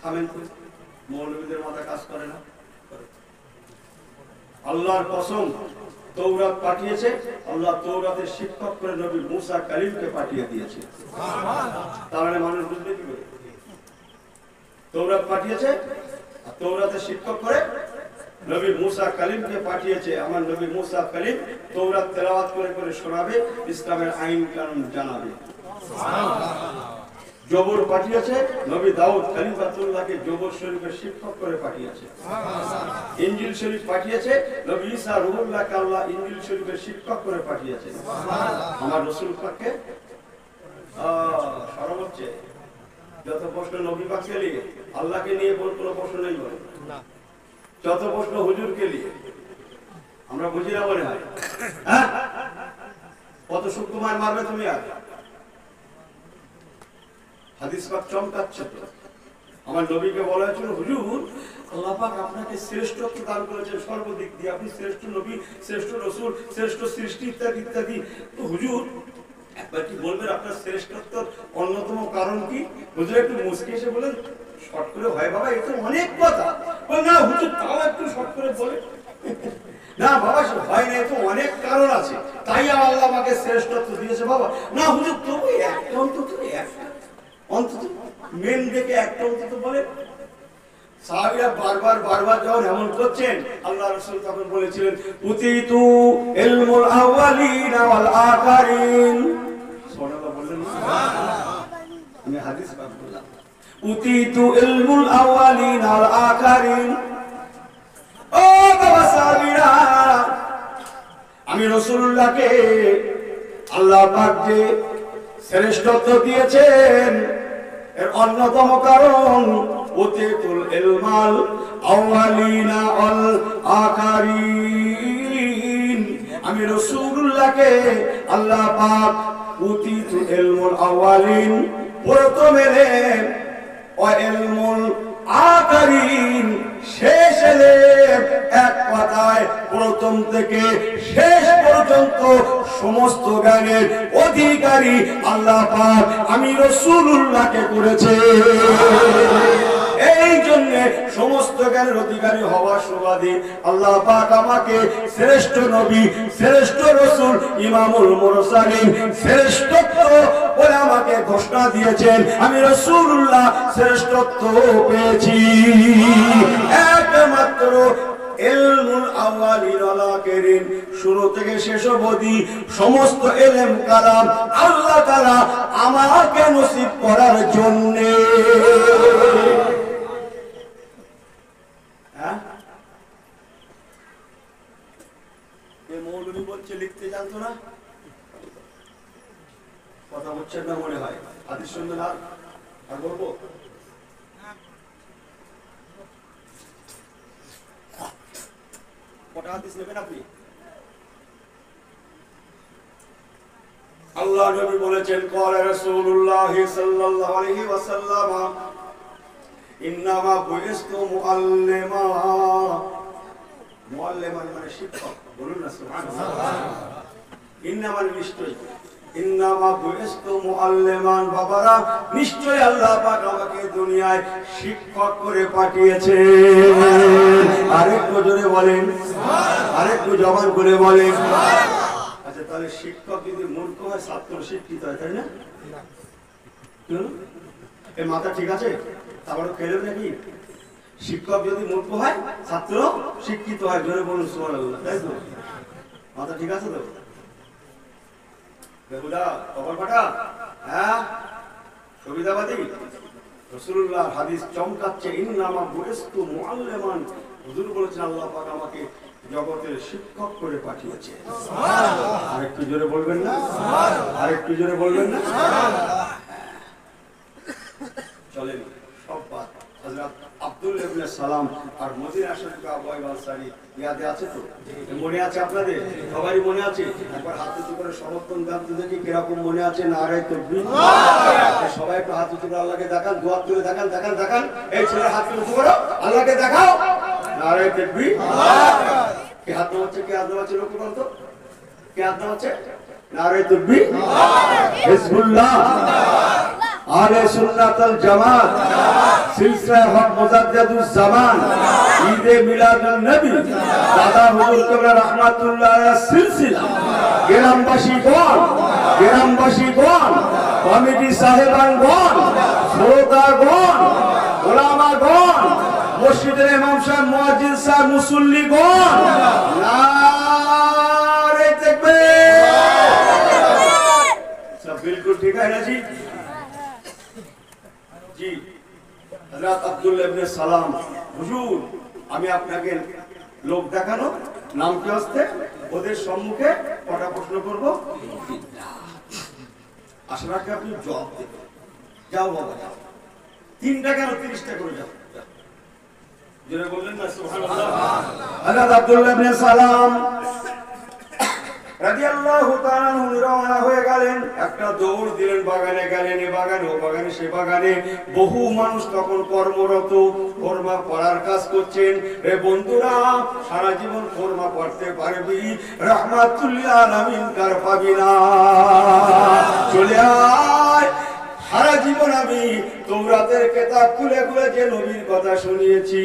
S1: থামেন তো, মৌলবীদের মাথা কাজ করে না। আল্লাহর কসম, তৌরাত পাঠিয়েছে আল্লাহ, তৌরাতের শিক্ষক করে নবী মুসা কালিমকে পাঠিয়ে দিয়েছে। তাহলে মানুষ বুঝবে কি করে? তৌরাত পাঠিয়েছে আর তৌরাতের শিক্ষক করে নবী মুসা কালিমকে পাঠিয়েছে। আমার নবী মুসা কালিম তৌরাত তেলাওয়াত করে করে শোনাবে, ইসলামের আইন কানুন জানাবে। জবর পাঠিয়েছে নবী দাউদ কালিমাতুল্লাহকে জবর শরীফের শিক্ষক করে পাঠিয়েছে। ইনজিল শরীফ পাঠিয়েছে নবী ঈসা রূহুল্লাহকে আল্লাহ ইনজিল শরীফের শিক্ষক করে পাঠিয়েছে। আমার রাসূল পাককে শরম হচ্ছে যত প্রশ্ন নবী পাককে নিয়ে, আল্লাহকে নিয়ে কোনো প্রশ্ন নেই বলে না, যত প্রশ্ন হুজুরকে নিয়ে। আমরা বুঝি না মনে হয়? হ্যাঁ, কত শুক্রবার মারবে তুমি আর হাদিস পাক চমকাচ্ছে তো। আমার নবীকে বলা হয়েছিল, হুজুর আল্লাহ পাক আপনাকে শ্রেষ্ঠত্ব দান করেছেন সর্বদিক দিয়ে, আপনি শ্রেষ্ঠ নবী, শ্রেষ্ঠ রাসূল, শ্রেষ্ঠ সৃষ্টি ইত্যাদি ইত্যাদি। তো হুজুর একবার কি বলবেন আপনার শ্রেষ্ঠত্বের অন্যতম কারণ কি? হুজুর একটু মুস্কি এসে বলেন, শর্ট করে হয় বাবা, এ তো অনেক কথা। না হুজুর তাও একটু শর্ট করে বলে, না বাবা হয় না, এ তো অনেক কারণ আছে, তাই আল্লাহ আমাকে শ্রেষ্ঠত্ব দিয়েছে বাবা। না হুজুর তবু একটা অন্তত, একটা অন্তত মেন দেখে একটা অন্তত বলে। সাহাবীরা বারবার যখন এমন করছেন, আল্লাহ রাসূল তখন বলেছিলেন উতিতু ইলমুল আউয়ালিন ওয়াল আখিরিন। সুবহানাল্লাহ বললেন না? আমি হাদিস পাঠ করলাম, উতিতু ইলমুল আউয়ালিন ওয়াল আখিরিন। ও বাবা সাহাবীরা, আমি রাসূলুল্লাহকে আল্লাহ পাক যে শ্রেষ্ঠত্ব দিয়েছেন এর অন্যতম কারণ উতিতুল ইলমাল আউয়ালিনা ওয়াল আখিরিন। আমি রাসূলুল্লাহকে আল্লাহ পাক উতিতুল ইলমুল আউয়ালিন প্রথমে এলেম ওয়া ইলমুল আখিরিন শেষ এলেম। এক কথায় প্রথম থেকে শেষ পর্যন্ত সমস্ত জ্ঞানের অধিকারী আল্লাহ পাক আমি রাসূলুল্লাহকে করেছে। এই জন্য সমস্ত জ্ঞানের অধিকারী হওয়ার সুবাদে আল্লাহ পাক আমাকে শ্রেষ্ঠ নবী, শ্রেষ্ঠ রাসূল, ইমামুল মুরসালিন, শ্রেষ্ঠত্ব বলে আমাকে ঘোষণা দিয়েছেন। আমি রাসূলুল্লাহ শ্রেষ্ঠত্ব পেয়েছি একমাত্র ইলমুল আউয়ালিন ওয়াল আখিরিন, শুরু থেকে শেষ অবধি সমস্ত ইলম কালাম আল্লাহ তাআলা আমাকে নসিব করার জন্য। হ্যাঁ, এই মৌলভী বলছে লিখতে জানতো না, কথা বলছেন না মনে হয়। হাদিস শুনবেন আর বলবো কটা হাদিস নেবেন আপনি? আল্লাহ নবী বলেছেন ক্বালা রাসূলুল্লাহ সাল্লাল্লাহু আলাইহি ওয়াসাল্লাম ইন্নামা বুইস্তু মুআল্লিমা। মুআল্লিমান মানে শিক্ষক, বলুন না সুবহানাল্লাহ। ইন্নামা নিশ্চয়, ইন্নামা বুইস্তু মুআল্লিমান, বাবারা নিশ্চয় আল্লাহ পাক আমাকে দুনিয়ায় শিক্ষক করে পাঠিয়েছেন। আরেকটু জোরে বলেন, আরেকটু জবান করে বলেন। আচ্ছা, তাহলে শিক্ষক যদি মূর্খ হয় ছাত্র শিক্ষিত হয়, তাই না? এ মাথা ঠিক আছে? তারপরে খেলেও নাকি শিক্ষক যদি মূর্খ হয় ছাত্র শিক্ষিত হয়, জোরে বলুন সুবহানাল্লাহ, তাই তো? মাথা ঠিক আছে তো? বেহুদা কবর ফাটা, হ্যাঁ সুবিধাবাদী। রাসূলুল্লাহ হাদিস চমকাচ্ছে, ইন্নামা বুইস্তু মুআল্লিমান। হুজুর বলেছেন আল্লাহ পাক আমাকে জগতের শিক্ষক করে পাঠিয়েছে। সুবহানাল্লাহ। আরেকটু জোরে বলবেন না? সুবহানাল্লাহ। আরেকটু জোরে বলবেন না? সুবহানাল্লাহ। চলেন সব বাদ। হযরত আব্দুল্লাহ ইবনে সালাম আর মদিনা শরীফে আবু আইয়ুব আনসারী ইয়াদে আছে তো? মনে আছে আপনাদের? সবারই মনে আছে? একবার হাত উঁচু করে সমর্থন দান তো দেখি কিরকম মনে আছে। নারে তাকবীর। সবাই একটু হাত উঁচু করে আল্লাহকে দেখান, দোয়া করে দেখান, দেখান দেখান। এই ছেলে হাত উঁচু করো, আল্লাহকে দেখাও। নারে তাকবীর। কে হাত নামাচ্ছে, কে হাত নামাচ্ছে লক্ষ্য করো তো, কে হাত নামাচ্ছে? নারে তাকবীর। হিজবুল্লাহ, আহলে সুন্নাত ওয়াল জামাত, সিলসিলা হক মুজাদ্দিদুজ জামান, ঈদে মিলাদুন নবী, দাদা হুজুর কেবলা রাহমাতুল্লাহ আলাইহির সিলসিলা, গ্রামবাসীগণ, গ্রামবাসীগণ, কমিটি সাহেবানগণ, শ্রোতাগণ, ওলামাগণ, মসজিদের ইমাম সাহেব, মুয়াজ্জিন সাহেব, মুসল্লিগণ, নারে তাকবীর। সব বিলকুল ঠিক है ना जी? জি, হযরত আব্দুল্লাহ ইবনে সালাম, হুজুর আমি আপনাকে লোক দেখানো নাম কি আসতে ওদের সম্মুখে কটা প্রশ্ন করব, আশা রাখি আপনি জবাব দেবেন। যাও বাবা যাও, 3টা কেন 30টা করে যাও। জোরে বললেন না সুবহানাল্লাহ। হযরত আব্দুল্লাহ ইবনে সালাম রাদিয়াল্লাহু তাআলা আনহু রওনা হয়ে গেলেন, একটা দৌড় দিলেন, বাগানে গেলেন, এ বাগানে ও বাগানে সে বাগানে। বহু মানুষ তখন কর্মরত, কোরমা পড়ার কাজ করছেন। রে বন্ধুরা, সারা জীবন কোরমা পড়তে পারবি, রাহমাতুল লিল আলামিন কার পাবি না। চলে আয়, সারা জীবন আমি তৌরাতের কিতাব খুলে খুলে যে নবীর কথা শুনিয়েছি,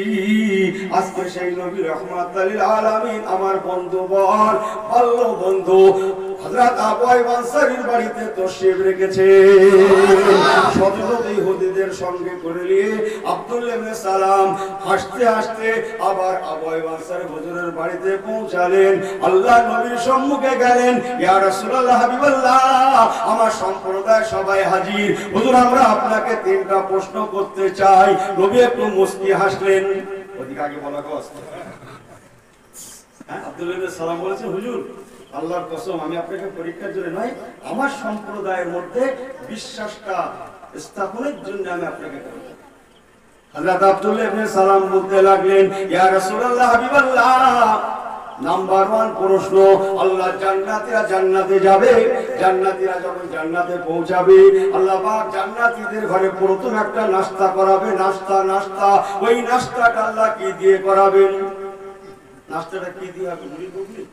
S1: আজকে সেই নবী রাহমাতুল লিল আলামিন আমার বন্ধু বল, ভালো বন্ধু, হযরত আবু আইয়ুব আনসারীর বাড়িতে তশরিফ রেখেছে। শত ইহুদিদের সঙ্গে করে নিয়ে আব্দুল্লাহ ইবনে সালাম হাসতে হাসতে আবার আবু আইয়ুব আনসারী হুজুরের বাড়িতে পৌঁছালেন। আল্লাহর নবীর সম্মুখে গেলেন, ইয়া রাসূলুল্লাহ হাবিবাল্লাহ, আমার সম্প্রদায় সবাই হাজির, হুজুর আমরা আপনাকে তিনটা প্রশ্ন করতে চাই। নবী একটু মুস্কি হাসলেন। ওদিকে আগে বলা কথা, আব্দুল্লাহ ইবনে সালাম বলেছেন, হুজুর আল্লাহর কসম আমি আপনাকে পরীক্ষার জন্য নয়, আমার সম্প্রদায়ের মধ্যে বিশ্বাসটা স্থাপনের জন্য আমি আপনাকে করব। হযরত আব্দুল্লাহ ইবনে সালাম বলতে লাগলেন, ইয়া রাসূলুল্লাহ হাবিবাল্লাহ, নাম্বার 1 প্রশ্ন, আল্লাহ জান্নাতীরা জান্নাতে যাবে, জান্নাতীরা যখন জান্নাতে পৌঁছাবে আল্লাহ পাক জান্নাতীদের ঘরে প্রথম একটা নাস্তা করাবে, নাস্তা ওই নাস্তাটা আল্লাহ কি দিয়ে করাবেন? নাস্তাটা কি দিয়ে হবে? মুড়ি ঘুগনি,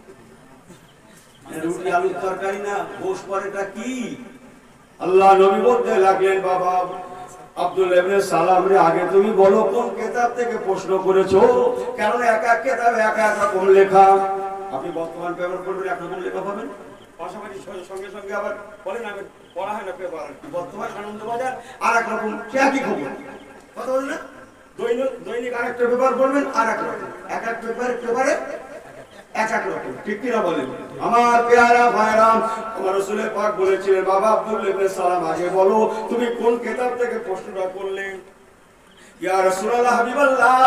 S1: রুটি আলুর তরকারি না, গোশ পরেটা কি? আল্লাহ নবী বলতে লাগলেন, বাবা আব্দুল্লাহ ইবনে সালাম রে, আগে তুমি বলো কোন কিতাব থেকে প্রশ্ন করেছো? কারণ এক এক কিতাবে এক এক রকম লেখা। আপনি বর্তমান পেপার পড়বেন এক রকম লেখা পাবেন, পাশাপাশি সঙ্গে সঙ্গে আবার বলেন আমি পড়া হয় না পেপার, বর্তমান আনন্দবাজার আর এক রকম, কি খবর কথা বলেন না? দৈনিক আরেকটা পেপার পড়বেন আর এক রকম, এক এক পেপারে এক এক রকম, ঠিক কিনা বলেন? আমার পেয়ারা ভাইরা, আমার রাসূল পাক বলেছিলেন, বাবা আব্দুল্লাহ ইবনে সালাম আগে বলো তুমি কোন কিতাব থেকে প্রশ্নটা করলে? ইয়া রাসূলুল্লাহ হাবিবাল্লাহ,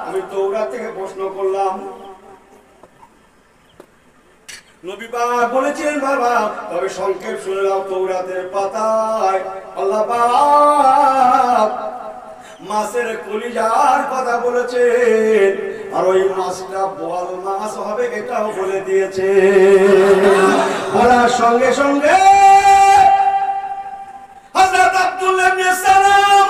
S1: আমি তাওরাত থেকে প্রশ্ন করলাম। নবী পাক বলেছিলেন, বাবা তবে সংক্ষেপ শুনে নাও, তাওরাতের পাতায় আল্লাহ পাক মাছের কলিজার কথা বলেছেন, আর ওই মাছটা বোয়াল মাছ হবে এটাও বলে দিয়েছে। বলার সঙ্গে সঙ্গে হযরত আব্দুল্লাহ ইবনে সালাম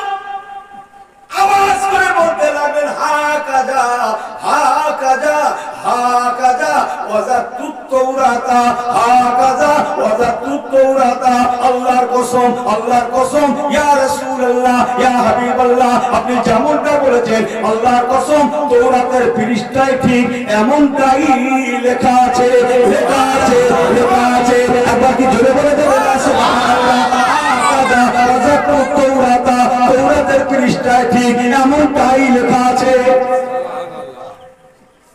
S1: আওয়াজ করে বলতে লাগলেন, হা কাজা হা কাজা হা কাজা ওয়াজাতু তাওরাতা, হা কাজা ওয়াজাতু তাওরাতা। আল্লাহর কসম ইয়া রাসূলুল্লাহ ইয়া হাবিবাল্লাহ, আপনি যেমনটা বলেছেন আল্লাহর কসম তাওরাতের পৃষ্ঠায় ঠিক এমনটাই লেখা আছে। একবার কি জোরে বলে দেবেন সুবহানাল্লাহ? তাওরাতের পৃষ্ঠায় ঠিক এমনটাই লেখা আছে।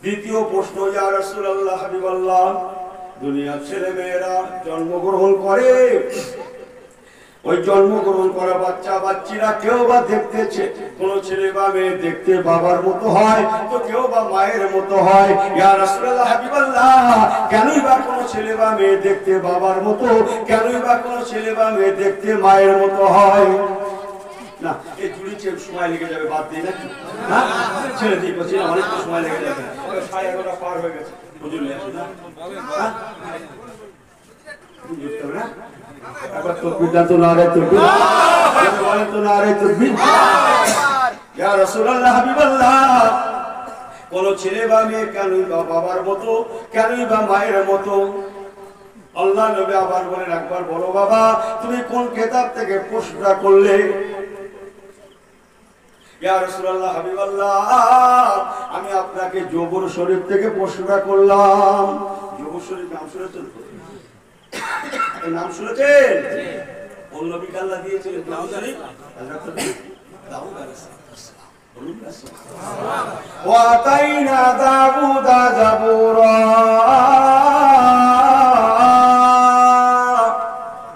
S1: দ্বিতীয় প্রশ্ন, ইয়া রাসূলুল্লাহ হাবিবাল্লাহ, দুনিয়ার ছেলে মেয়েরা জন্মগ্রহণ করে, ওই জন্মগ্রহণ করা বাচ্চারা কেউ বা দেখতেছে, কোন ছেলে বা মেয়ে দেখতে বাবার মতো হয়, তো কেউ বা মায়ের মতো হয়। ইয়া রাসূলুল্লাহ হাবিবাল্লাহ, কেনই বা কোন ছেলে বা মেয়ে দেখতে বাবার মতো, কেনই বা কোন ছেলে বা মেয়ে দেখতে মায়ের মতো হয়? না এই জুড়িছে সময় লেগে যাবে, বাদ দিই নাকি? না ছেড়ে দিই, বলছি অনেক সময় লেগে যাবে, 11:30 পার হয়ে গেছে, হুজুর নিয়ে আসুন না। একবার তাকবীর দাও তো, নারে তাকবীর, বলেন তো নারে তাকবীর। ইয়া রাসূলুল্লাহ হাবিবাল্লাহ, কোন ছেলে বা মেয়ে কেনই বা বাবার মতো, কেনই বা মায়ের মতো? আল্লাহ নবী আবার বলেন, একবার বলো বাবা তুমি কোন কিতাব থেকে প্রশ্নটা করলে? ইয়া রাসূলুল্লাহ হাবিবাল্লাহ, আমি আপনাকে জবর শরীফ থেকে প্রশ্নটা করলাম। জবর শরীফ নাম শুনেছেন? এই নাম শুনেছেন? কোন নবীকে আল্লাহ দিয়েছিলেন নাম শরীফ? হযরত দাউদ আলাইহিস সালাম। বলুন না সুবহানাল্লাহ। ওয়া আতাইনা দাউদা জাবুরা,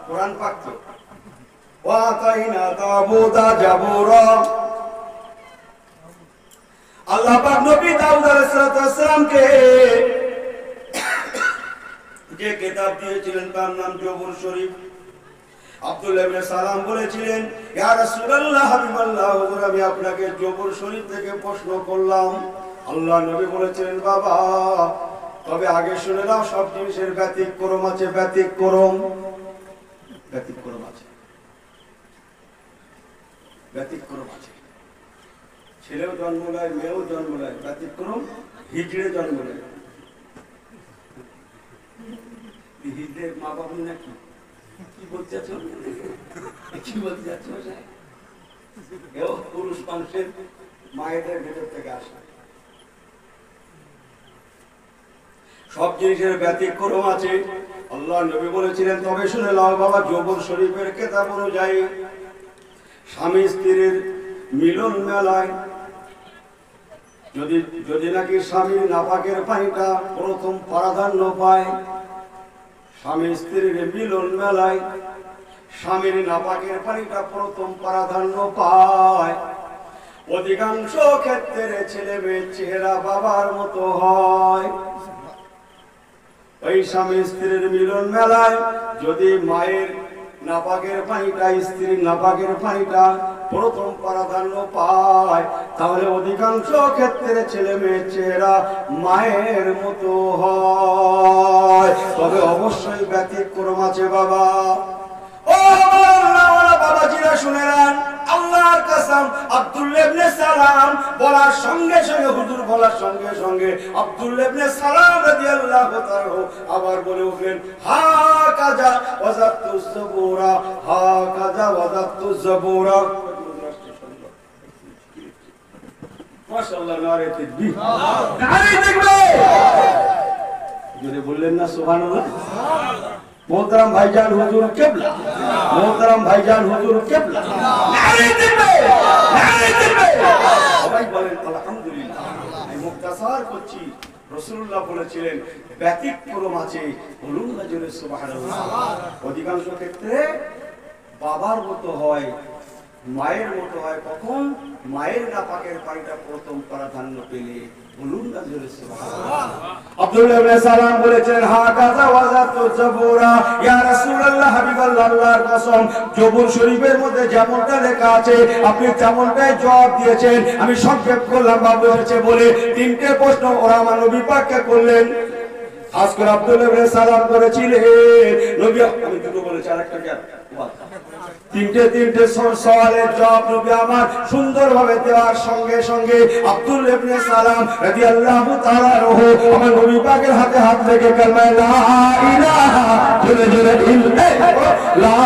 S1: কোরআন পাক তো। ওয়া আতাইনা দাউদা জাবুরা, আল্লাহ পাক নবী দাউদ আলাইহিস সালামকে যে কিতাব দিয়েছিলেন তার নাম জবর শরীফ। আব্দুল্লাহ ইবনে সালাম বলেছিলেন, ইয়া রাসূলুল্লাহ হাবিবাল্লাহ, হুজুর আমি আপনাকে জবর শরীফ থেকে প্রশ্ন করলাম। আল্লাহ নবী বলেছিলেন, বাবা তবে আগে শুনে নাও, সব জিনিসের ব্যতিক্রম আছে, ব্যতিক্রম আছে। ছেলেও জন্ম নেয়, মেয়েও জন্ম নেয়, ব্যতিক্রম হিজড়ে জন্ম নেয়। হিজড়ে মা বাবা নাকি কি বলতে যাচ্ছ? পুরুষ মানুষের মায়েদের ভেতর থেকে আসে। সব জিনিসের ব্যতিক্রম আছে। আল্লাহ নবী বলেছিলেন, তবে শুনে নাও বাবা, জবর শরীফের কিতাব অনুযায়ী স্বামী স্ত্রীর মিলন মেলায় যদি নাকি স্বামীর নাপাকের পানিটা প্রথম প্রাধান্য পায়, স্বামী স্ত্রীর মিলন মেলায় স্বামীর নাপাকের পানিটা প্রথম প্রাধান্য পায়, অধিকাংশ ক্ষেত্রে ছেলে মেয়ের চেহারা বাবার মতো হয়। ওই স্বামী স্ত্রীর মিলন মেলায় যদি মায়ের নাপাকের পানিটা, স্ত্রীর নাপাকের পানিটা প্রথম প্রাধান্য পায়, তাহলে অধিকাংশ ক্ষেত্রে ছেলে মেয়ের চেহারা মায়ের মতো হয়। তবে অবশ্যই ব্যতিক্রম আছে বাবা। ও বাবাজিরা শুনে নেন, আল্লাহর কসম, আব্দুল্লাহ ইবনে সালাম বলার সঙ্গে সঙ্গে, হুজুর বলার সঙ্গে সঙ্গে আব্দুল্লাহ ইবনে সালাম রাদিয়াল্লাহু তাআলা আবার বলে উঠলেন, হা কাজা ওয়াজাতু যাবুরা, হা কাজা ওয়াজাতু যাবুরা। মাশাআল্লাহ, নারে তাকবীর, নারে তাকবীর। জোরে বললেন না সুবহানাল্লাহ? মোহতারাম ভাইজান হুজুর কিবলা, মোহতারাম ভাইজান হুজুর কিবলা, নারে তাকবীর, নারে তাকবীর। সবাই বলেন আলহামদুলিল্লাহ। আমি মুক্তাসার করছি, রাসূলুল্লাহ বলেছিলেন ব্যতিক্রম আছে, বলুন না জোরে সুবহানাল্লাহ। অধিকাংশ ক্ষেত্রে বাবার মতো হয়, মায়ের মতো হয়। কখন? মায়ের নাপাকের পানিটা প্রথম প্রাধান্য পেলে, বলুন না জোরে সুবহানাল্লাহ। আব্দুল্লাহ ইবনে সালাম বলেছেন, হা কাযা ওয়াজাতু যাবুরা, ইয়া রাসূলুল্লাহ, হাবিবাল্লাহ, আল্লাহর কসম, জবুর শরীফের মধ্যে যেমনটা লেখা আছে আপনি তেমনটাই জবাব দিয়েছেন। আমি সংক্ষেপ করলাম বাবু এসেছে বলে। তিনটে প্রশ্ন ওরা আমার নবী পাককে করলেন। খাস করে আব্দুল্লাহ ইবনে সালাম করেছিলেন নবী, আমি দুটো বলেছি, আরেকটা কি? তিনটে সওয়ালের জবাব নবী আমার সুন্দরভাবে দেওয়ার সঙ্গে সঙ্গে আব্দুল্লাহ ইবনে সালাম রাদিয়াল্লাহু তাআলা আনহু আমার নবী পাকের হাতে হাত রেখে কালমা লা ইলাহা, জোরে জোরে লা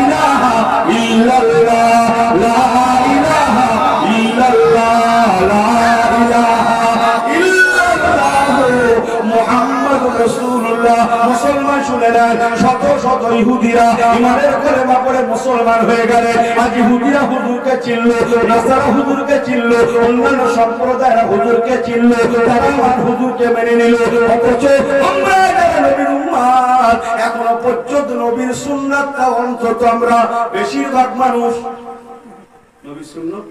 S1: ইলাহা ইল্লাল্লাহ, লা ইলাহা ইল্লাল্লাহ, লা ইলাহা ইল্লাল্লাহ মুহাম্মাদুর রাসূলুল্লাহ। মুসলমান শুনে নেন, শত শত ইহুদিরা ইমানের কলেমা পড়ে মুসলমান হয়ে গেলেন। আজ ইহুদিরা হুজুরকে চিনল, নাসারা হুজুরকে চিনল, অন্যান্য সম্প্রদায়ের হুজুরকে চিনল, তারা আমার হুজুরকে মেনে নিল। অথচ আমরা যারা নবীর উম্মত, এখনো পর্যন্ত নবীর সুন্নাতটা অন্তত আমরা বেশিরভাগ মানুষ নবীর সুন্নাত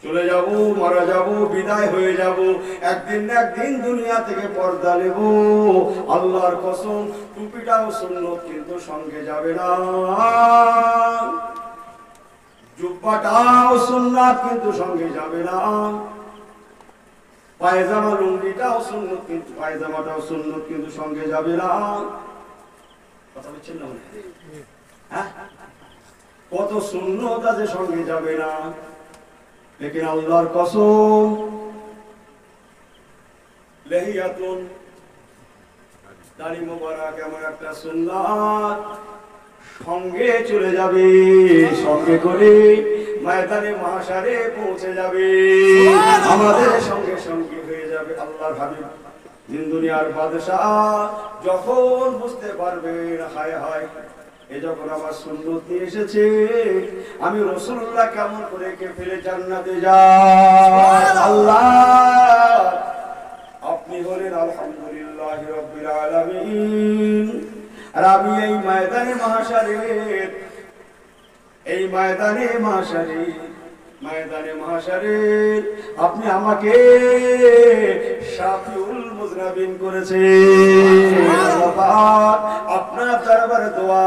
S1: চলে যাব, মারা যাব, বিদায় হয়ে যাব, একদিন না একদিন দুনিয়া থেকে পর্দা নেব। আল্লাহর কসম, টুপিটাও সুন্নত কিন্তু সঙ্গে যাবে না, জুব্বাটাও সুন্নাত কিন্তু সঙ্গে যাবে না, পায়জামা লুঙ্গিটাও সুন্নত কিন্তু, পায়জামাটাও সুন্নত কিন্তু সঙ্গে যাবে না। কথা বলছেন না? হ্যাঁ, কত সুন্নত আছে সঙ্গে যাবে না। लेकिन আল্লাহর কসম, লাহিয়াতুন, দাড়ি মোবারক এমন একটা সুন্নাত সঙ্গে চলে যাবে, সঙ্গে করে ময়দানে মাহশারে পৌঁছে যাবে, আমাদের সঙ্গে সঙ্গে হয়ে যাবে। আল্লাহর হাবিব দিন দুনিয়ার বাদশাহ যখন বুঝতে পারবেন, হায় হায়, এ যখন আমার সুন্নত নিয়ে এসেছে, আমি রাসূলুল্লাহ কেমন করে কে ফেলে জান্নাতে যাই। আল্লাহ, আপনি হলেন আলহামদুলিল্লাহ রাব্বিল আলামিন। আর আমি এই ময়দানে মাহশারে আপনি আমাকে শাফিউল মুজনাবিন করেছেন। আপনার দরবারে দোয়া,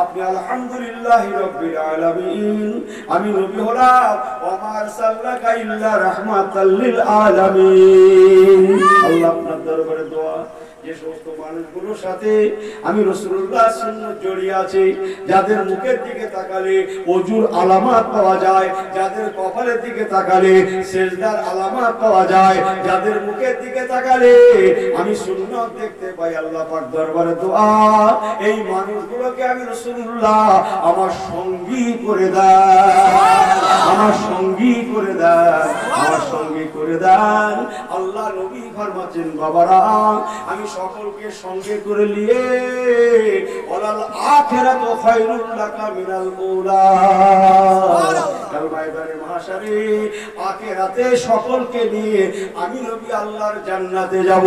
S1: আপনি আলহামদুলিল্লাহ রাব্বিল আলামিন, আমি নবী হলাম ওয়া মা আরসালনাকা ইল্লা রাহমাতাল লিল আলামিন। আল্লাহ আপনার দরবারে দোয়া, যে সমস্ত মানুষগুলোর সাথে আমি রাসূলুল্লাহ সুন্নাত জড়িয়ে আছে, যাদের মুখের দিকে তাকালে ওযুর আলামত পাওয়া যায়, যাদের কপালের দিকে তাকালে সিজদার আলামত পাওয়া যায়, যাদের মুখের দিকে তাকালে আমি সুন্নাত দেখতে পাই, আল্লাহ পাক দরবারে দোয়া, এই মানুষগুলোকে আমি রাসূলুল্লাহ আমার সঙ্গী করে দেন, আমার সঙ্গী করে দেন, আমার সঙ্গে করে দেন। আল্লাহ নবী ফরমাচ্ছেন বাবারা আমি সকলকে সঙ্গে করে নিয়ে ওয়ালাল আখিরাতু খায়রুল লাকা মিনাল উলা কাল ময়দানে মাহশারে আখিরাতে সকলকে নিয়ে আমি নবী আল্লাহর জান্নাতে যাব।